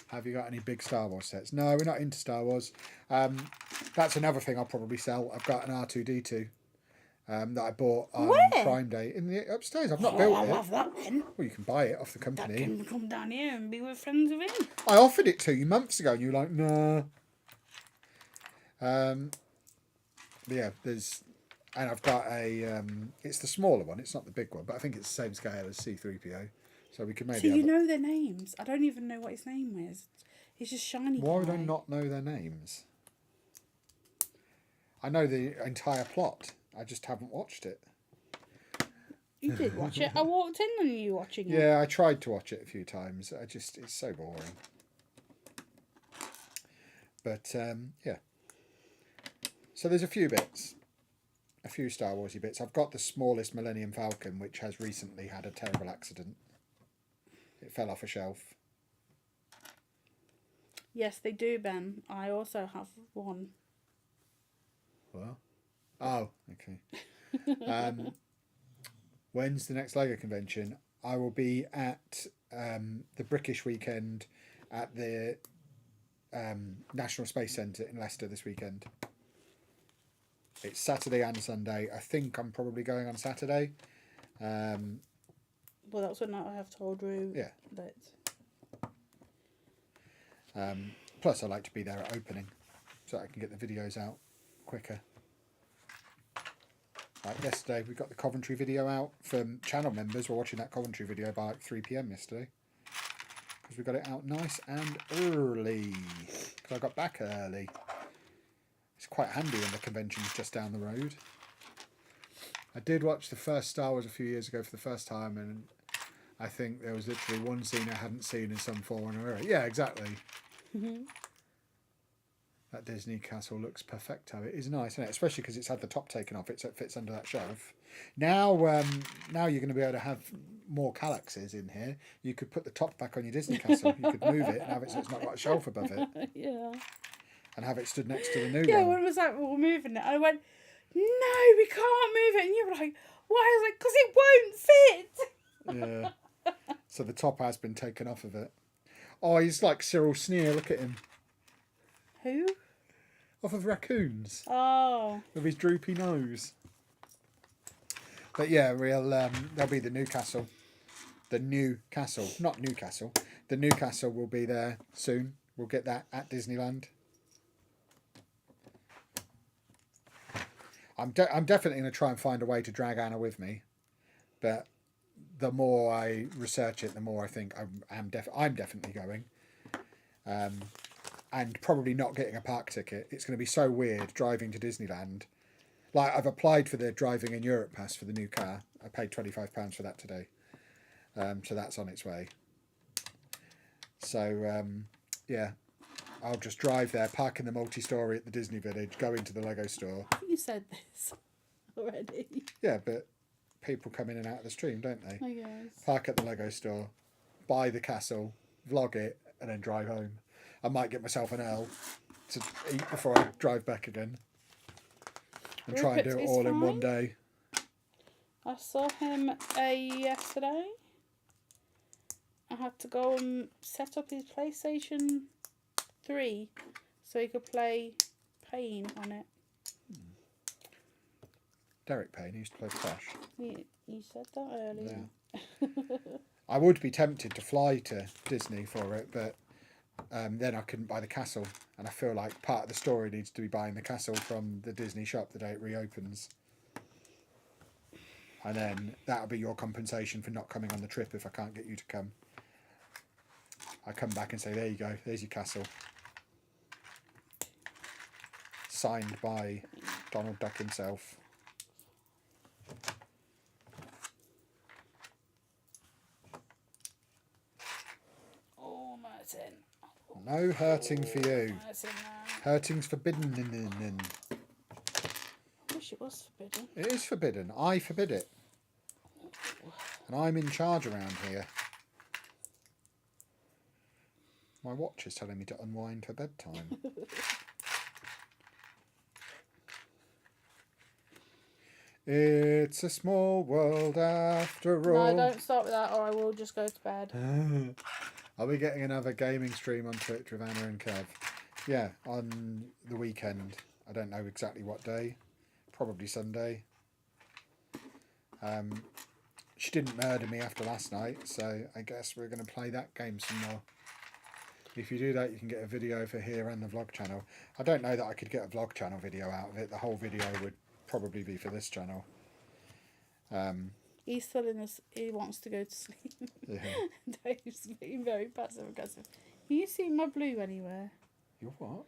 Have you got any big Star Wars sets? No, we're not into Star Wars. That's another thing I'll probably sell. I've got an R2-D2 that I bought on Prime Day in the upstairs. I've not built it. I love that then. Well, you can buy it off the company. That can come down here and be with friends of him. I offered it to you months ago and you were like, no. Yeah, there's... And I've got a... it's the smaller one. It's not the big one, but I think it's the same scale as C-3PO. So we could maybe... So you know their names. I don't even know what his name is. He's just shiny. Why would I not know their names? I know the entire plot. I just haven't watched it. You did watch it. I walked in and you watching it. Yeah, I tried to watch it a few times. It's so boring. But, yeah. So there's a few bits. A few Star Warsy bits. I've got the smallest Millennium Falcon, which has recently had a terrible accident. It fell off a shelf. Yes, they do, Ben. I also have one. Well, oh, okay. When's the next Lego convention? I will be at the Brickish weekend at the National Space Centre in Leicester this weekend. It's Saturday and Sunday. I think I'm probably going on Saturday. Well, that's what I have told Rue. Yeah. That. Plus, I like to be there at opening, so I can get the videos out quicker. Like yesterday, we got the Coventry video out from channel members. We're watching that Coventry video by like 3 PM yesterday, because we got it out nice and early. Because I got back early. It's quite handy when the convention's just down the road. I did watch the first Star Wars a few years ago for the first time, and I think there was literally one scene I hadn't seen in some form or another. Yeah, exactly. That Disney castle looks perfecto. It is nice, isn't it? Especially because it's had the top taken off it, so it fits under that shelf. Now, now you're going to be able to have more Kallaxes in here. You could put the top back on your Disney castle. You could move it and have it so it's not got a shelf above it. Yeah. And have it stood next to the new Yeah, one. when it was like, we were moving it, I went, no, we can't move it. And you were like, why? I was like, because it won't fit. Yeah. So the top has been taken off of it. Oh, he's like Cyril Sneer. Look at him. Who? Off of Raccoons. Oh. With his droopy nose. But yeah, there'll be the new castle. The new castle. Not Newcastle. The new castle will be there soon. We'll get that at Disneyland. I'm definitely going to try and find a way to drag Anna with me. But the more I research it, the more I think I'm definitely going. And probably not getting a park ticket. It's going to be so weird driving to Disneyland. Like, I've applied for the driving in Europe pass for the new car. I paid £25 for that today. So that's on its way. So, yeah. I'll just drive there, park in the multi-story at the Disney Village, go into the Lego store. You said this already. Yeah, but people come in and out of the stream, don't they? I guess. Park at the Lego store, buy the castle, vlog it, and then drive home. I might get myself an L to eat before I drive back again. And try and do it all in one day. I saw him yesterday. I had to go and set up his PlayStation 3 so he could play Pain on it. Derek Payne used to play Crash. You said that earlier. Yeah. I would be tempted to fly to Disney for it, but then I couldn't buy the castle. And I feel like part of the story needs to be buying the castle from the Disney shop the day it reopens. And then that'll be your compensation for not coming on the trip if I can't get you to come. I come back and say, there you go, there's your castle. Signed by Donald Duck himself. Oh, Martin. No hurting for you. Martin, Hurting's forbidden. I wish it was forbidden. It is forbidden. I forbid it. And I'm in charge around here. My watch is telling me to unwind for bedtime. It's a small world after all. No, don't start with that or I will just go to bed. I'll be getting another gaming stream on Twitch with Anna and Kev. Yeah, on the weekend. I don't know exactly what day. Probably Sunday. She didn't murder me after last night, so I guess we're going to play that game some more. If you do that, you can get a video for here and the vlog channel. I don't know that I could get a vlog channel video out of it. The whole video would probably be for this channel. He's still in this. He wants to go to sleep. Yeah. Dave's being very passive aggressive. Can you see my blue anywhere? Your what?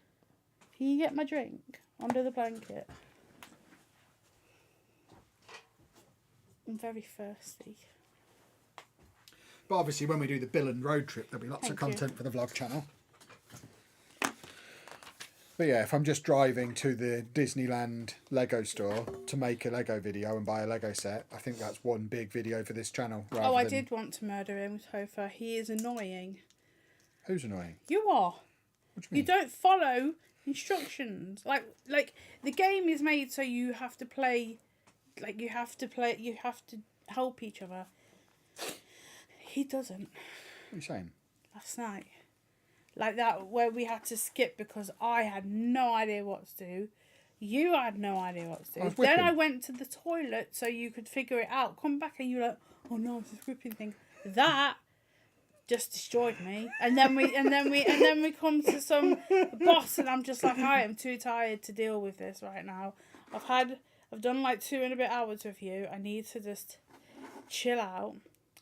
Can you get my drink under the blanket? I'm very thirsty. But obviously when we do the Bill and Road trip, there'll be lots of Thank you. content for the vlog channel. But yeah, if I'm just driving to the Disneyland Lego store to make a Lego video and buy a Lego set, I think that's one big video for this channel. Oh, I did want to murder him, Topher. He is annoying. Who's annoying? You are. What do you mean? You don't follow instructions. Like the game is made so you have to play. Like you have to help each other. He doesn't. What are you saying? Last night. Like that, where we had to skip because I had no idea what to do. You had no idea what to do. Then I went to the toilet so you could figure it out. Come back and you're like, oh no, it's this whipping thing. That just destroyed me. And then we come to some boss and I'm just like, I am too tired to deal with this right now. I've done like 2 and a bit hours with you. I need to just chill out.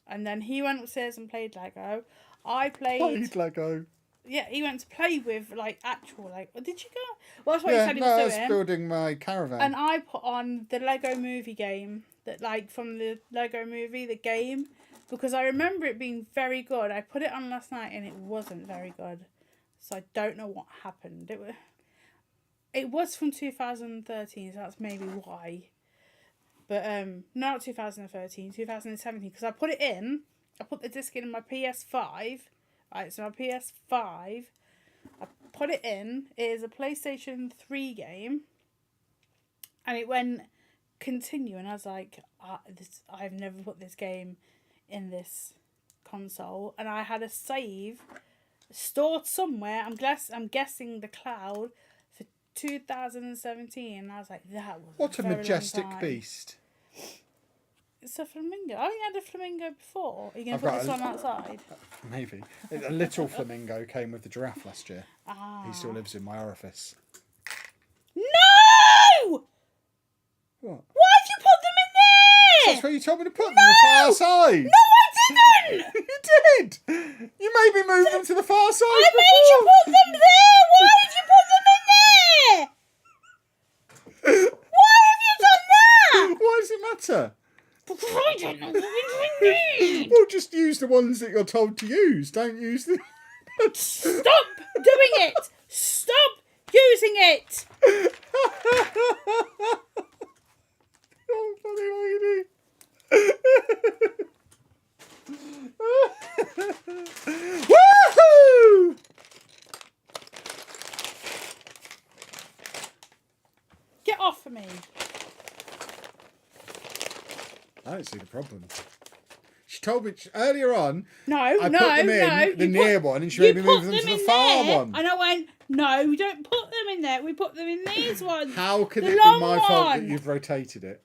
And then he went upstairs and played Lego. I played Lego. Yeah, he went to play with like actual like. Did you go? Well, that's what he said he I was was doing. building my caravan. And I put on the Lego Movie game that like from the Lego Movie, the game, because I remember it being very good. I put it on last night and it wasn't very good, so I don't know what happened. It was from 2013, so that's maybe why. But not 2013, 2017, because I put it in. I put the disc in my PS5. Right, so my PS5, I put it in. It is a PlayStation 3 game. And it went continue. And I was like, I've never put this game in this console. And I had a save stored somewhere. I'm guessing the cloud for 2017. And I was like, that was what a very majestic long time. beast. It's a flamingo. I only had a flamingo before. Are you going to put this one outside? Maybe. A little flamingo came with the giraffe last year. Ah. He still lives in my orifice. No! What? Why did you put them in there? That's where you told me to put them, the far side. No, I didn't! You did! You made me move them to the far side I made you put them there! Why did you put them in there? Why have you done that? Why does it matter? Because I don't know what we're doing. Well, just use the ones that you're told to use. Don't use the... Stop doing it! Stop using it! Oh, funny lady. Woohoo! Get off of me. I don't see the problem. She told me earlier on. I put them in the near one, and she made me move them to the far one. And I went, no, we don't put them in there. We put them in these ones. How can it be my fault that you've rotated it?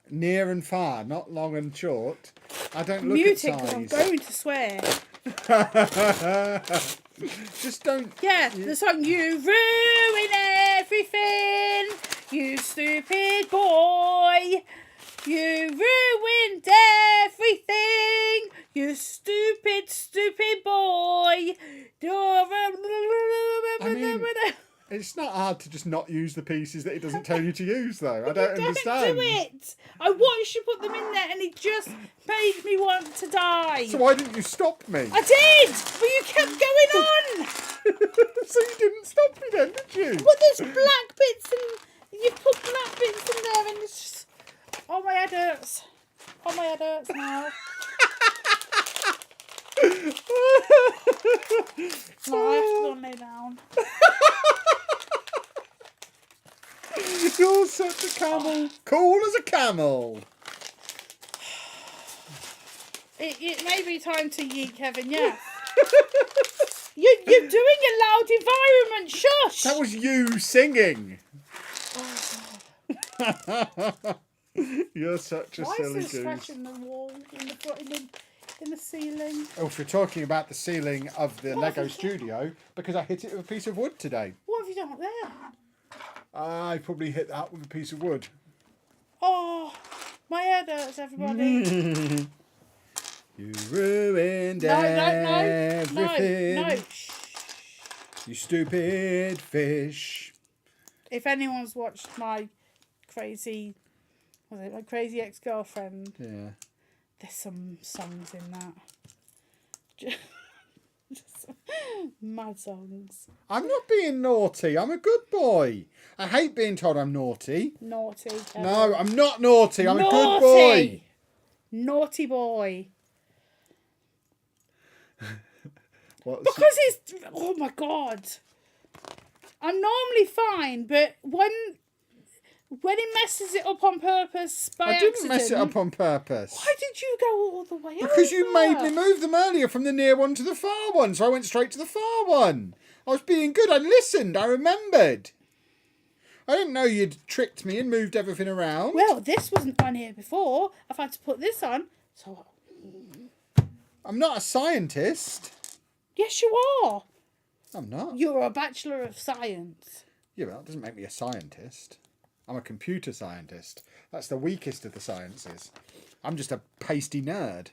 Near and far, not long and short. I don't look at size. I'm going to swear. Just don't. Yeah, the song "You Ruin Everything, You Stupid Boy." You ruined everything, you stupid, stupid boy. I mean, it's not hard to just not use the pieces that it doesn't tell you to use, though. I don't understand. Don't do it. I watched you put them in there, and it just made me want to die. So why didn't you stop me? I did, but you kept going on. So you didn't stop me then, did you? But there's black bits, and you put black bits in there, and it's just... Oh, my head hurts. Oh, my head hurts now. No, I have to go and lay down. You're such a camel. Cool as a camel. It may be time to yeet, Kevin, yeah. You're doing a loud environment. Shush. That was you singing. You're such a silly goose. Why is there scratch in the wall, in the ceiling? Oh, if you're talking about the ceiling of the Lego studio, because I hit it with a piece of wood today. What have you done up there? I probably hit that with a piece of wood. Oh, my head hurts, everybody. You ruined everything. No. You stupid fish. If anyone's watched my crazy ex-girlfriend, yeah, there's some songs in that. Just mad songs. I'm not being naughty. I'm a good boy. I hate being told I'm naughty. Naughty. No, I'm not naughty. I'm a good boy. Naughty boy. Because it's... Oh, my God. I'm normally fine, but when it messes it up on purpose by accident... I didn't mess it up on purpose. Why did you go all the way over? Because you made me move them earlier from the near one to the far one, so I went straight to the far one. I was being good. I listened. I remembered. I didn't know you'd tricked me and moved everything around. Well, this wasn't on here before. I've had to put this on, so... I'm not a scientist. Yes, you are. I'm not. You're a Bachelor of Science. Yeah, but that doesn't make me a scientist. I'm a computer scientist. That's the weakest of the sciences. I'm just a pasty nerd.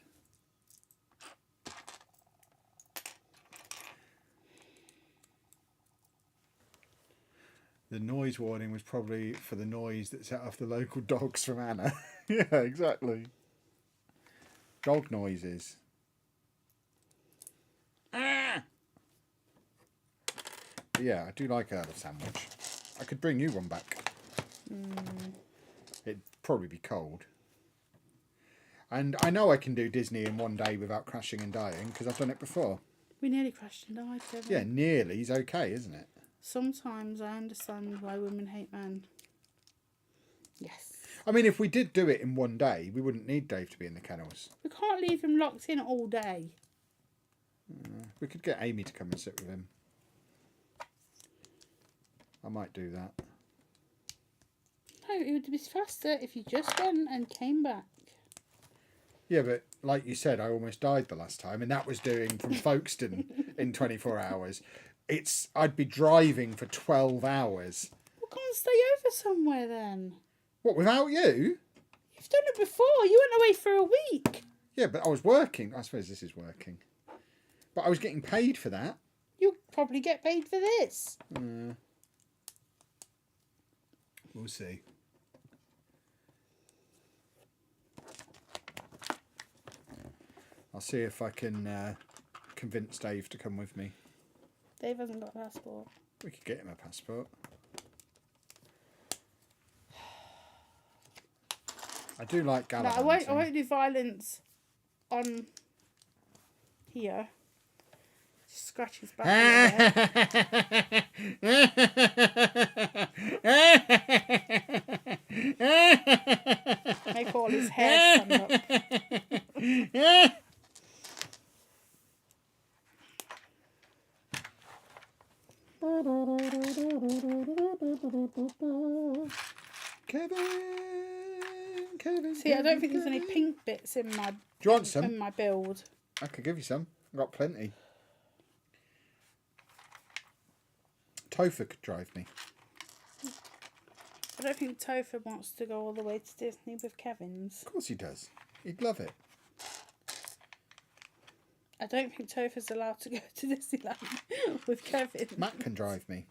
The noise warning was probably for the noise that set off the local dogs from Anna. Yeah, exactly. Dog noises. Ah! But yeah, I do like a sandwich. I could bring you one back. It'd probably be cold. And I know I can do Disney in one day without crashing and dying, because I've done it before. We nearly crashed and died, Kevin. Yeah, nearly is okay, isn't it? Sometimes I understand why women hate men. Yes. I mean, if we did do it in one day, we wouldn't need Dave to be in the kennels. We can't leave him locked in all day. We could get Amy to come and sit with him. I might do that. No, it would be faster if you just went and came back. Yeah, but like you said, I almost died the last time, and that was doing from Folkestone in 24 hours. I'd be driving for 12 hours. Well, go and stay over somewhere then. What, without you? You've done it before. You went away for a week. Yeah, but I was working. I suppose this is working. But I was getting paid for that. You'll probably get paid for this. We'll see. I'll see if I can convince Dave to come with me. Dave hasn't got a passport. We could get him a passport. I do like gallivanting. No, I won't do violence on here. Just scratch his back a little bit. Make all his his hair stand up. Kevin. See, I don't think there's any pink bits in my. Do you want some? In my build. I could give you some. I've got plenty. Topher could drive me. I don't think Topher wants to go all the way to Disney with Kevin's. Of course he does. He'd love it. I don't think Topher's allowed to go to Disneyland with Kevin. Matt can drive me.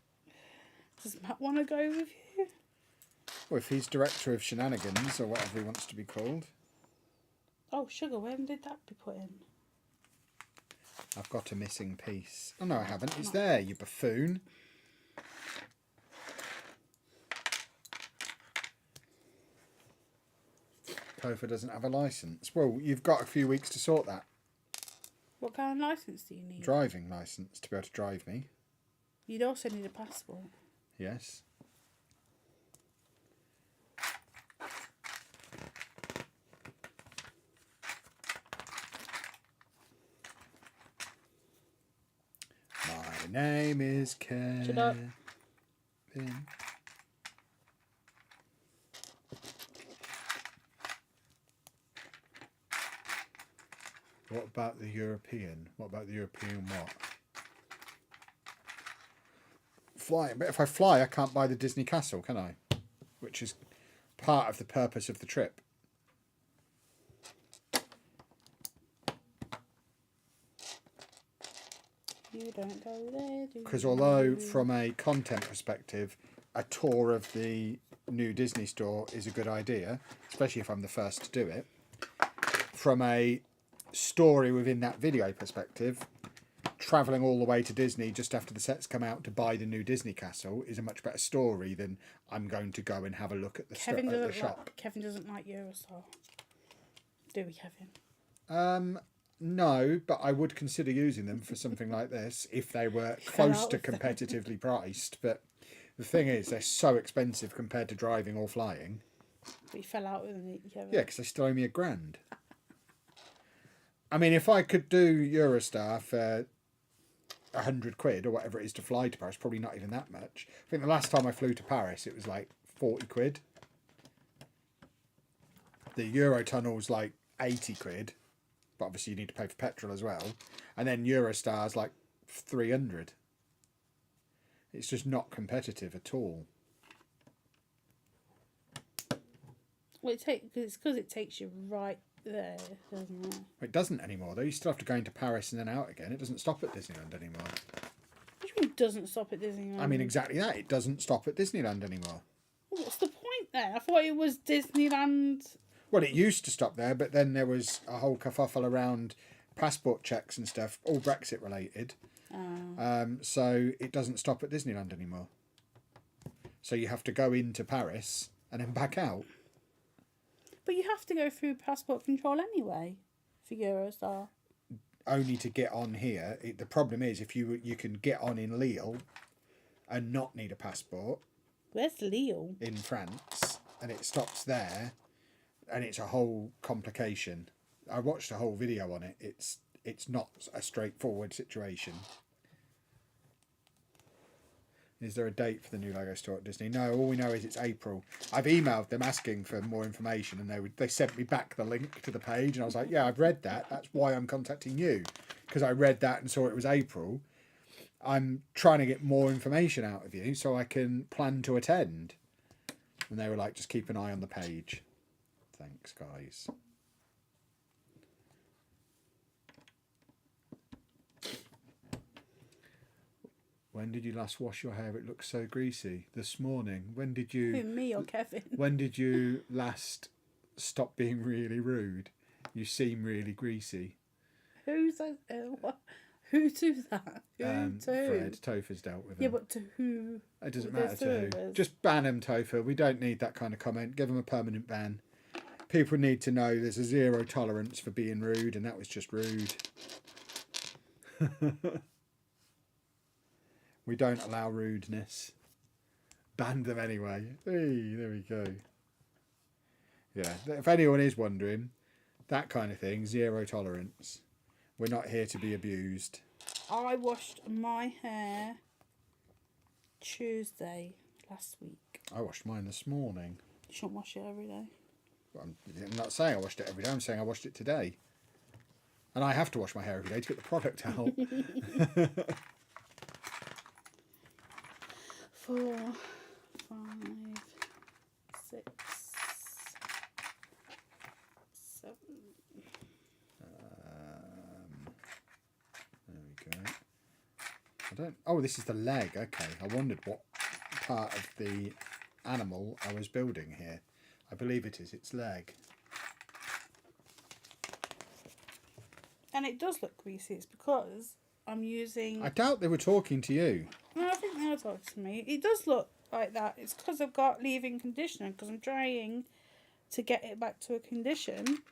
Does Matt want to go with you? Well, if he's director of shenanigans, or whatever he wants to be called. Oh, sugar, when did that be put in? I've got a missing piece. Oh, no, I haven't. It's there, you buffoon. Topher doesn't have a licence. Well, you've got a few weeks to sort that. What kind of licence do you need? Driving licence to be able to drive me. You'd also need a passport. Yes. My name is Kevin. Shut up. What about the European? What about the European what? Flying. But if I fly, I can't buy the Disney Castle, can I? Which is part of the purpose of the trip. You don't go there, do you? Because although from a content perspective, a tour of the new Disney store is a good idea, especially if I'm the first to do it, from a story within that video perspective, travelling all the way to Disney just after the sets come out to buy the new Disney Castle is a much better story than I'm going to go and have a look at the, shop. Kevin doesn't like Eurostar. Do we, Kevin? No, but I would consider using them for something like this if they were close to competitively priced. But the thing is, they're so expensive compared to driving or flying. But you fell out with them, Kevin. Yeah, because they still owe me £1,000. I mean, if I could do Eurostar for £100 or whatever it is to fly to Paris, probably not even that much. I think the last time I flew to Paris, it was like £40. The Eurotunnel's like £80, but obviously you need to pay for petrol as well. And then Eurostar's like 300. It's just not competitive at all. Well, it's because it takes you right there, doesn't it? It doesn't anymore, though. You still have to go into Paris and then out again. It doesn't stop at Disneyland anymore. What do you mean it doesn't stop at Disneyland? I mean, exactly that. It doesn't stop at Disneyland anymore. Well, what's the point then? I thought it was Disneyland. Well, it used to stop there, but then there was a whole kerfuffle around passport checks and stuff, all Brexit related. So it doesn't stop at Disneyland anymore. So you have to go into Paris and then back out. But you have to go through passport control anyway for Eurostar. Only to get on here. The problem is if you can get on in Lille and not need a passport. Where's Lille? In France, and it stops there, and it's a whole complication. I watched a whole video on it. It's not a straightforward situation. Is there a date for the new Lego store at Disney? No, all we know is it's April. I've emailed them asking for more information, and they sent me back the link to the page, and I was like, yeah, I've read that. That's why I'm contacting you, because I read that and saw it was April. I'm trying to get more information out of you so I can plan to attend. And they were like, just keep an eye on the page. Thanks, guys. When did you last wash your hair? It looks so greasy. This morning. When did you... Who, me or Kevin? When did you last stop being really rude? You seem really greasy. Who's that? What? Who to that? Who to? Fred, Topher's dealt with him. Yeah, but to who? It doesn't matter to who. Just ban him, Topher. We don't need that kind of comment. Give him a permanent ban. People need to know there's a zero tolerance for being rude, and that was just rude. We don't allow rudeness. Ban them anyway. Hey, there we go. Yeah, if anyone is wondering, that kind of thing, zero tolerance. We're not here to be abused. I washed my hair Tuesday last week. I washed mine this morning. You shouldn't wash it every day. I'm not saying I washed it every day, I'm saying I washed it today. And I have to wash my hair every day to get the product out. 4, 5, 6, 7. There we go. I don't. Oh, this is the leg. Okay, I wondered what part of the animal I was building here. I believe it is its leg. And it does look greasy. It's because I'm using... I doubt they were talking to you. No, I think they were talking to me. It does look like that. It's because I've got leave-in conditioner, because I'm trying to get it back to a condition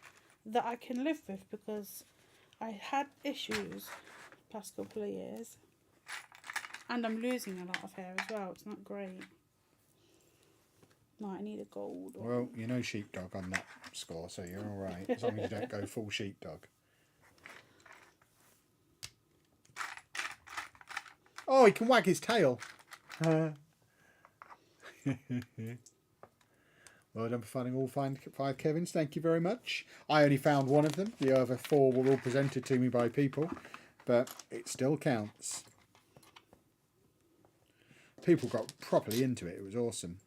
that I can live with, because I had issues the past couple of years. And I'm losing a lot of hair as well. It's not great. No, I need a gold one. Well, you know sheepdog on that score, so you're all right. As long as you don't go full sheepdog. Oh, he can wag his tail. Well done for finding all 5 Kevins. Thank you very much. I only found one of them. The other 4 were all presented to me by people. But it still counts. People got properly into it. It was awesome.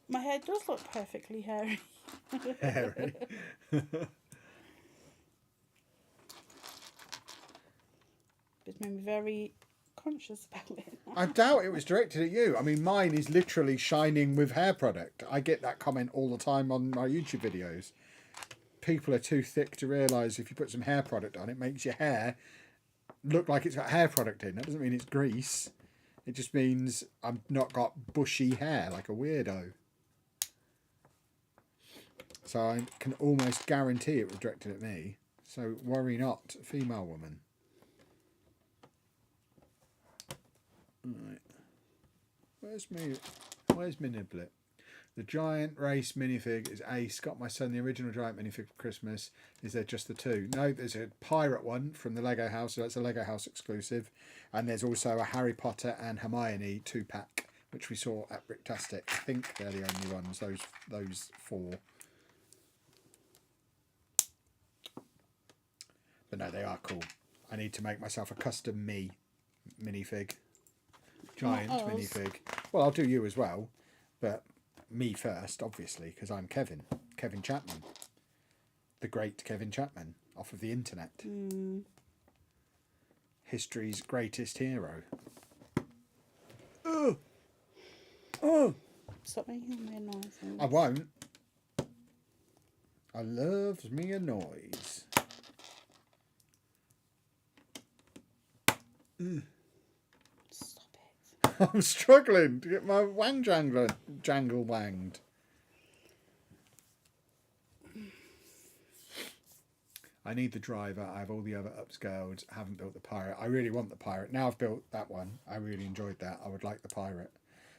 My hair does look perfectly hairy. Hairy. It's made me very conscious about it. I doubt it was directed at you. I mean, mine is literally shining with hair product. I get that comment all the time on my YouTube videos. People are too thick to realise if you put some hair product on, it makes your hair look like it's got hair product in. That doesn't mean it's grease. It just means I've not got bushy hair like a weirdo. So I can almost guarantee it was directed at me. So worry not, female woman. Right. Where's my niblet? The giant race minifig is ace. Got my son the original giant minifig for Christmas. Is there just the 2? No, there's a pirate one from the Lego house, so that's a Lego house exclusive. And there's also a Harry Potter and Hermione 2-pack, which we saw at Bricktastic. I think they're the only ones, those 4. But no, they are cool. I need to make myself a custom me minifig. Giant minifig. Well, I'll do you as well. But me first, obviously, because I'm Kevin. Kevin Chapman. The great Kevin Chapman, off of the internet. History's greatest hero. Stop making weird noises. I won't. I loves me a noise. Stop it. I'm struggling to get my jangle wanged. I need the driver. I have all the other upscaled. I haven't built the pirate. I really want the pirate. Now I've built that one. I really enjoyed that. I would like the pirate.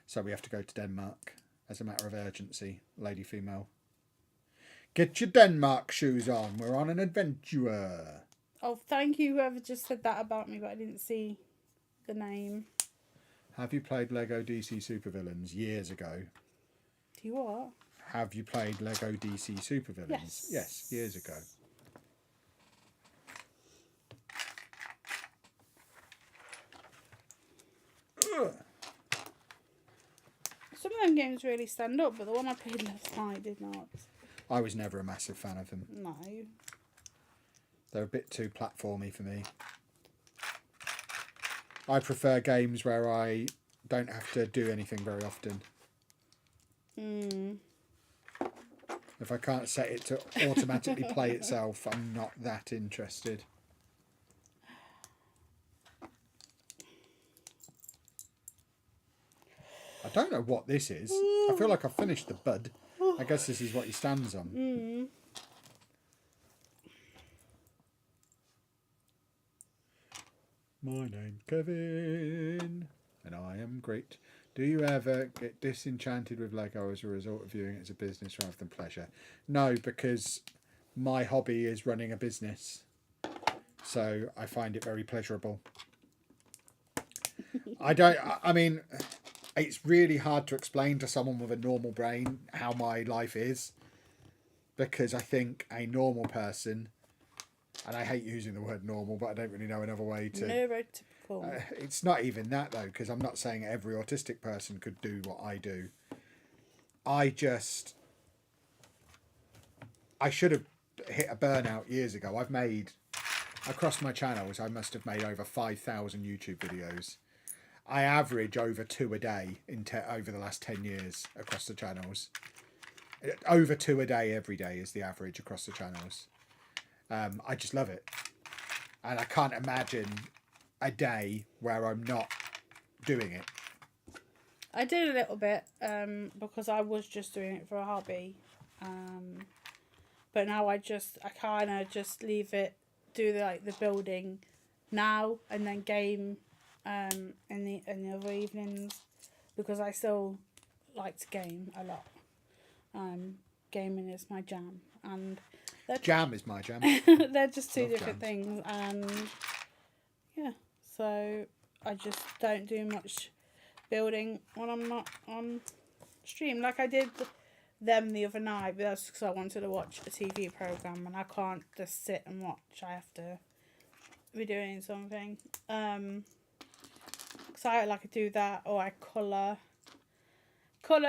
So we have to go to Denmark as a matter of urgency. Lady, female. Get your Denmark shoes on. We're on an adventure. Oh, thank you whoever just said that about me, but I didn't see the name. Have you played Lego DC Supervillains years ago? Do you what? Have you played Lego DC Supervillains? Yes. Yes, years ago. Some of them games really stand up, but the one I played last night did not. I was never a massive fan of them. No. They're a bit too platformy for me. I prefer games where I don't have to do anything very often. If I can't set it to automatically play itself, I'm not that interested. I don't know what this is. I feel like I've finished the bud. I guess this is what he stands on. My name's Kevin, and I am great. Do you ever get disenchanted with Lego as a result of viewing it as a business rather than pleasure? No, because my hobby is running a business, so I find it very pleasurable. I mean, it's really hard to explain to someone with a normal brain how my life is, because I think a normal person, and I hate using the word normal, but I don't really know another way to... Neurotypical. It's not even that, though, because I'm not saying every autistic person could do what I do. I should have hit a burnout years ago. Across my channels, I must have made over 5,000 YouTube videos. I average over 2 a day over the last 10 years across the channels. Over 2 a day every day is the average across the channels. I just love it. And I can't imagine a day where I'm not doing it. I did a little bit because I was just doing it for a hobby. But now I kind of just leave it, do the building now and then game in the other evenings, because I still like to game a lot. Gaming is my jam, and jam is my jam. they're just two Love different jams. things, and yeah, so I just don't do much building when I'm not on stream. Like I did them the other night, but that's because I wanted to watch a TV program, and I can't just sit and watch. I have to be doing something. So I do that, or I colour,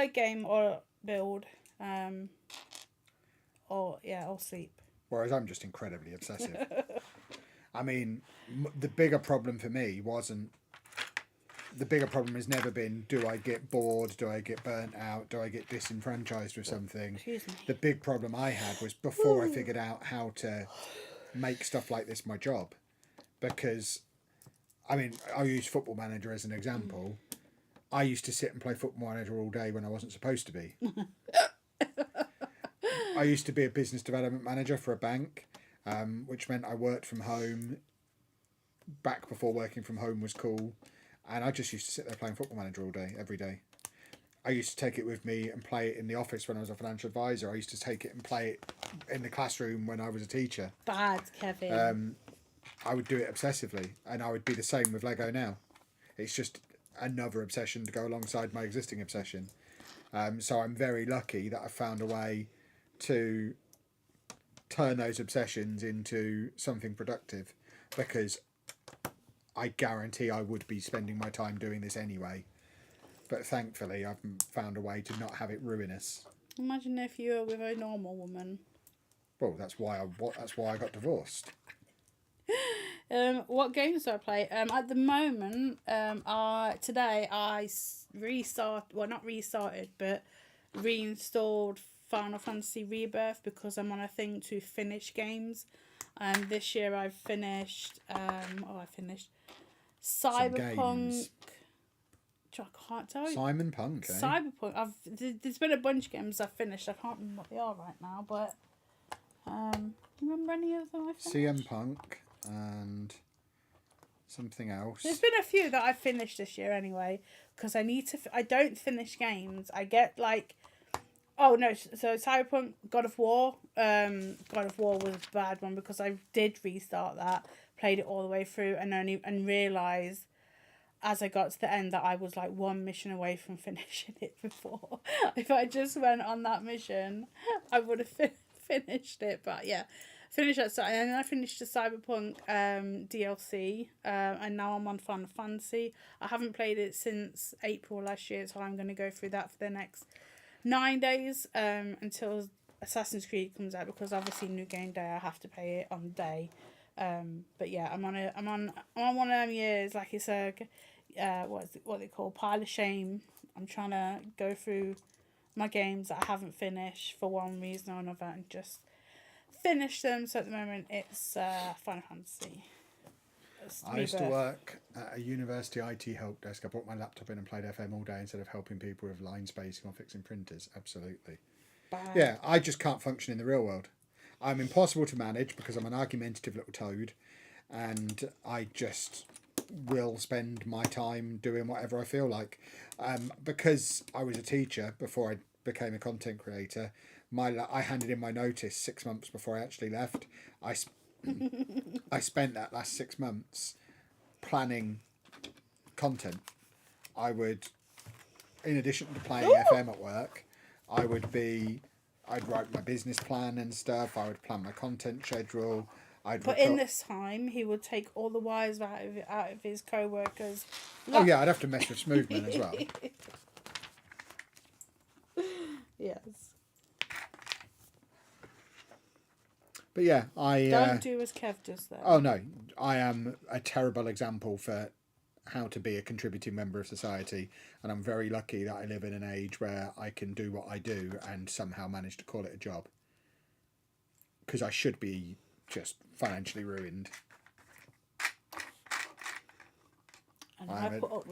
game, or build, or sleep. Whereas I'm just incredibly obsessive. I mean, the bigger problem for me wasn't... The bigger problem has never been, do I get bored? Do I get burnt out? Do I get disenfranchised with something? Excuse me. The big problem I had was before I figured out how to make stuff like this my job. Because, I mean, I'll use Football Manager as an example. I used to sit and play Football Manager all day when I wasn't supposed to be. I used to be a business development manager for a bank, which meant I worked from home back before working from home was cool. And I just used to sit there playing Football Manager all day, every day. I used to take it with me and play it in the office when I was a financial advisor. I used to take it and play it in the classroom when I was a teacher. Bad, Kevin. I would do it obsessively, and I would be the same with Lego now. It's just another obsession to go alongside my existing obsession. So I'm very lucky that I found a way to turn those obsessions into something productive, because I guarantee I would be spending my time doing this anyway. But thankfully, I've found a way to not have it ruinous. Imagine if you were with a normal woman. Well, that's why I got divorced. What games do I play? At the moment, today I reinstalled Final Fantasy Rebirth, because I'm on a thing to finish games. This year I've finished. I finished Cyberpunk. I can't tell you. Simon Punk. Eh? Cyberpunk. There's been a bunch of games I've finished. I can't remember what they are right now, but remember any of them I finished? CM Punk and something else. There's been a few that I've finished this year anyway, because I need to. I don't finish games. I get oh no! So Cyberpunk, God of War. God of War was a bad one, because I did restart that, played it all the way through, and realised as I got to the end that I was one mission away from finishing it before. If I just went on that mission, I would have finished it. But yeah, finished that, and then I finished the Cyberpunk DLC, and now I'm on Final Fantasy. I haven't played it since April last year, so I'm going to go through that for the next 9 days until Assassin's Creed comes out, because obviously New Game Day I have to pay it on the day. But yeah, I'm on one of them years, like it's a what they call pile of shame. I'm trying to go through my games that I haven't finished for one reason or another and just finish them. So at the moment it's Final Fantasy. I used to work at a university IT help desk. I brought my laptop in and played FM all day instead of helping people with line spacing or fixing printers. Absolutely. Bad. Yeah, I just can't function in the real world. I'm impossible to manage because I'm an argumentative little toad, and I just will spend my time doing whatever I feel like. Because I was a teacher before I became a content creator, I handed in my notice 6 months before I actually left. I spent that last 6 months planning content. I would, in addition to playing FM at work, I'd write my business plan and stuff. I would plan my content schedule. But in this time, he would take all the wires out of his co-workers. Oh yeah, I'd have to mess with Smoothman as well. Yes. But yeah, Don't do as Kev does though. Oh no, I am a terrible example for how to be a contributing member of society, and I'm very lucky that I live in an age where I can do what I do and somehow manage to call it a job. Because I should be just financially ruined. And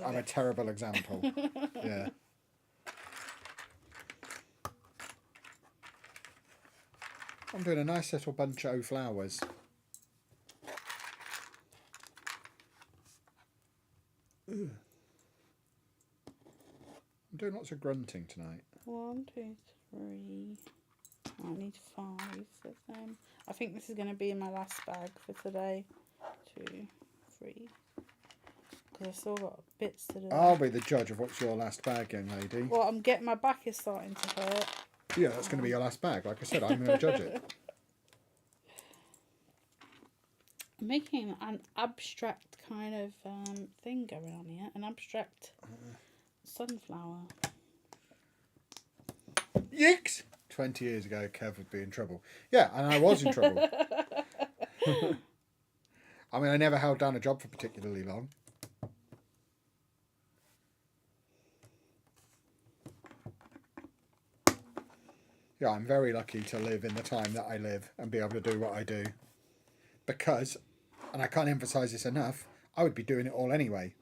I'm a terrible example. Yeah. I'm doing a nice little bunch of flowers. Ugh. I'm doing lots of grunting tonight. 1, 2, 3. I need 5 of them. I think this is going to be in my last bag for today. 2, 3. Because I've still got bits to do. I'll be the judge of what's your last bag, young lady. Well, I'm getting, my back is starting to hurt. Yeah, that's going to be your last bag. Like I said, I'm going to judge it. I'm making an abstract kind of thing going on here. An abstract sunflower. Yikes! 20 years ago, Kev would be in trouble. Yeah, and I was in trouble. I mean, I never held down a job for particularly long. Yeah, I'm very lucky to live in the time that I live and be able to do what I do. Because, and I can't emphasise this enough, I would be doing it all anyway.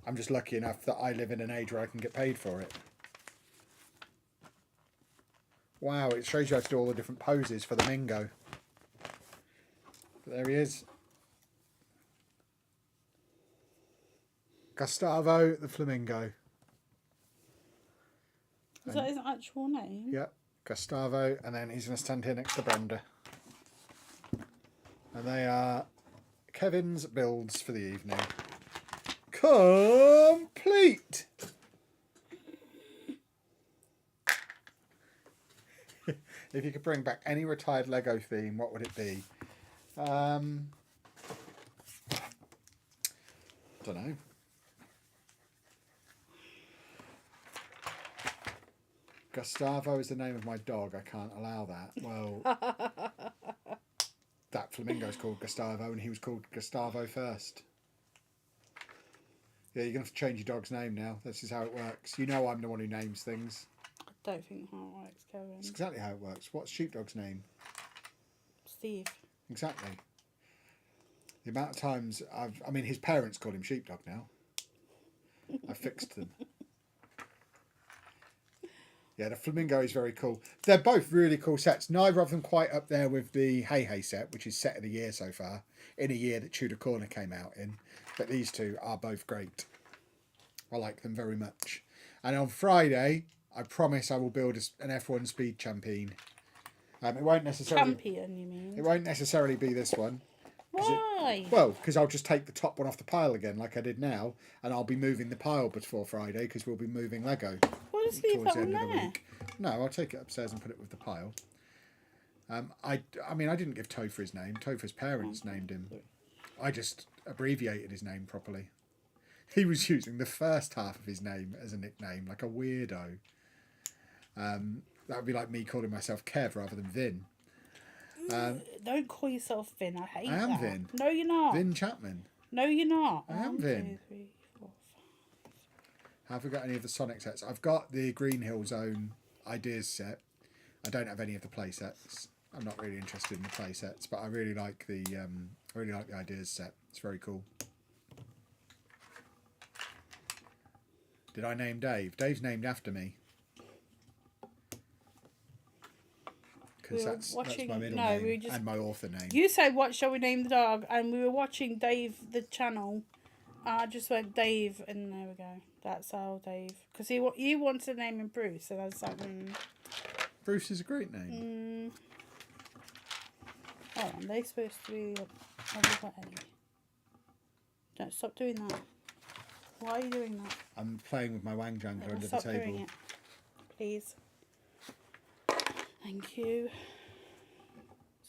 I'm just lucky enough that I live in an age where I can get paid for it. Wow, it shows you how to do all the different poses for the Mingo. But there he is. Gustavo the Flamingo. Is that his actual name? Yep, Gustavo, and then he's going to stand here next to Brenda. And they are Kevin's builds for the evening. Complete! If you could bring back any retired Lego theme, what would it be? Don't know. Gustavo is the name of my dog. I can't allow that. Well, that flamingo's called Gustavo, and he was called Gustavo first. Yeah, you're going to have to change your dog's name now. This is how it works. You know I'm the one who names things. I don't think how it works, Kevin. That's exactly how it works. What's Sheepdog's name? Steve. Exactly. The amount of times I mean, his parents call him Sheepdog now. I fixed them. Yeah, the Flamingo is very cool. They're both really cool sets. Neither of them quite up there with the Hey Hey set, which is set of the year so far, in a year that Tudor Corner came out in. But these two are both great. I like them very much. And on Friday, I promise I will build an F1 Speed Champion. It won't necessarily... Champion, you mean? It won't necessarily be this one. Why? Because I'll just take the top one off the pile again, like I did now, and I'll be moving the pile before Friday, because we'll be moving Lego. Well, just leave that one there. No, I'll take it upstairs and put it with the pile. I mean, I didn't give Topher his name. Topher's parents named him. I just abbreviated his name properly. He was using the first half of his name as a nickname, like a weirdo. That would be like me calling myself Kev rather than Vin. Don't call yourself Vin. I hate that. I am Vin. No, you're not. Vin Chapman. No, you're not. I am Vin. 2, 3, 4, 5. Have we got any of the Sonic sets? I've got the Green Hill Zone Ideas set. I don't have any of the play sets. I'm not really interested in the play sets, but I really like the Ideas set. It's very cool. Did I name Dave? Dave's named after me. Because that's my middle name and my author name. You said, what shall we name the dog? And we were watching Dave, the channel, I just went Dave, and there we go. That's how Dave. Because you wanted to name him Bruce, and I was like, Bruce is a great name. Oh, and they're supposed to be everybody. Don't stop doing that. Why are you doing that? I'm playing with my wang jangler under the Stop doing table. it, please. Thank you.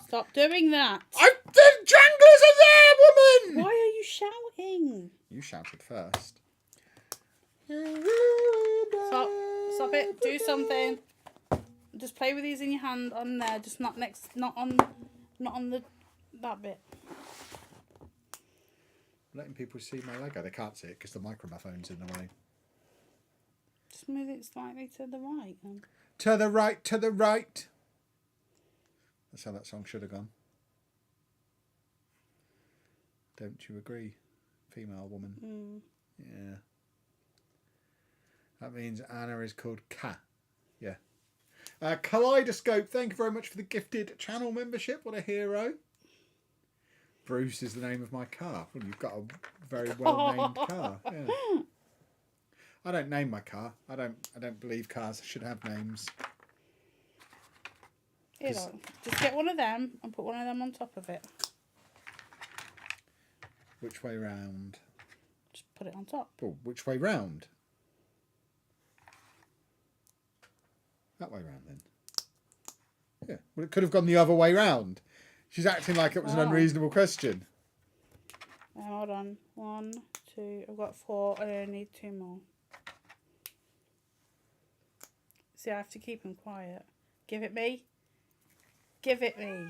Stop doing that. The janglers are there, woman! Why are you shouting? You shouted first. Stop it. Do something. Just play with these in your hand on there. Just not on that bit. Letting people see my Lego. They can't see it because the microphone's in the way. Just move it slightly to the right. To the right, to the right. That's how that song should have gone. Don't you agree, female woman? Yeah. That means Anna is called Ka. Yeah. Kaleidoscope, thank you very much for the gifted channel membership. What a hero. Bruce is the name of my car. Well, you've got a very well-named car. Yeah. I don't name my car. I don't believe cars should have names. Here, just get one of them and put one of them on top of it. Which way round? Just put it on top. Oh, which way round? That way round then. Yeah. Well, it could have gone the other way round. She's acting like it was an unreasonable question. Hold on. 1, 2. I've got 4. I only need 2 more. See, I have to keep them quiet. Give it me. Give it me.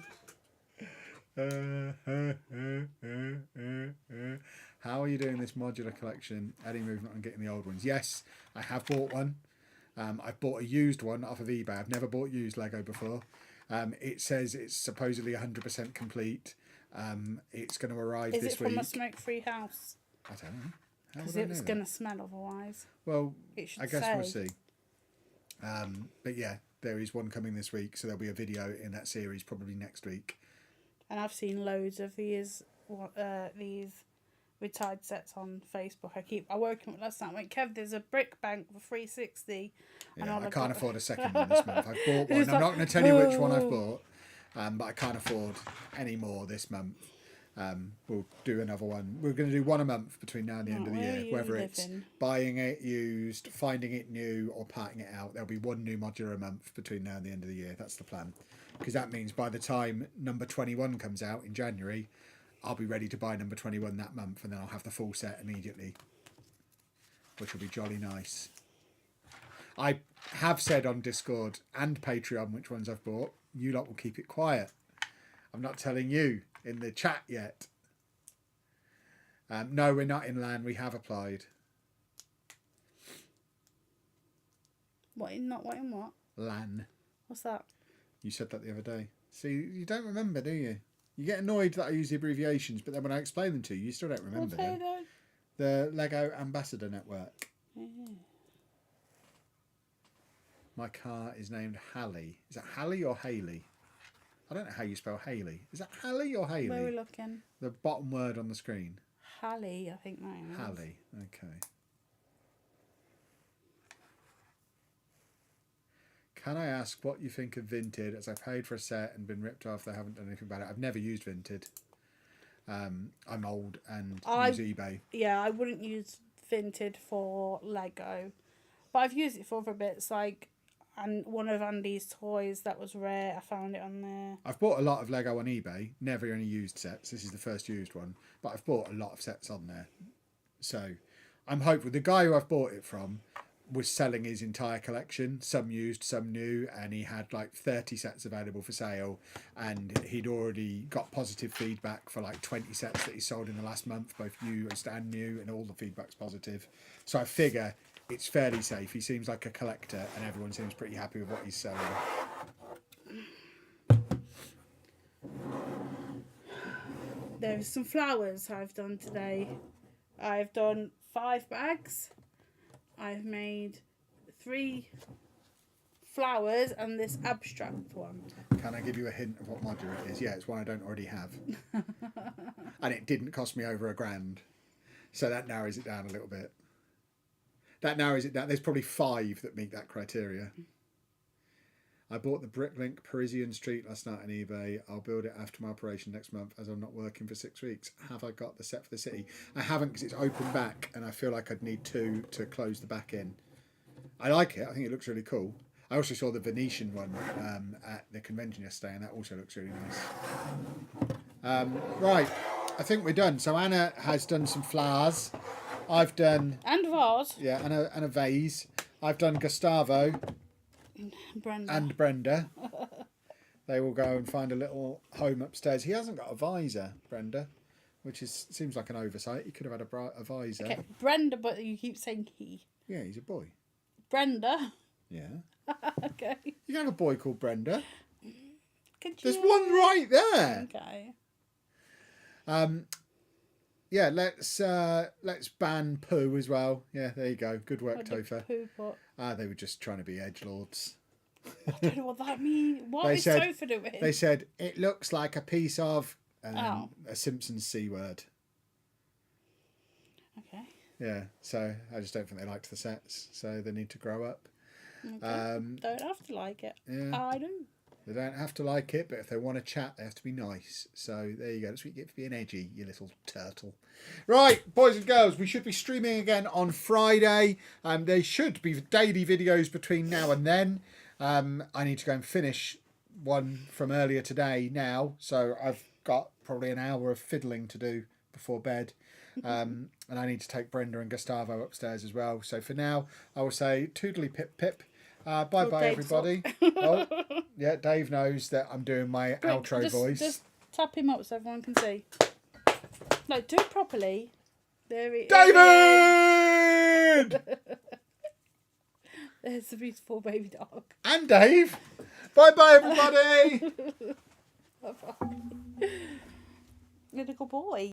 How are you doing this modular collection? Any movement on getting the old ones? Yes, I have bought one. I've bought a used one off of eBay. I've never bought used Lego before. It says it's supposedly 100% complete. It's going to arrive this week. Is it from a smoke-free house? I don't know. Because it was going to smell otherwise. Well, I guess we'll see. But yeah, there is one coming this week, so there'll be a video in that series probably next week. And I've seen loads of these retired sets on Facebook. I woke up last night and went, Kev, there's a brick bank for 360. Yeah, I can't afford a second one this month. I've bought one. I'm not going to tell you which one I've bought, but I can't afford any more this month. We'll do another one. We're going to do one a month between now and the end of the year, whether it's buying it used, finding it new, or parting it out. There'll be one new modular a month between now and the end of the year. That's the plan. Because that means by the time number 21 comes out in January, I'll be ready to buy number 21 that month, and then I'll have the full set immediately, which will be jolly nice. I have said on Discord and Patreon which ones I've bought. You lot will keep it quiet. I'm not telling you in the chat yet. No, we're not in LAN. We have applied. What in what? LAN. What's that? You said that the other day. See, you don't remember, do you? You get annoyed that I use the abbreviations, but then when I explain them to you, you still don't remember them. The Lego Ambassador Network. Yeah. My car is named Hallie. Is it Hallie or Haley? I don't know how you spell Haley. Is that Hallie or Haley? Where are we looking? The bottom word on the screen. Hallie, I think that is. Hallie, okay. Can I ask what you think of Vinted, as I paid for a set and been ripped off? They haven't done anything about it. I've never used Vinted. I'm old and use eBay. Yeah, I wouldn't use Vinted for Lego. But I've used it for other bits, like and one of Andy's toys that was rare. I found it on there. I've bought a lot of Lego on eBay. Never any used sets. This is the first used one. But I've bought a lot of sets on there. So I'm hopeful. The guy who I've bought it from was selling his entire collection, some used, some new, and he had like 30 sets available for sale, and he'd already got positive feedback for like 20 sets that he sold in the last month, both used and new, and all the feedback's positive. So I figure it's fairly safe. He seems like a collector, and everyone seems pretty happy with what he's selling. There's some flowers I've done today. I've done 5 bags. I've made 3 flowers and this abstract one. Can I give you a hint of what modular it is? Yeah, it's one I don't already have. And it didn't cost me over £1,000. So that narrows it down a little bit. That narrows it down. There's probably 5 that meet that criteria. I bought the Bricklink Parisian Street last night on eBay. I'll build it after my operation next month as I'm not working for 6 weeks. Have I got the set for the city? I haven't because it's open back and I feel like I'd need 2 to close the back in. I like it. I think it looks really cool. I also saw the Venetian one at the convention yesterday and that also looks really nice. Right. I think we're done. So Anna has done some flowers. I've done... And vase. Yeah, and a vase. I've done Gustavo and Brenda. They will go and find a little home upstairs. He hasn't got a visor, Brenda, which seems like an oversight. He could have had a visor. Okay, Brenda, but you keep saying he. Yeah, he's a boy. Brenda. Yeah. Okay. You have a boy called Brenda. There's one right there. Okay. Yeah, let's ban poo as well. Yeah, there you go. Good work, Topher. Poo pot? They were just trying to be edgelords. I don't know what that means. What is Topher doing? They said it looks like a piece of a Simpsons C word. Okay. Yeah, so I just don't think they liked the sets, so they need to grow up. Okay. Don't have to like it. Yeah. I don't. They don't have to like it, but if they want to chat, they have to be nice. So there you go. That's what you get for being edgy, you little turtle. Right, boys and girls, we should be streaming again on Friday. There should be daily videos between now and then. I need to go and finish one from earlier today now. So I've got probably an hour of fiddling to do before bed. And I need to take Brenda and Gustavo upstairs as well. So for now, I will say toodly pip pip. Bye-bye, everybody. Oh, yeah, Dave knows that I'm doing my outro voice. Just tap him up so everyone can see. No, do it properly. There he is. David! There's the beautiful baby dog. And Dave. Bye-bye, everybody. Bye-bye. You're a little boy.